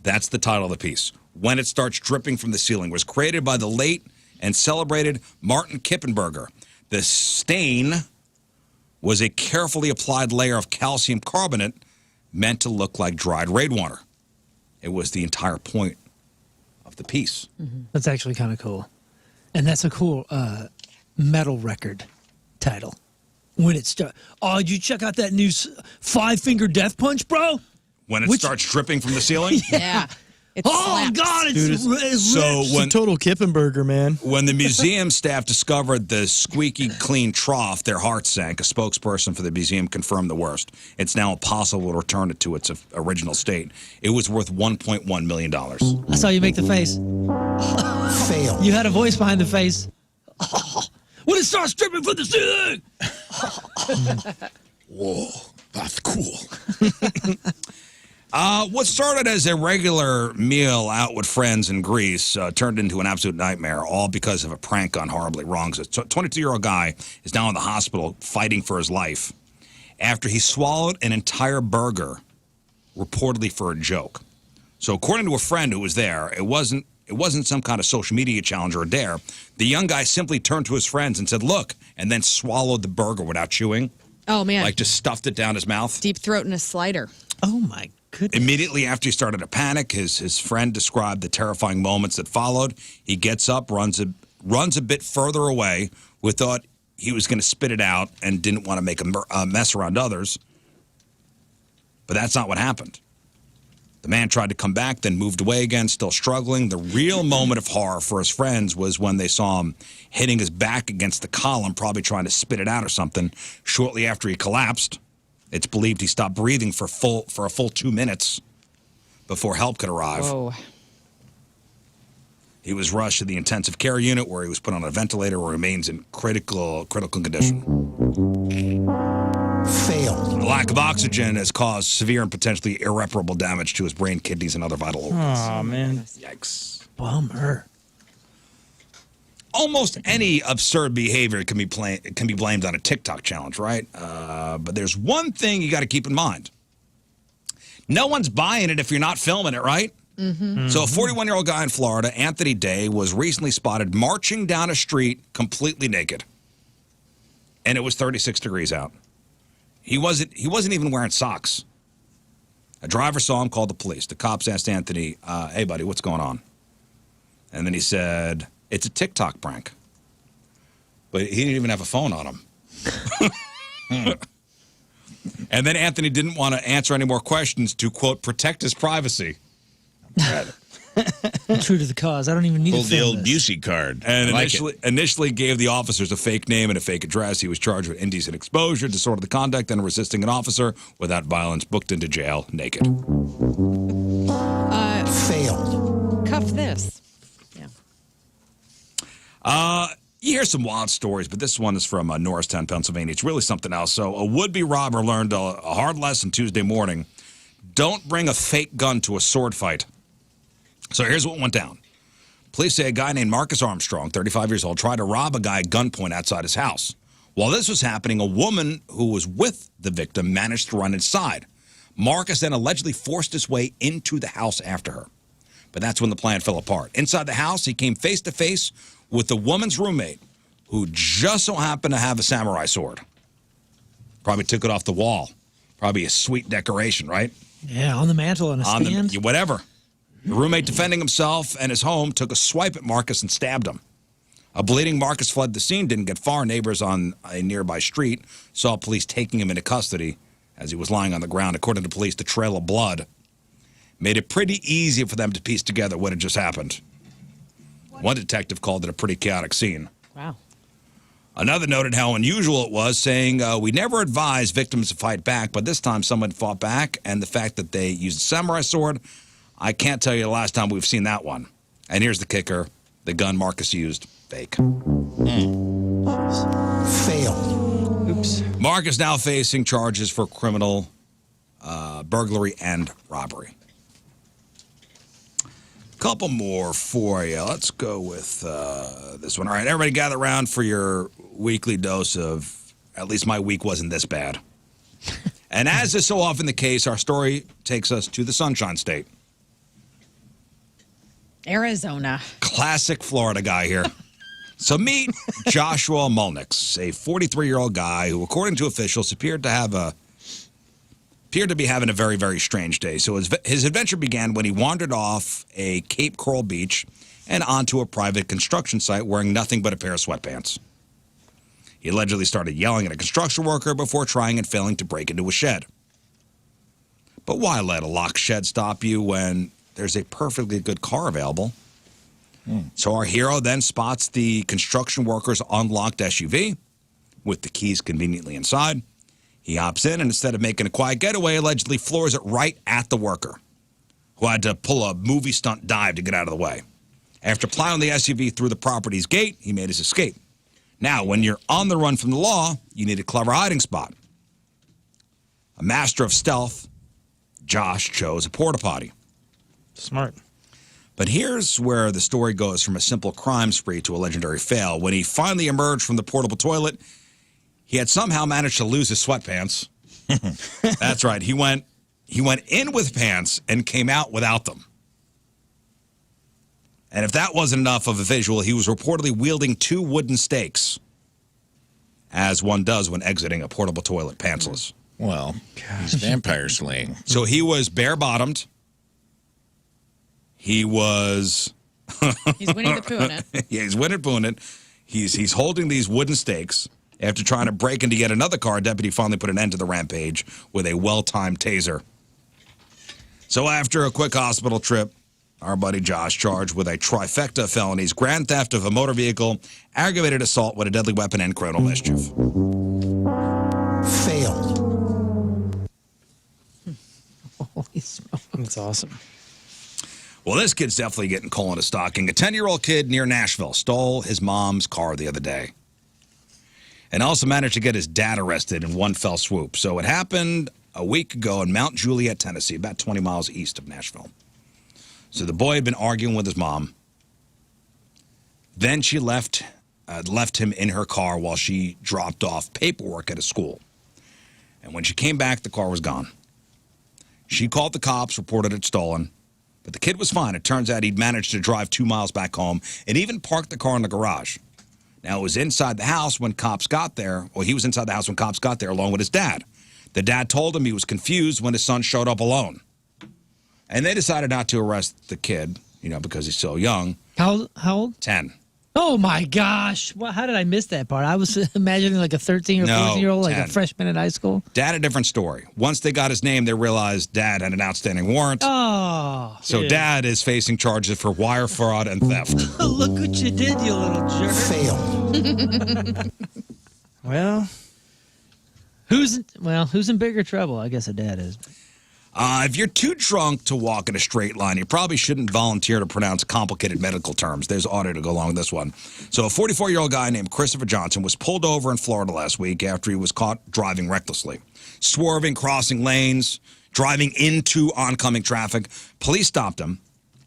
That's the title of the piece. When It Starts Dripping from the Ceiling was created by the late and celebrated Martin Kippenberger. The stain was a carefully applied layer of calcium carbonate meant to look like dried rainwater. It was the entire point of the piece. Mm-hmm. That's actually kind of cool. And that's a cool metal record title. When it starts. Oh, did you check out that new Five-Finger Death Punch, bro? When it starts dripping from the ceiling? Yeah. God, it's when total Kippenberger, man. When the museum staff discovered the squeaky clean trough, their hearts sank. A spokesperson for the museum confirmed the worst. It's now impossible to return it to its original state. It was worth $1.1 million. I saw you make the face. Fail. You had a voice behind the face. When it starts dripping from the ceiling. Whoa, that's cool. What started as a regular meal out with friends in Greece turned into an absolute nightmare, all because of a prank gone horribly wrong. So a 22-year-old guy is now in the hospital fighting for his life after he swallowed an entire burger, reportedly for a joke. So according to a friend who was there, it wasn't some kind of social media challenge or a dare. The young guy simply turned to his friends and said, look, and then swallowed the burger without chewing. Oh, man. Like just stuffed it down his mouth. Deepthroatin a slider. Oh, my goodness. Immediately after he started to panic, his friend described the terrifying moments that followed. He gets up, runs a bit further away. We thought he was going to spit it out and didn't want to make a mess around others. But that's not what happened. The man tried to come back, then moved away again, still struggling. The real moment of horror for his friends was when they saw him hitting his back against the column, probably trying to spit it out or something. Shortly after he collapsed, it's believed he stopped breathing for a full 2 minutes before help could arrive. Whoa. He was rushed to the intensive care unit where he was put on a ventilator where he remains in critical condition. Failed. The lack of oxygen has caused severe and potentially irreparable damage to his brain, kidneys, and other vital organs. Oh, man. Yikes. Bummer. Almost any absurd behavior can be blamed on a TikTok challenge, right? But there's one thing you got to keep in mind. No one's buying it if you're not filming it, right? Mm-hmm. So a 41-year-old guy in Florida, Anthony Day, was recently spotted marching down a street completely naked. And it was 36 degrees out. He wasn't even wearing socks. A driver saw him, called the police. The cops asked Anthony, hey, buddy, what's going on? And then he said, it's a TikTok prank. But he didn't even have a phone on him. And then Anthony didn't want to answer any more questions to, quote, protect his privacy. True to the cause. I don't even need to Pulled the film old this. Busey card. And I like initially gave the officers a fake name and a fake address. He was charged with indecent exposure, disorderly conduct, and resisting an officer without violence, booked into jail naked. Failed. Cuff this. Yeah. You hear some wild stories, but this one is from Norristown, Pennsylvania. It's really something else. So a would-be robber learned a hard lesson Tuesday morning. Don't bring a fake gun to a sword fight. So here's what went down. Police say a guy named Marcus Armstrong, 35 years old, tried to rob a guy at gunpoint outside his house. While this was happening, a woman who was with the victim managed to run inside. Marcus then allegedly forced his way into the house after her. But that's when the plan fell apart. Inside the house, he came face-to-face with the woman's roommate, who just so happened to have a samurai sword. Probably took it off the wall. Probably a sweet decoration, right? Yeah, on the mantle on a stand. Whatever. The roommate, defending himself and his home, took a swipe at Marcus and stabbed him. A bleeding Marcus fled the scene, didn't get far. Neighbors on a nearby street saw police taking him into custody as he was lying on the ground. According to police, the trail of blood made it pretty easy for them to piece together what had just happened. One detective called it a pretty chaotic scene. Wow. Another noted how unusual it was, saying, we never advise victims to fight back, but this time someone fought back, and the fact that they used a samurai sword, I can't tell you the last time we've seen that one. And here's the kicker. The gun Marcus used, fake. Failed. Oops. Marcus now facing charges for criminal burglary and robbery. Couple more for you. Let's go with this one. All right, everybody gather around for your weekly dose of, at least my week wasn't this bad. And as is so often the case, our story takes us to the Sunshine State. Arizona. Classic Florida guy here. So meet Joshua Mulnix, a 43-year-old guy who, according to officials, appeared to be having a very, very strange day. So his adventure began when he wandered off a Cape Coral beach and onto a private construction site wearing nothing but a pair of sweatpants. He allegedly started yelling at a construction worker before trying and failing to break into a shed. But why let a locked shed stop you when there's a perfectly good car available? So our hero then spots the construction worker's unlocked SUV with the keys conveniently inside. He hops in and instead of making a quiet getaway, allegedly floors it right at the worker, who had to pull a movie stunt dive to get out of the way. After plowing the SUV through the property's gate, he made his escape. Now, when you're on the run from the law, you need a clever hiding spot. A master of stealth, Josh chose a porta potty. Smart. But here's where the story goes from a simple crime spree to a legendary fail. When he finally emerged from the portable toilet, he had somehow managed to lose his sweatpants. That's right. He went in with pants and came out without them. And if that wasn't enough of a visual, he was reportedly wielding 2 wooden stakes, as one does when exiting a portable toilet pantsless. Well, he's vampire slaying. So he was bare-bottomed. He was... He's Winnie the Pooh in it. Yeah, he's Winnie the Pooh in it. He's holding these wooden stakes. After trying to break into yet another car, deputy finally put an end to the rampage with a well-timed taser. So after a quick hospital trip, our buddy Josh charged with a trifecta of felonies: grand theft of a motor vehicle, aggravated assault with a deadly weapon, and criminal mischief. Failed. Holy smokes. That's awesome. Well, this kid's definitely getting coal in his stocking. A 10-year-old kid near Nashville stole his mom's car the other day, and also managed to get his dad arrested in one fell swoop. So it happened a week ago in Mount Juliet, Tennessee, about 20 miles east of Nashville. So the boy had been arguing with his mom. Then she left him in her car while she dropped off paperwork at a school. And when she came back, the car was gone. She called the cops, reported it stolen. But the kid was fine. It turns out he'd managed to drive 2 miles back home and even parked the car in the garage. Now, it was inside the house when cops got there. Well, he was inside the house when cops got there along with his dad. The dad told him he was confused when his son showed up alone. And they decided not to arrest the kid, because he's so young. How old? 10. Oh, my gosh. Well, how did I miss that part? I was imagining like a 13 or 14-year-old, like 10. a freshman in high school. Dad, a different story. Once they got his name, they realized Dad had an outstanding warrant. Oh. So Dad is facing charges for wire fraud and theft. Look what you did, you little jerk. Fail. Well, who's in bigger trouble? I guess a dad is. If you're too drunk to walk in a straight line, you probably shouldn't volunteer to pronounce complicated medical terms. There's audio to go along with this one. So a 44-year-old guy named Christopher Johnson was pulled over in Florida last week after he was caught driving recklessly, swerving, crossing lanes, driving into oncoming traffic. Police stopped him,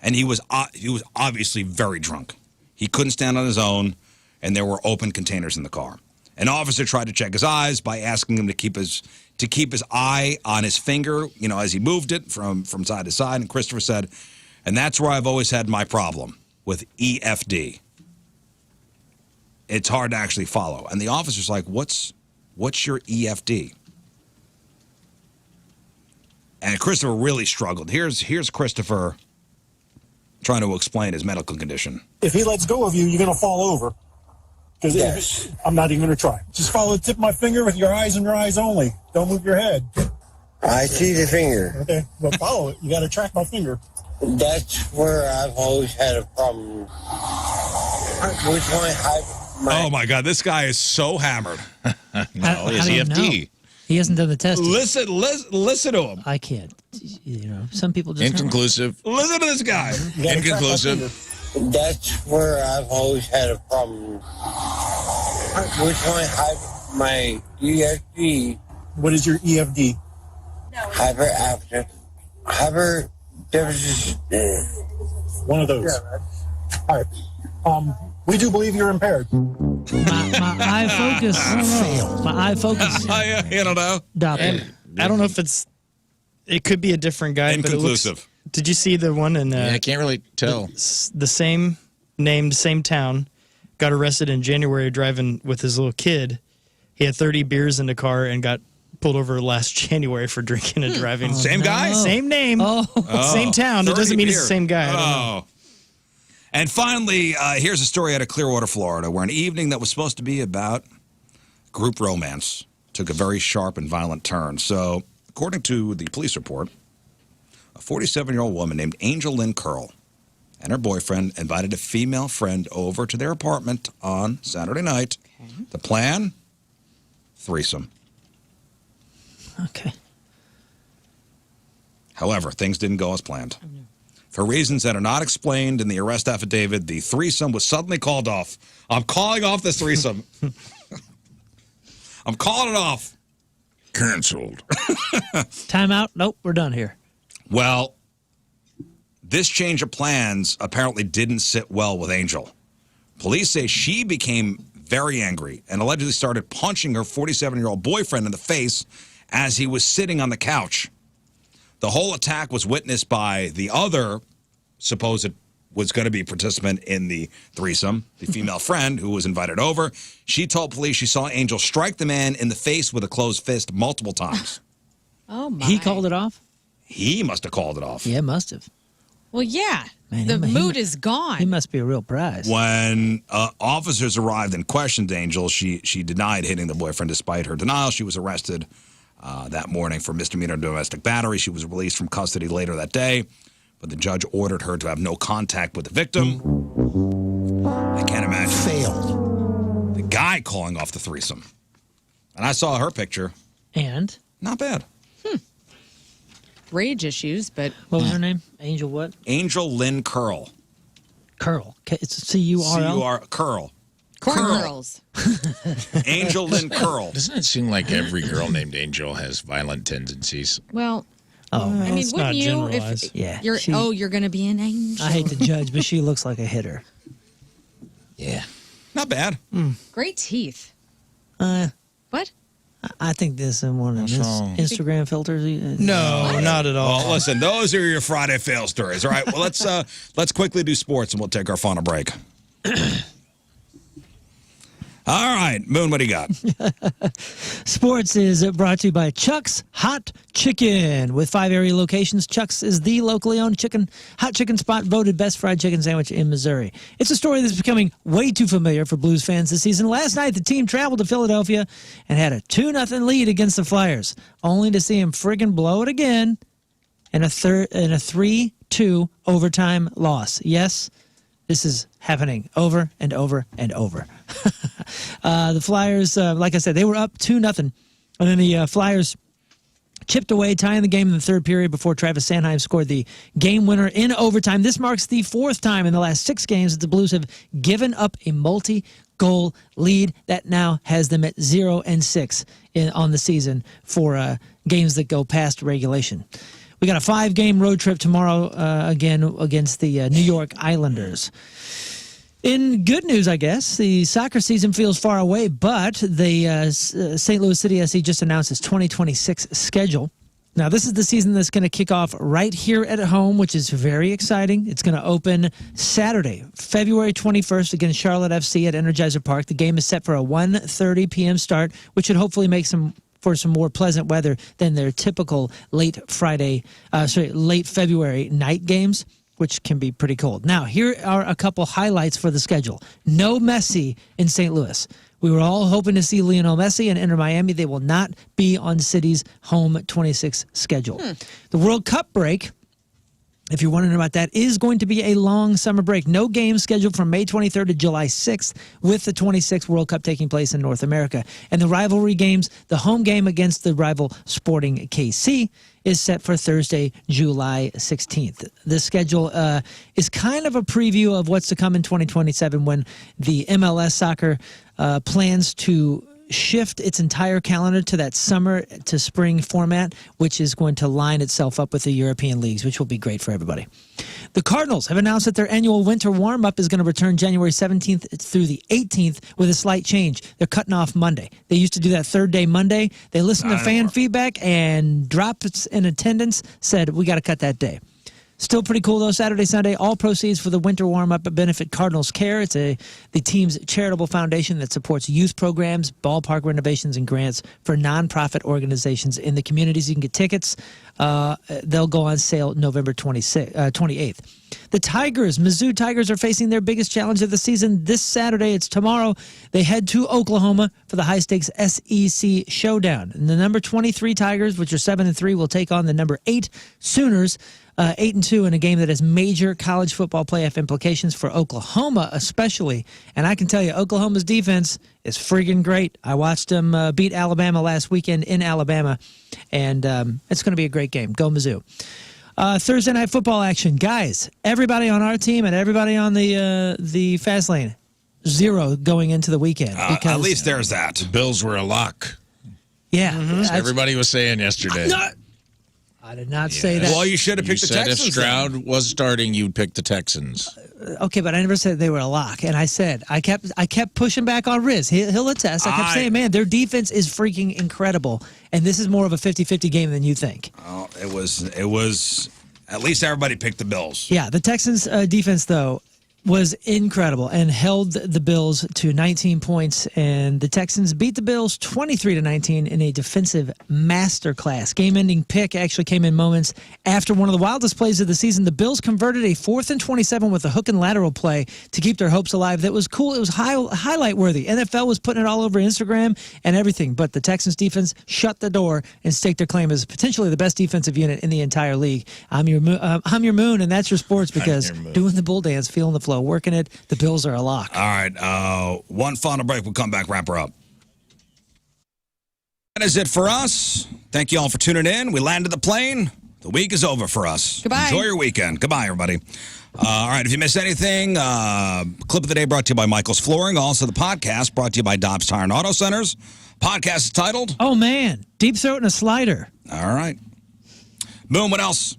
and he was obviously very drunk. He couldn't stand on his own, and there were open containers in the car. An officer tried to check his eyes by asking him to keep his eye on his finger, as he moved it from side to side. And Christopher said, and that's where I've always had my problem with EFD. It's hard to actually follow. And the officer's like, what's your EFD? And Christopher really struggled. Here's Christopher trying to explain his medical condition. If he lets go of you, you're going to fall over. Because I'm not even going to try. Just follow the tip of my finger with your eyes and your eyes only. Don't move your head. I see the finger. Okay, well, follow it. You got to track my finger. That's where I've always had a problem. Which one? Oh, my God. This guy is so hammered. No, he's EFD. He hasn't done the test. Listen to him. I can't. Some people just Inconclusive. Listen to this guy. Inconclusive. That's where I've always had a problem. Which one? My EFD. What is your EFD? Hyperactive. Hyper. One of those. All right. We do believe you're impaired. My eye focus. My eye focus. I don't know. I don't know if it could be a different guy. Inconclusive. But it looks, did you see the one in? I can't really tell. The same named, same town, got arrested in January driving with his little kid. He had 30 beers in the car and got pulled over last January for drinking and driving. Same guy? Same name. Same town. It doesn't mean it's the same guy. I don't know. And finally, here's a story out of Clearwater, Florida, where an evening that was supposed to be about group romance took a very sharp and violent turn. So, according to the police report, a 47-year-old woman named Angel Lynn Curl and her boyfriend invited a female friend over to their apartment on Saturday night. Okay. The plan? Threesome. Okay. However, things didn't go as planned. For reasons that are not explained in the arrest affidavit, the threesome was suddenly called off. I'm calling off this threesome. I'm calling it off. Canceled. Time out. Nope, we're done here. Well, this change of plans apparently didn't sit well with Angel. Police say she became very angry and allegedly started punching her 47-year-old boyfriend in the face as he was sitting on the couch. The whole attack was witnessed by the other supposed was going to be participant in the threesome, the female friend who was invited over. She told police she saw Angel strike the man in the face with a closed fist multiple times. Oh, my. He called it off? He must have called it off. Yeah, must have. Well, yeah. Man, the mood is gone. He must be a real prize. When officers arrived and questioned Angel, she denied hitting the boyfriend. Despite her denial, she was arrested that morning for misdemeanor domestic battery. She was released from custody later that day, but the judge ordered her to have no contact with the victim. I can't imagine. Failed. The guy calling off the threesome. And I saw her picture. And? Not bad. Rage issues, but... What was her name? Angel what? Angel Lynn Curl. Curl. It's C-U-R-L? C-U-R, Curl. Corn girls. Angel Lynn Curl. Doesn't it seem like every girl named Angel has violent tendencies? Well, I mean, wouldn't you? If you're going to be an angel. I hate to judge, but she looks like a hitter. Yeah. Not bad. Great teeth. What? I think this is one of those Instagram filters. No, not at all. Well, listen, those are your Friday fail stories. All right, well, let's quickly do sports, and we'll take our final break. All right, Moon, what do you got? Sports is brought to you by Chuck's Hot Chicken. With 5 area locations, Chuck's is the locally owned hot chicken spot voted best fried chicken sandwich in Missouri. It's a story that's becoming way too familiar for Blues fans this season. Last night, the team traveled to Philadelphia and had a 2-0 lead against the Flyers, only to see him friggin' blow it again in a 3-2 overtime loss. Yes, this is happening over and over and over. The Flyers, like I said, they were up 2-0. And then the Flyers chipped away, tying the game in the third period before Travis Sanheim scored the game winner in overtime. This marks the 4th time in the last 6 games that the Blues have given up a multi-goal lead. That now has them at 0-6 on the season for games that go past regulation. We got a 5-game road trip tomorrow again against the New York Islanders. In good news, I guess, the soccer season feels far away, but the St. Louis City SC just announced its 2026 schedule. Now, this is the season that's going to kick off right here at home, which is very exciting. It's going to open Saturday, February 21st against Charlotte FC at Energizer Park. The game is set for a 1:30 p.m. start, which should hopefully make for some more pleasant weather than their typical late February night games, which can be pretty cold. Now, here are a couple highlights for the schedule. No Messi in St. Louis. We were all hoping to see Lionel Messi and Inter Miami. They will not be on City's home 26 schedule. The World Cup break, if you're wondering about that, is going to be a long summer break. No games scheduled from May 23rd to July 6th, with the 26th World Cup taking place in North America. And the rivalry games, the home game against the rival Sporting KC is set for Thursday, July 16th. The schedule is kind of a preview of what's to come in 2027 when the MLS soccer plans to shift its entire calendar to that summer to spring format, which is going to line itself up with the European leagues, which will be great for everybody. The Cardinals have announced that their annual winter warm-up is going to return January 17th through the 18th with a slight change. They're cutting off Monday. They used to do that third day Monday. They listened to fan feedback and dropped in attendance, said, we got to cut that day. Still pretty cool, though. Saturday, Sunday, all proceeds for the winter warm-up benefit Cardinals Care. It's the team's charitable foundation that supports youth programs, ballpark renovations, and grants for nonprofit organizations in the communities. You can get tickets. They'll go on sale November 28th. The Tigers, Mizzou Tigers, are facing their biggest challenge of the season this Saturday. It's tomorrow. They head to Oklahoma for the high-stakes SEC Showdown. And the number 23 Tigers, which are 7-3, will take on the number 8 Sooners, 8-2 in a game that has major college football playoff implications for Oklahoma especially. And I can tell you, Oklahoma's defense is friggin' great. I watched them beat Alabama last weekend in Alabama, and it's going to be a great game. Go Mizzou. Thursday night football action. Guys, everybody on our team and everybody on the fast lane, 0 going into the weekend. Because, at least there's that. The Bills were a lock. Yeah. That's what everybody was saying yesterday. I did not say that. Well, you should have picked the Texans. If Stroud was starting, you'd pick the Texans. Okay, but I never said they were a lock. And I said, I kept pushing back on Rizz. He'll attest. I kept saying, man, their defense is freaking incredible. And this is more of a 50-50 game than you think. Oh, it was, at least everybody picked the Bills. Yeah, the Texans' defense, though, was incredible and held the Bills to 19 points, and the Texans beat the Bills 23-19 in a defensive masterclass. Game-ending pick actually came in moments after one of the wildest plays of the season. The Bills converted a 4th and 27 with a hook and lateral play to keep their hopes alive. That was cool. It was highlight-worthy. NFL was putting it all over Instagram and everything, but the Texans defense shut the door and staked their claim as potentially the best defensive unit in the entire league. I'm your Moon, and that's your sports, because doing the bull dance, feeling the flow, working it, the Bills are a lock. All right, one final break. We'll come back, wrap her up. That is it for us. Thank you all for tuning in. We landed the plane. The week is over for us. Goodbye. Enjoy your weekend. Goodbye, everybody. All right, if you missed anything, clip of the day brought to you by Michael's Flooring. Also, the podcast brought to you by Dobbs Tire and Auto Centers. Podcast is titled, Oh, man, Deepthroatin a Slider. All right. Moon, what else?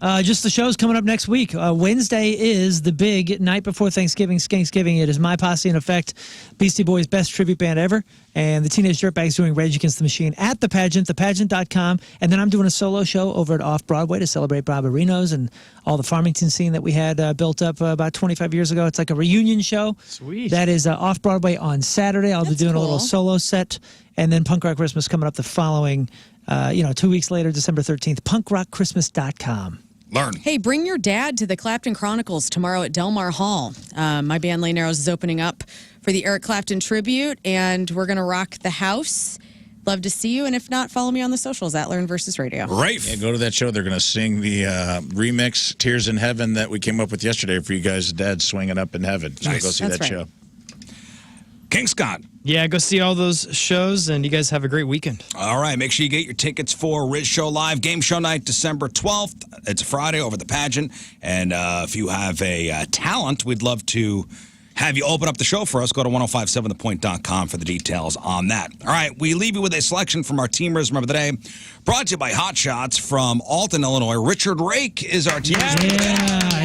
Just the shows coming up next week. Wednesday is the big night before Thanksgiving, Skanksgiving. It is My Posse in Effect, Beastie Boys' best tribute band ever. And the Teenage Dirtbags doing Rage Against the Machine at the pageant, thepageant.com. And then I'm doing a solo show over at Off-Broadway to celebrate Barbarinos and all the Farmington scene that we had built up about 25 years ago. It's like a reunion show. Sweet. That is Off-Broadway on Saturday. I'll be doing a little solo set. And then Punk Rock Christmas coming up the following, 2 weeks later, December 13th, punkrockchristmas.com. Learn. Hey, bring your dad to the Clapton Chronicles tomorrow at Del Mar Hall. My band Lane Arrows is opening up for the Eric Clapton tribute, and we're going to rock the house. Love to see you, and if not, follow me on the socials at Lern versus Radio. Rafe. Yeah, go to that show. They're going to sing the remix Tears in Heaven that we came up with yesterday for you guys' dad swinging up in heaven. So Nice. go see that show. King Scott. Yeah, go see all those shows, and you guys have a great weekend. All right, make sure you get your tickets for Rizz Show Live Game Show Night, December 12th. It's a Friday over the pageant. And if you have a talent, we'd love to have you open up the show for us. Go to 1057thepoint.com for the details on that. All right, we leave you with a selection from our Teamers Remember the Day, brought to you by Hot Shots from Alton, Illinois. Richard Rake is our Teamers Remember the Day.